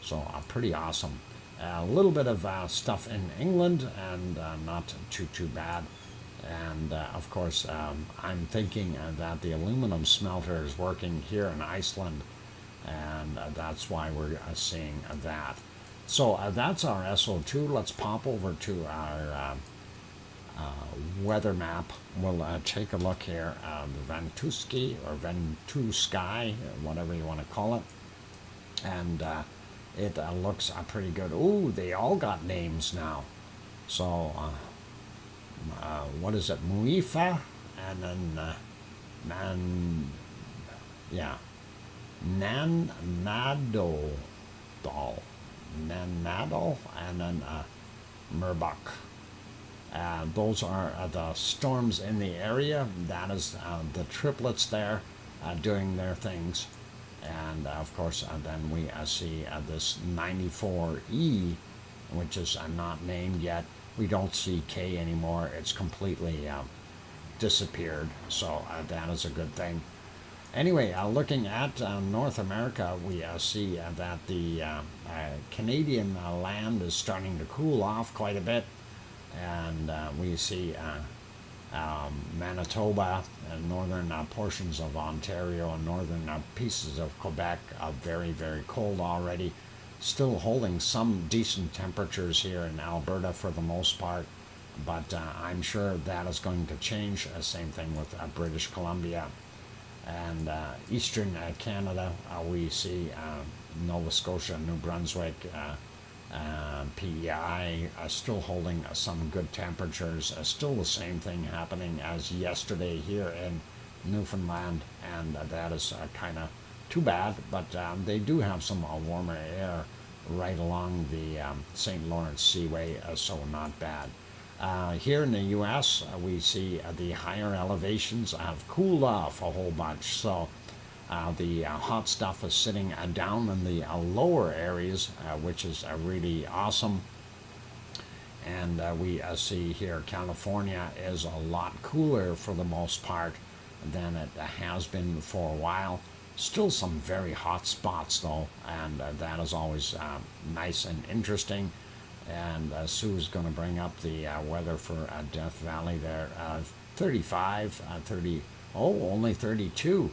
So pretty awesome. A little bit of stuff in England, and not too bad. And of course, I'm thinking that the aluminum smelter is working here in Iceland, and that's why we're seeing that. So that's our SO2. Let's pop over to our weather map. We'll take a look here. The Ventuski or Ventusky, whatever you want to call it. And it looks pretty good. Ooh, they all got names now. So, what is it? Muifa, and then Nanado, and then Merbach. Those are the storms in the area. That is the triplets there doing their things. And of course, then we see this 94E, which is not named yet. We don't see K anymore. It's completely disappeared. So that is a good thing. Anyway, looking at North America, we see that the Canadian land is starting to cool off quite a bit. And we see Manitoba and northern portions of Ontario and northern pieces of Quebec very, very cold already. Still holding some decent temperatures here in Alberta for the most part, but I'm sure that is going to change. Same thing with British Columbia. And eastern Canada, we see Nova Scotia, New Brunswick, PEI still holding some good temperatures. Still the same thing happening as yesterday here in Newfoundland, and that is kind of too bad, but they do have some warmer air right along the St. Lawrence Seaway, so not bad. Here in the U.S., we see the higher elevations have cooled off a whole bunch, so the hot stuff is sitting down in the lower areas, which is really awesome. And we see here California is a lot cooler for the most part than it has been for a while. Still some very hot spots though, and that is always nice and interesting. And Sue's going to bring up the weather for Death Valley there. 35, 30, oh, only 32.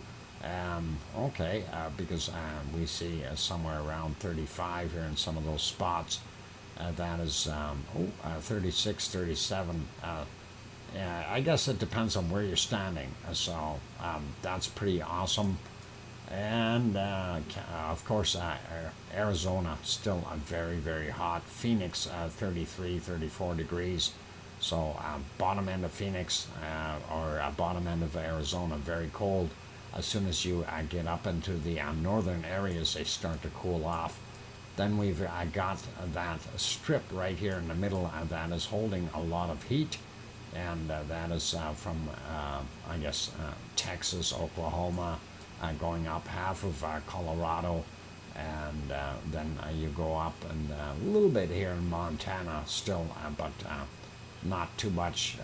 Okay, because we see somewhere around 35 here in some of those spots. That is 36, 37. I guess it depends on where you're standing. So that's pretty awesome. And of course, Arizona still very, very hot. Phoenix 33, 34 degrees. So bottom end of Phoenix or bottom end of Arizona, very cold. As soon as you get up into the northern areas, they start to cool off. Then we've got that strip right here in the middle that is holding a lot of heat, and that is from, I guess, Texas, Oklahoma, going up half of Colorado, and then you go up and a little bit here in Montana still, but not too much.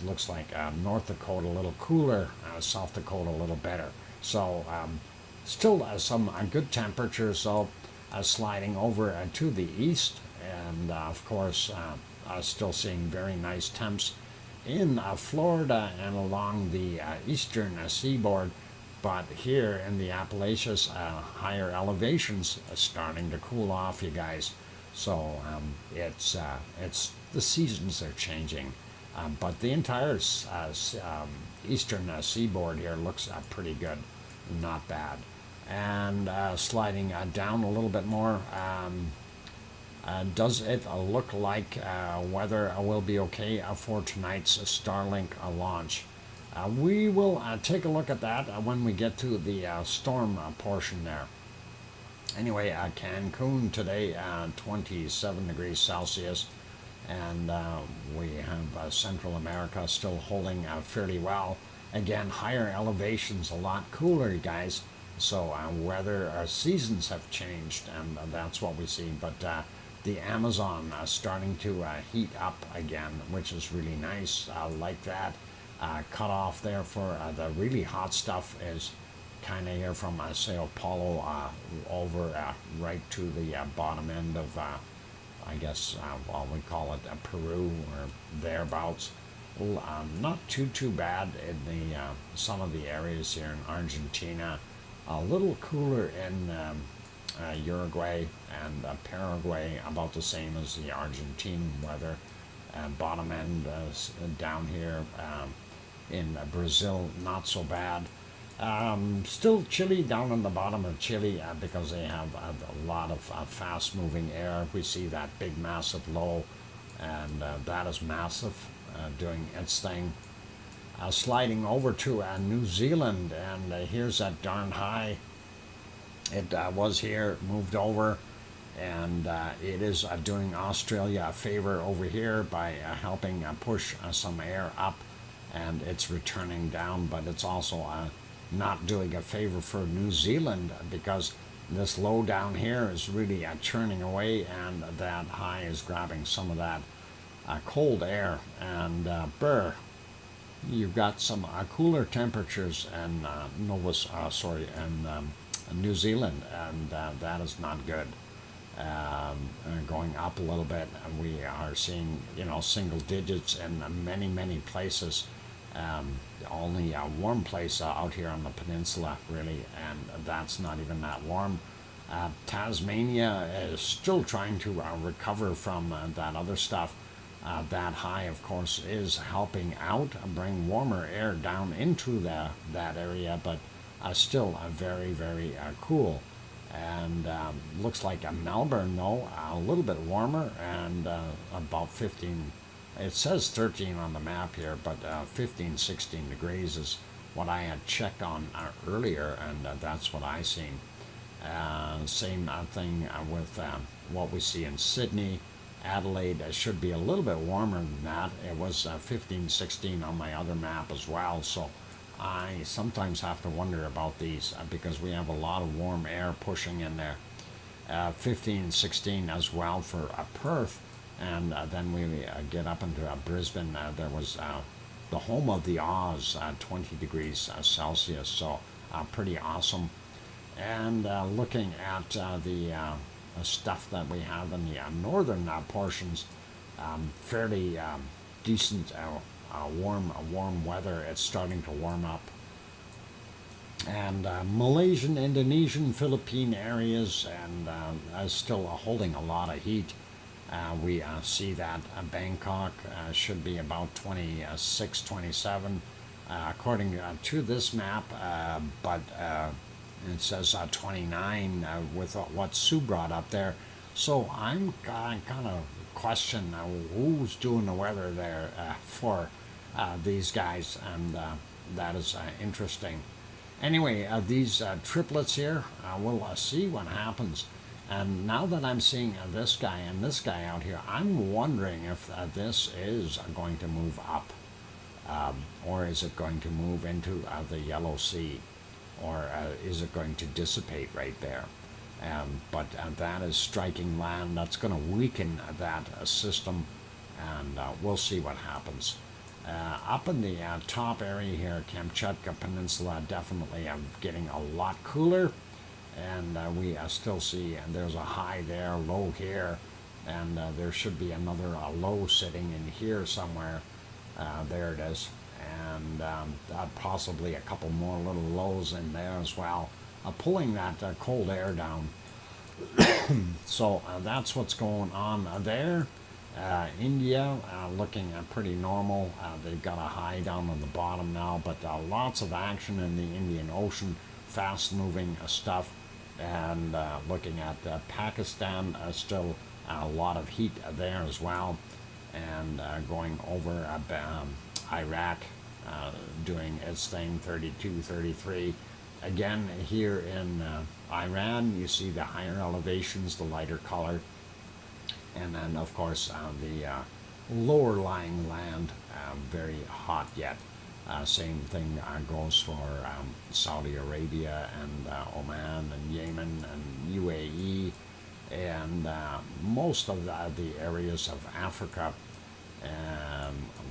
Looks like North Dakota a little cooler, South Dakota a little better. So still some good temperatures, so sliding over to the east, and of course still seeing very nice temps in Florida and along the eastern seaboard. But here in the Appalachians, higher elevations are starting to cool off, you guys. So it's the seasons are changing, but the entire eastern seaboard here looks pretty good, not bad. And sliding down a little bit more, Does it look like weather will be okay for tonight's Starlink launch? We will take a look at that when we get to the storm portion there. Anyway, Cancun today, 27 degrees Celsius, and we have Central America still holding fairly well. Again, higher elevations, a lot cooler, you guys. So weather, seasons have changed, and that's what we see. But the Amazon starting to heat up again, which is really nice. I like that. Cut off there for the really hot stuff is kind of here from Sao Paulo over right to the bottom end of, I guess, well, we call it Peru or thereabouts. Not too bad in the some of the areas here in Argentina. A little cooler in Uruguay and Paraguay, about the same as the Argentine weather. Bottom end down here in Brazil, not so bad. Still chilly down on the bottom of Chile because they have a lot of fast-moving air. We see that big, massive low, and that is massive, doing its thing. Sliding over to New Zealand, and here's that darn high. It was here, moved over, and it is doing Australia a favor over here by helping push some air up, and it's returning down, but it's also not doing a favor for New Zealand because this low down here is really churning away, and that high is grabbing some of that cold air, and you've got some cooler temperatures in New Zealand, and that is not good. Going up a little bit, and we are seeing single digits in many places. Only a warm place out here on the peninsula, really, and that's not even that warm. Tasmania is still trying to recover from that other stuff. That high, of course, is helping out, bring warmer air down into that area, but still very cool. And looks like Melbourne, though, a little bit warmer, and about 15. It says 13 on the map here, but 15, 16 degrees is what I had checked on earlier, and that's what I seen. Same thing with what we see in Sydney. Adelaide should be a little bit warmer than that. It was 15, 16 on my other map as well, so I sometimes have to wonder about these because we have a lot of warm air pushing in there. 15, 16 as well for Perth. And then we get up into Brisbane. There was the home of the Oz, 20 degrees Celsius, so pretty awesome. And looking at the stuff that we have in the northern portions, fairly decent warm weather. It's starting to warm up. And Malaysian, Indonesian, Philippine areas, and still holding a lot of heat. We see that Bangkok should be about 26, 27 according to this map, but it says 29 with what Sue brought up there. So I'm kind of question who's doing the weather there for these guys, and that is interesting. Anyway, these triplets here, we'll see what happens. And now that I'm seeing this guy and this guy out here, I'm wondering if this is going to move up, or is it going to move into the Yellow Sea, or is it going to dissipate right there? But that is striking land. That's going to weaken that system, and we'll see what happens. Up in the top area here, Kamchatka Peninsula, definitely getting a lot cooler. And we still see, and there's a high there, low here, and there should be another low sitting in here somewhere. There it is, and possibly a couple more little lows in there as well, pulling that cold air down. So that's what's going on there. India looking pretty normal. They've got a high down on the bottom now, but lots of action in the Indian Ocean, fast moving stuff. And looking at Pakistan, still a lot of heat there as well. And going over Iraq, doing its thing, 32, 33. Again, here in Iran, you see the higher elevations, the lighter color. And then, of course, the lower lying land, very hot yet. Same thing goes for Saudi Arabia and Oman and Yemen and UAE and most of the areas of Africa.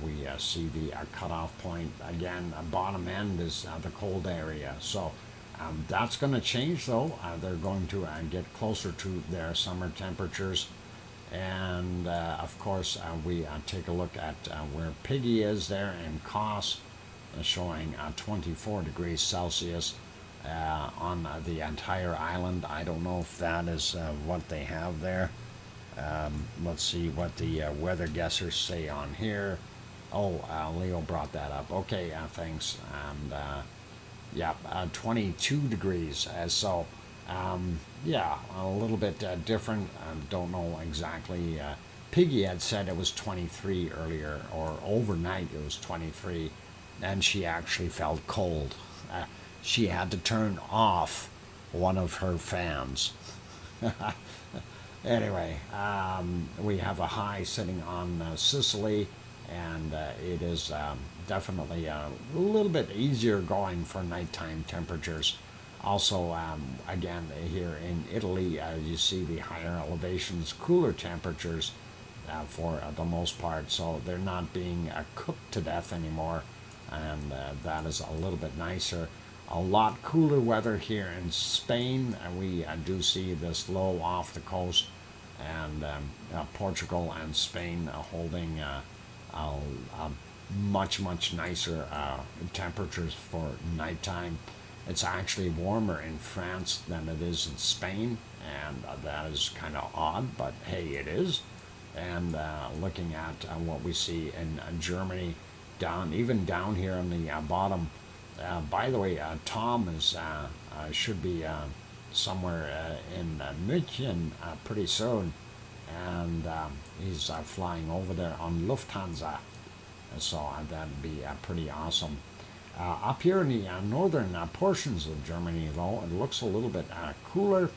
We see the cutoff point again. Bottom end is the cold area, so that's going to change though. They're going to get closer to their summer temperatures. And of course, we take a look at where Piggy is there in Kos, showing 24 degrees Celsius on the entire island. I don't know if that is what they have there. Let's see what the weather guessers say on here. Oh, Leo brought that up. Okay, thanks. And yeah, 22 degrees. So yeah, a little bit different. Don't know exactly. Piggy had said it was 23 earlier, or overnight it was 23, and she actually felt cold. She had to turn off one of her fans. Anyway, we have a high sitting on Sicily, and it is definitely a little bit easier going for nighttime temperatures. Also, again, here in Italy, you see the higher elevations, cooler temperatures for the most part, so they're not being cooked to death anymore, and that is a little bit nicer. A lot cooler weather here in Spain. We do see this low off the coast, and Portugal and Spain holding much nicer temperatures for nighttime. It's actually warmer in France than it is in Spain, and that is kind of odd, but hey, it is. And looking at what we see in Germany, even down here on the bottom. By the way, Tom is should be somewhere in München pretty soon, and he's flying over there on Lufthansa, so that'd be pretty awesome. Up here in the northern portions of Germany, though, it looks a little bit cooler,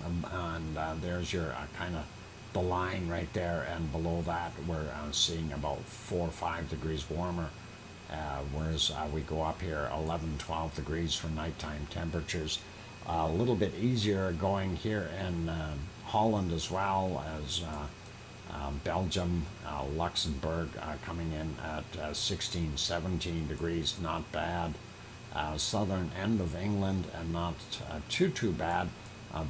and there's your kind of the line right there, and below that we're seeing about 4 or 5 degrees warmer. Whereas we go up here 11, 12 degrees for nighttime temperatures. A little bit easier going here in Holland as well as Belgium, Luxembourg coming in at 16, 17 degrees, not bad. Southern end of England and not too bad,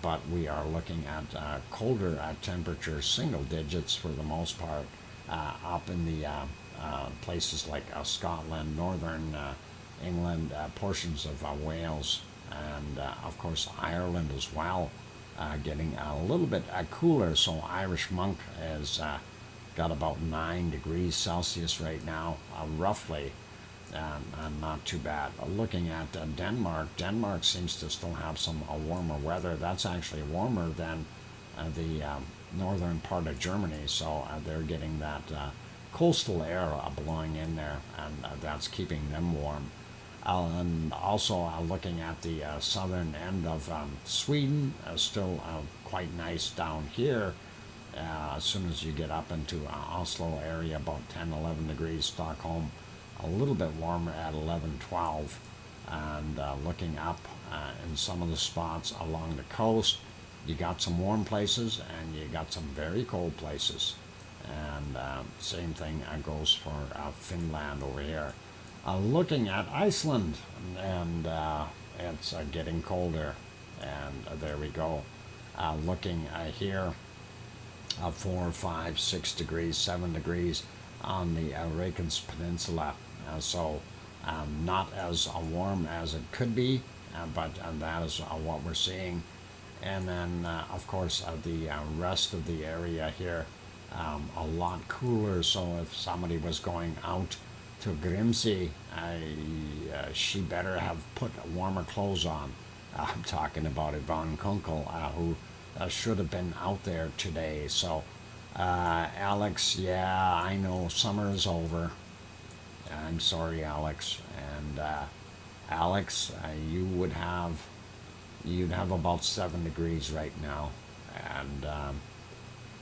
but we are looking at colder temperatures, single digits for the most part, up in the places like Scotland, northern England, portions of Wales, and of course Ireland as well, getting a little bit cooler. So Irish Monk has got about 9 degrees Celsius right now, roughly, and not too bad. Looking at Denmark seems to still have some warmer weather. That's actually warmer than the northern part of Germany, so they're getting that coastal air blowing in there, and that's keeping them warm. And also looking at the southern end of Sweden, still quite nice down here. As soon as you get up into Oslo area, about 10, 11 degrees. Stockholm, a little bit warmer at 11, 12. And looking up in some of the spots along the coast, you got some warm places and you got some very cold places. And same thing goes for Finland over here. Looking at Iceland, and it's getting colder, and there we go. Looking here, 4, 5, 6 degrees, 7 degrees on the Reykjanes Peninsula. So not as warm as it could be, but that is what we're seeing. And then, of course, the rest of the area here, a lot cooler. So if somebody was going out to Grimsey, she better have put warmer clothes on, I'm talking about Yvonne Kunkel, who should have been out there today. So, Alex, yeah, I know summer is over. I'm sorry, Alex. And Alex, you'd have about 7 degrees right now, and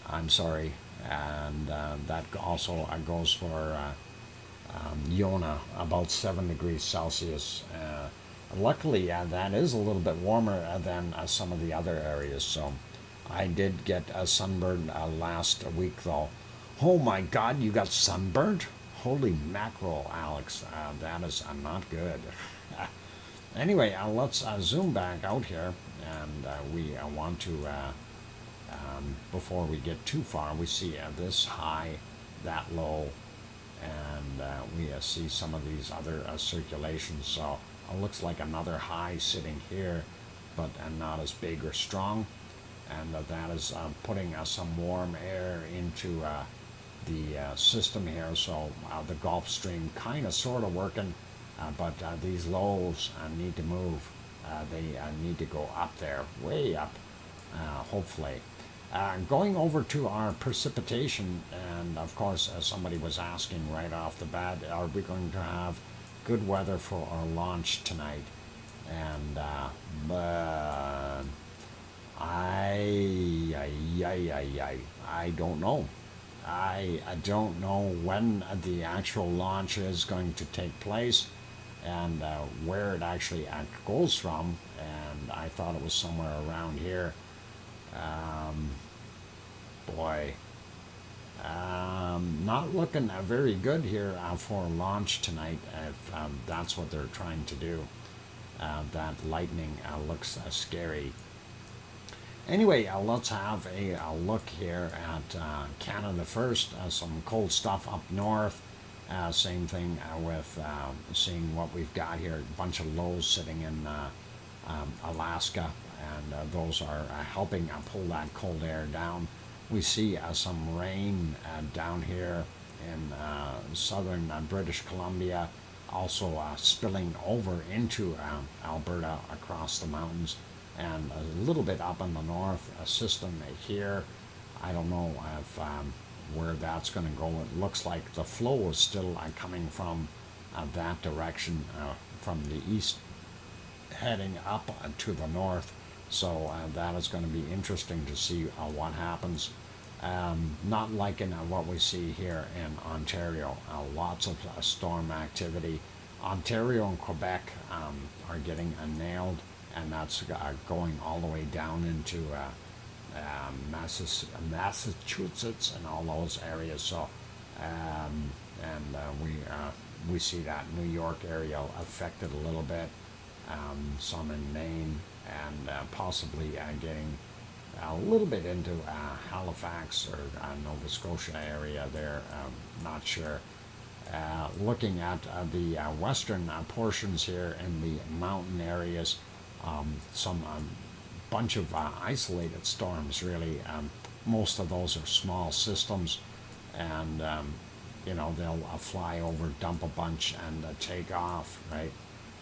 I'm sorry. And that also goes for Yona, about 7 degrees Celsius. Luckily, that is a little bit warmer than some of the other areas. So I did get a sunburn last week, though. Oh my God, you got sunburned? Holy mackerel, Alex. That is not good. Anyway, let's zoom back out here, and we want to, before we get too far, we see this high, that low, and we see some of these other circulations. So it looks like another high sitting here, but not as big or strong, and that is putting some warm air into the system here. So the Gulf Stream kind of sort of working, but these lows need to move. They need to go up there, way up, hopefully. Going over to our precipitation, and of course, somebody was asking right off the bat, are we going to have good weather for our launch tonight? And I don't know. I don't know when the actual launch is going to take place, and where it actually goes from. And I thought it was somewhere around here. Boy, not looking very good here for launch tonight, if that's what they're trying to do. That lightning looks scary. Anyway, let's have a look here at Canada first. Some cold stuff up north. Same thing with seeing what we've got here. A bunch of lows sitting in Alaska, and those are helping pull that cold air down. We see some rain down here in southern British Columbia, also spilling over into Alberta across the mountains, and a little bit up in the north system here. I don't know if where that's going to go. It looks like the flow is still coming from that direction, from the east, heading up to the north. So that is going to be interesting to see what happens. Not liking what we see here in Ontario. Lots of storm activity. Ontario and Quebec are getting nailed, and that's going all the way down into Massachusetts and all those areas. So, we see that New York area affected a little bit. Some in Maine, and possibly getting a little bit into Halifax or Nova Scotia area there. Not sure. Looking at the western portions here in the mountain areas, some bunch of isolated storms, really. Most of those are small systems, and they'll fly over, dump a bunch, and take off, right?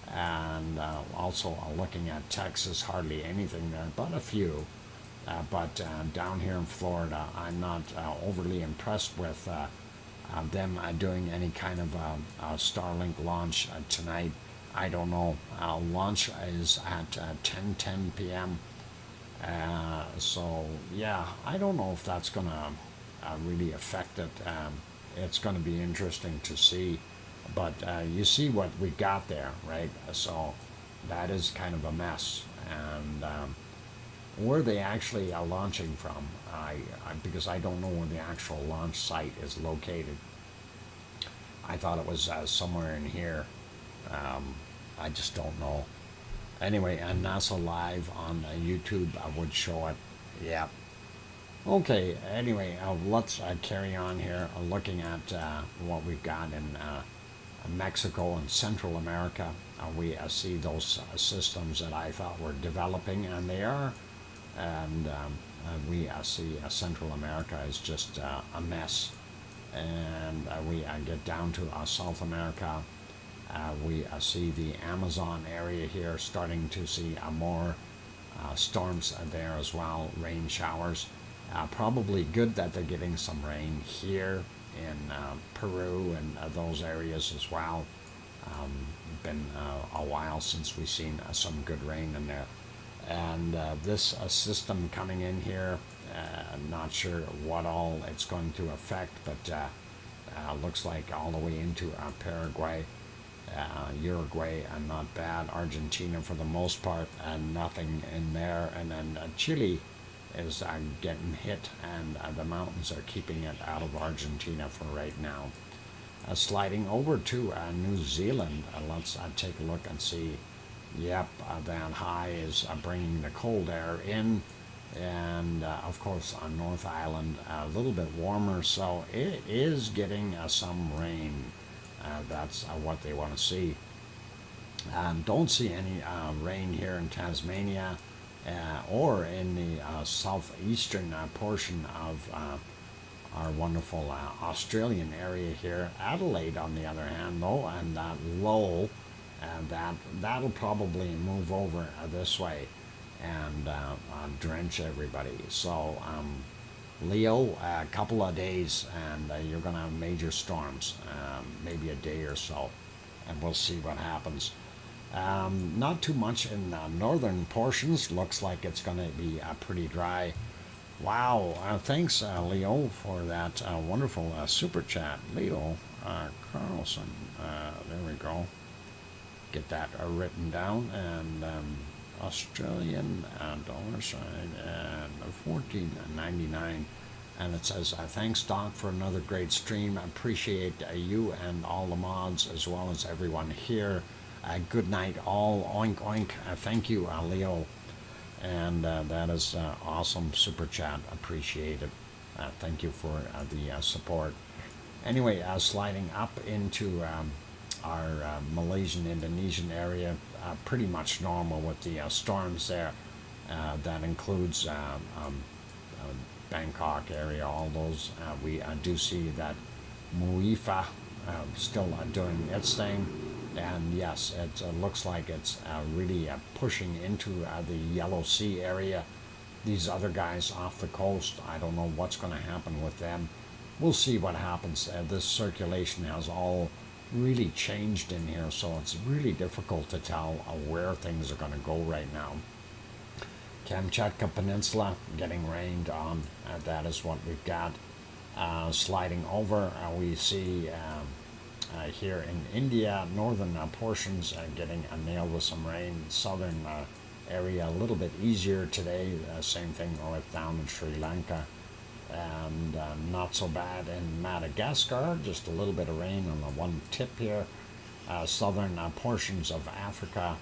And also looking at Texas, hardly anything there, but a few. But down here in Florida, I'm not overly impressed with them doing any kind of Starlink launch tonight. I don't know. Launch is at 10:10 p.m. So yeah, I don't know if that's gonna really affect it. It's gonna be interesting to see. But you see what we got there, right? So that is kind of a mess. And where they actually are launching from, because I don't know where the actual launch site is located. I thought it was somewhere in here. I just don't know. Anyway, and NASA Live on YouTube would show it. Yeah. Okay, anyway, let's carry on here, looking at what we've got in Mexico and Central America. We see those systems that I thought were developing, and they are. And we see Central America is just a mess. And we get down to South America, We see the Amazon area here starting to see more storms there as well, rain showers. Probably good that they're getting some rain here in Peru and those areas as well. Been a while since we've seen some good rain in there. And this system coming in here, not sure what all it's going to affect, but looks like all the way into Paraguay, Uruguay, not bad. Argentina for the most part, nothing in there. And then Chile is getting hit, and the mountains are keeping it out of Argentina for right now. Sliding over to New Zealand, let's take a look and see. Yep, that high is bringing the cold air in, and of course on North Island a little bit warmer, so it is getting some rain. That's what they want to see. Don't see any rain here in Tasmania or in the southeastern portion of our wonderful Australian area here. Adelaide, on the other hand, though, and that low, that'll probably move over this way and drench everybody. So Leo, a couple of days, and you're going to have major storms, maybe a day or so, and we'll see what happens. Not too much in the northern portions. Looks like it's going to be pretty dry. Wow, thanks Leo for that wonderful super chat. Leo Carlson, there we go. Get that written down. And Australian dollar sign and $14.99, and it says thanks Doc for another great stream. I appreciate you and all the mods as well as everyone here. Good night all. Oink oink. Thank you Leo, and that is awesome super chat. Appreciate it. Thank you for the support. Anyway, sliding up into our Malaysian Indonesian area, pretty much normal with the storms there. That includes Bangkok area, all those. We do see that Muifa still doing its thing, and yes, it looks like it's really pushing into the Yellow Sea area. These other guys off the coast, I don't know what's going to happen with them. We'll see what happens. This circulation has all really changed in here, so it's really difficult to tell where things are going to go right now. Kamchatka Peninsula getting rained on. That is what we've got. Sliding over, we see here in India, northern portions getting nailed with some rain. Southern area a little bit easier today. Same thing with down in Sri Lanka. And not so bad in Madagascar, just a little bit of rain on the one tip here. Southern portions of Africa,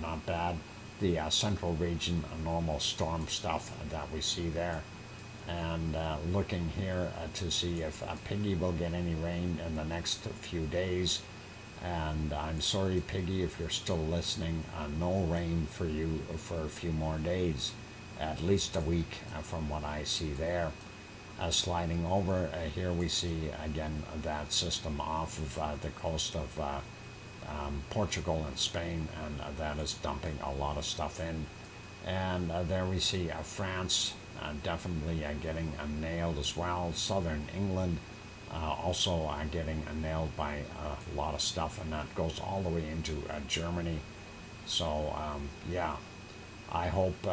not bad. The central region, normal storm stuff that we see there. And looking here to see if Piggy will get any rain in the next few days. And I'm sorry, Piggy, if you're still listening, no rain for you for a few more days. At least a week from what I see there. Sliding over, here we see again that system off of the coast of Portugal and Spain, and that is dumping a lot of stuff in. And there we see France definitely getting nailed as well. Southern England also getting nailed by a lot of stuff, and that goes all the way into Germany. So yeah, I hope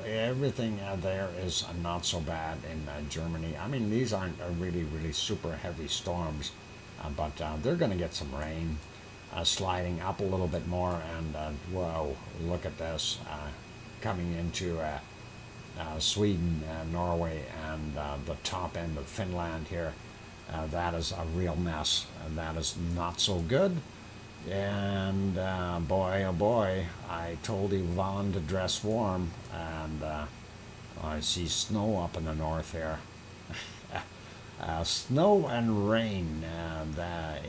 everything there is not so bad in Germany. I mean, these aren't really super heavy storms, but they're going to get some rain. Sliding up a little bit more, and whoa, look at this, coming into Sweden, Norway, and the top end of Finland here. That is a real mess, and that is not so good. And boy, oh boy, I told Yvonne to dress warm, and I see snow up in the north here. Snow and rain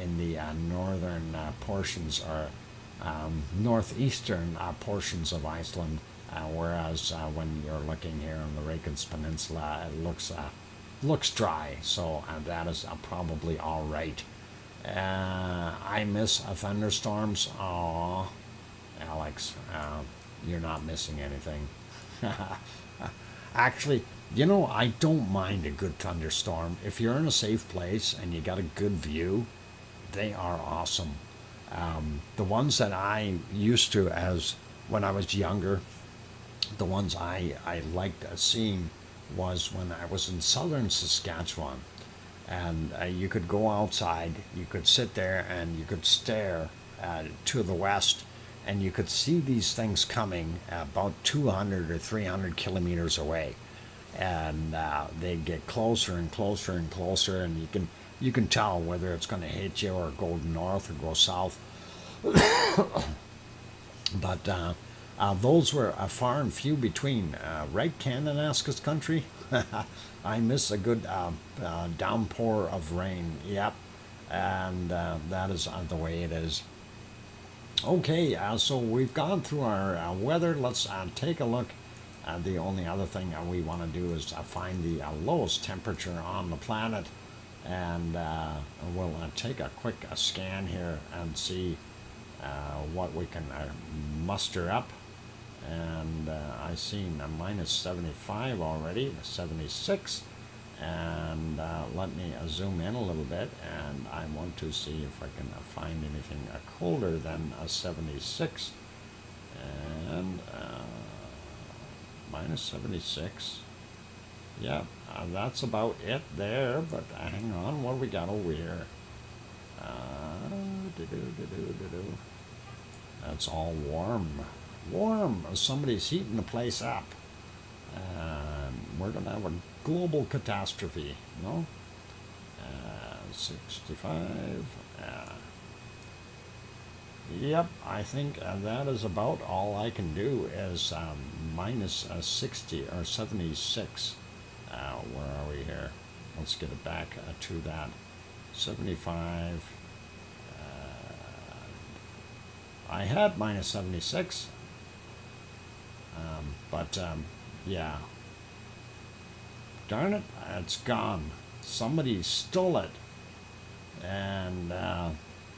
in the northern portions, or northeastern portions of Iceland, whereas when you're looking here on the Reykjanes Peninsula, it looks dry, so that is probably all right. I miss thunderstorms. Aw, Alex, you're not missing anything. Actually, I don't mind a good thunderstorm. If you're in a safe place and you got a good view, they are awesome. The ones that I used to, as when I was younger, the ones I liked seeing was when I was in southern Saskatchewan. And you could go outside, you could sit there and you could stare to the west, and you could see these things coming about 200 or 300 kilometers away. And they get closer and closer and closer, and you can tell whether it's going to hit you or go north or go south. But those were far and few between. Right, Kananaskis country? I miss a good downpour of rain. Yep. And that is the way it is. Okay, so we've gone through our weather. Let's take a look. The only other thing we want to do is find the lowest temperature on the planet. And we'll take a quick scan here and see what we can muster up. And I seen a minus 75 already, 76. And let me zoom in a little bit, and I want to see if I can find anything colder than a 76. And minus 76. Yeah, that's about it there, but hang on, what do we got over here? That's all warm. Warm. Somebody's heating the place up. And we're going to have a global catastrophe, no? 65. Yep, I think that is about all I can do is minus 60 or 76. Where are we here? Let's get it back to that. 75. I had minus 76. But yeah. Darn it, it's gone. Somebody stole it. And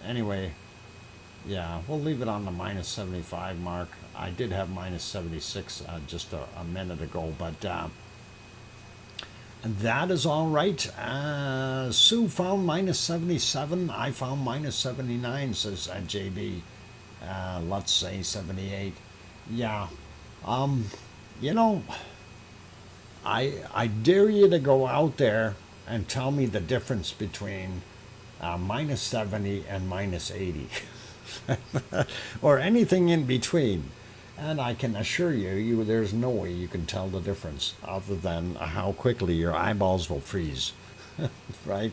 anyway, yeah, we'll leave it on the minus 75 mark. I did have minus 76 just a minute ago, but that is all right. Sue found minus 77. I found minus 79, says JB. Let's say 78. Yeah. I dare you to go out there and tell me the difference between minus 70 and minus 80. Or anything in between. And I can assure you, there's no way you can tell the difference other than how quickly your eyeballs will freeze. Right?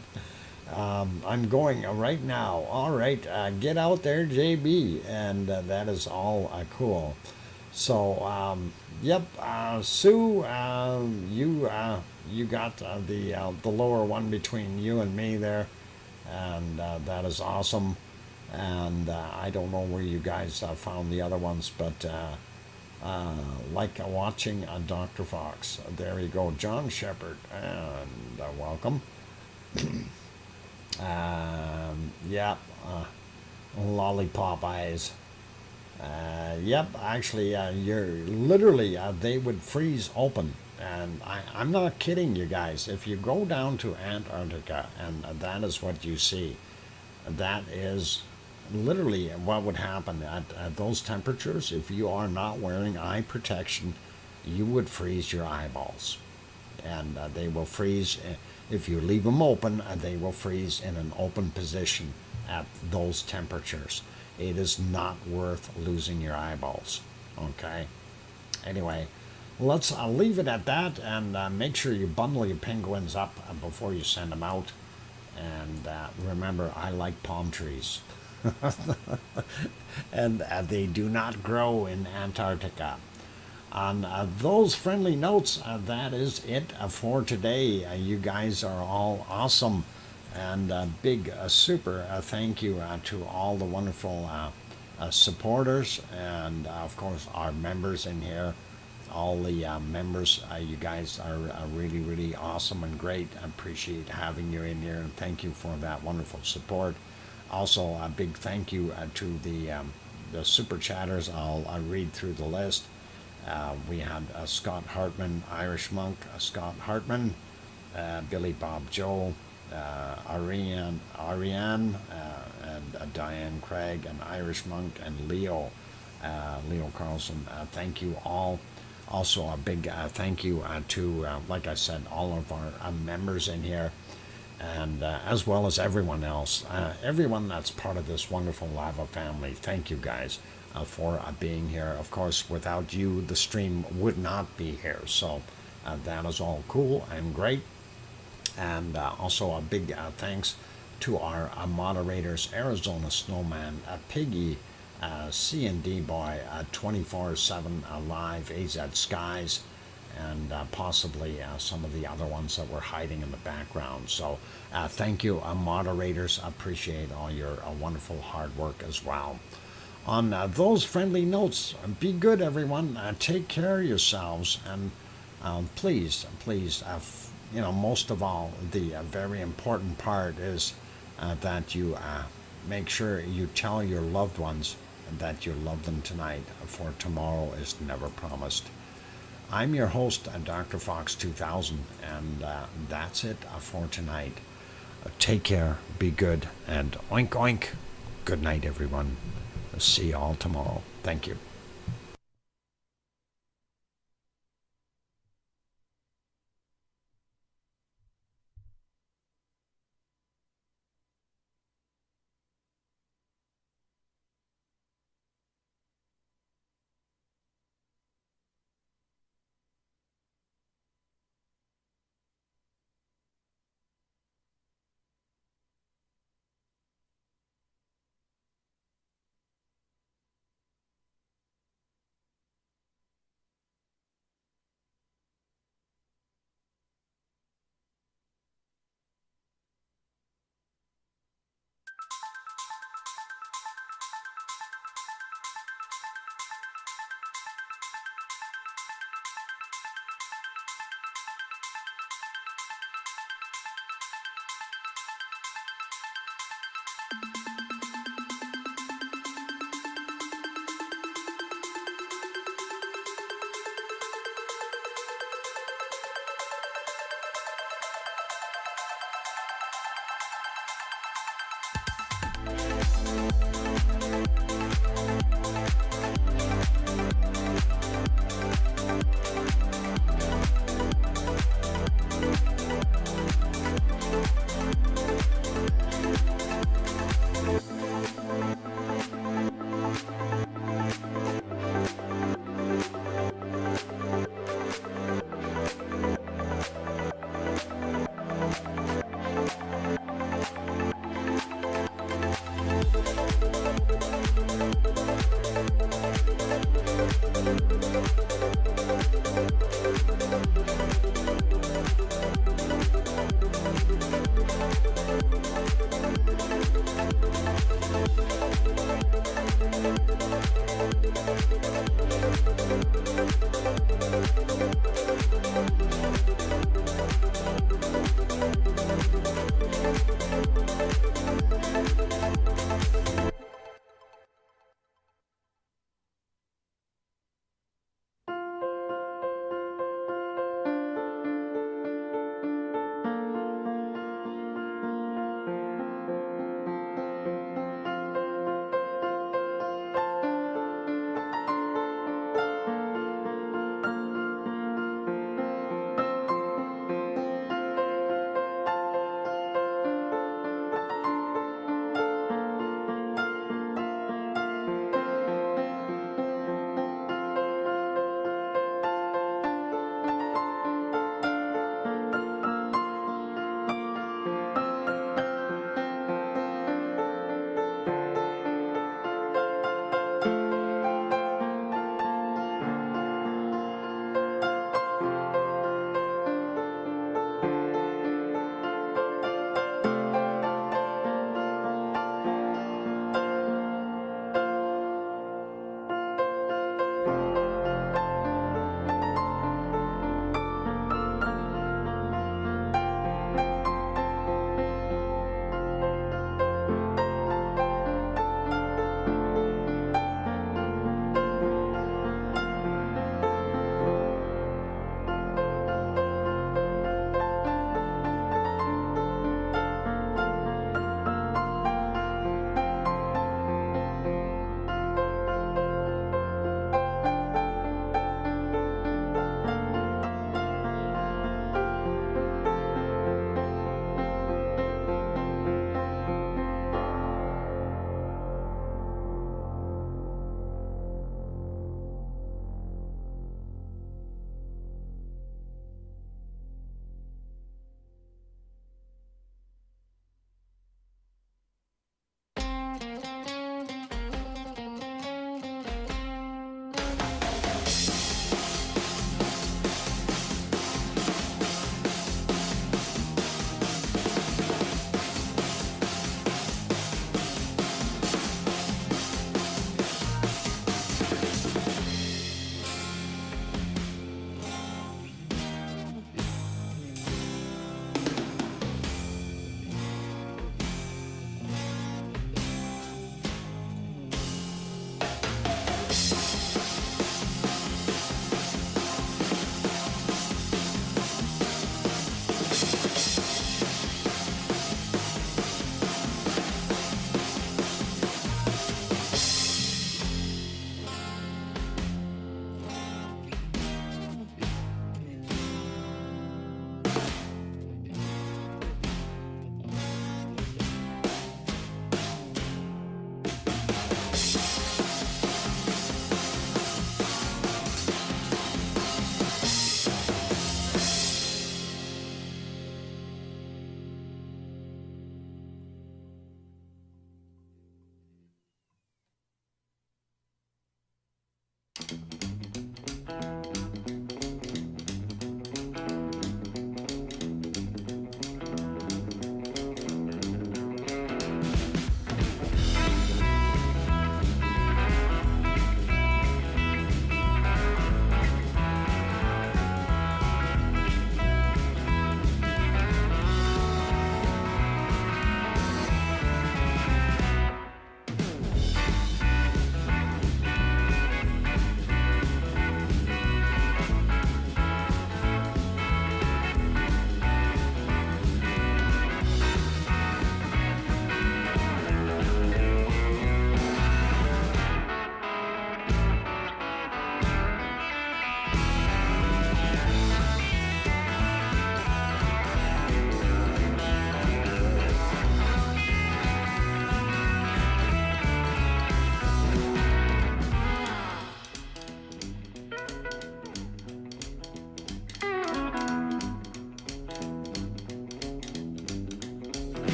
I'm going right now. All right, get out there, JB. And that is all cool. So, yep, Sue, you got the lower one between you and me there, and that is awesome. And I don't know where you guys found the other ones, but like watching Dr. Fox. There you go, John Shepard, and welcome. Yeah, lollipop eyes. Yep, actually, you're literally, they would freeze open. And I'm not kidding you guys. If you go down to Antarctica and that is what you see, that is literally what would happen at those temperatures. If you are not wearing eye protection, you would freeze your eyeballs. And they will freeze, if you leave them open, they will freeze in an open position at those temperatures. It is not worth losing your eyeballs. Okay? Anyway, let's leave it at that, and make sure you bundle your penguins up before you send them out. And remember, I like palm trees. And they do not grow in Antarctica. On those friendly notes, that is it for today. You guys are all awesome. And big super thank you to all the wonderful supporters, and of course our members in here. All the members, you guys are really, really awesome and great. I appreciate having you in here, and thank you for that wonderful support. Also, a big thank you to the super chatters. I'll read through the list. We had Scott Hartman, Irish monk, Scott Hartman, Billy Bob Joe, Ariane, and Diane Craig, an Irish monk, and Leo Carlson. Thank you all. Also, a big thank you to, like I said, all of our members in here, and as well as everyone else, everyone that's part of this wonderful lava family. Thank you guys for being here. Of course, without you, the stream would not be here. So that is all cool and great. And also a big thanks to our moderators, Arizona Snowman, Piggy, C&D Boy, 24/7 Live, AZ Skies, and possibly some of the other ones that were hiding in the background. So thank you, moderators. Appreciate all your wonderful hard work as well. On those friendly notes, be good, everyone. Take care of yourselves, and please, most of all, the very important part is that you make sure you tell your loved ones that you love them tonight, for tomorrow is never promised. I'm your host, DrFox2000, and that's it for tonight. Take care, be good, and oink oink. Good night, everyone. See you all tomorrow. Thank you.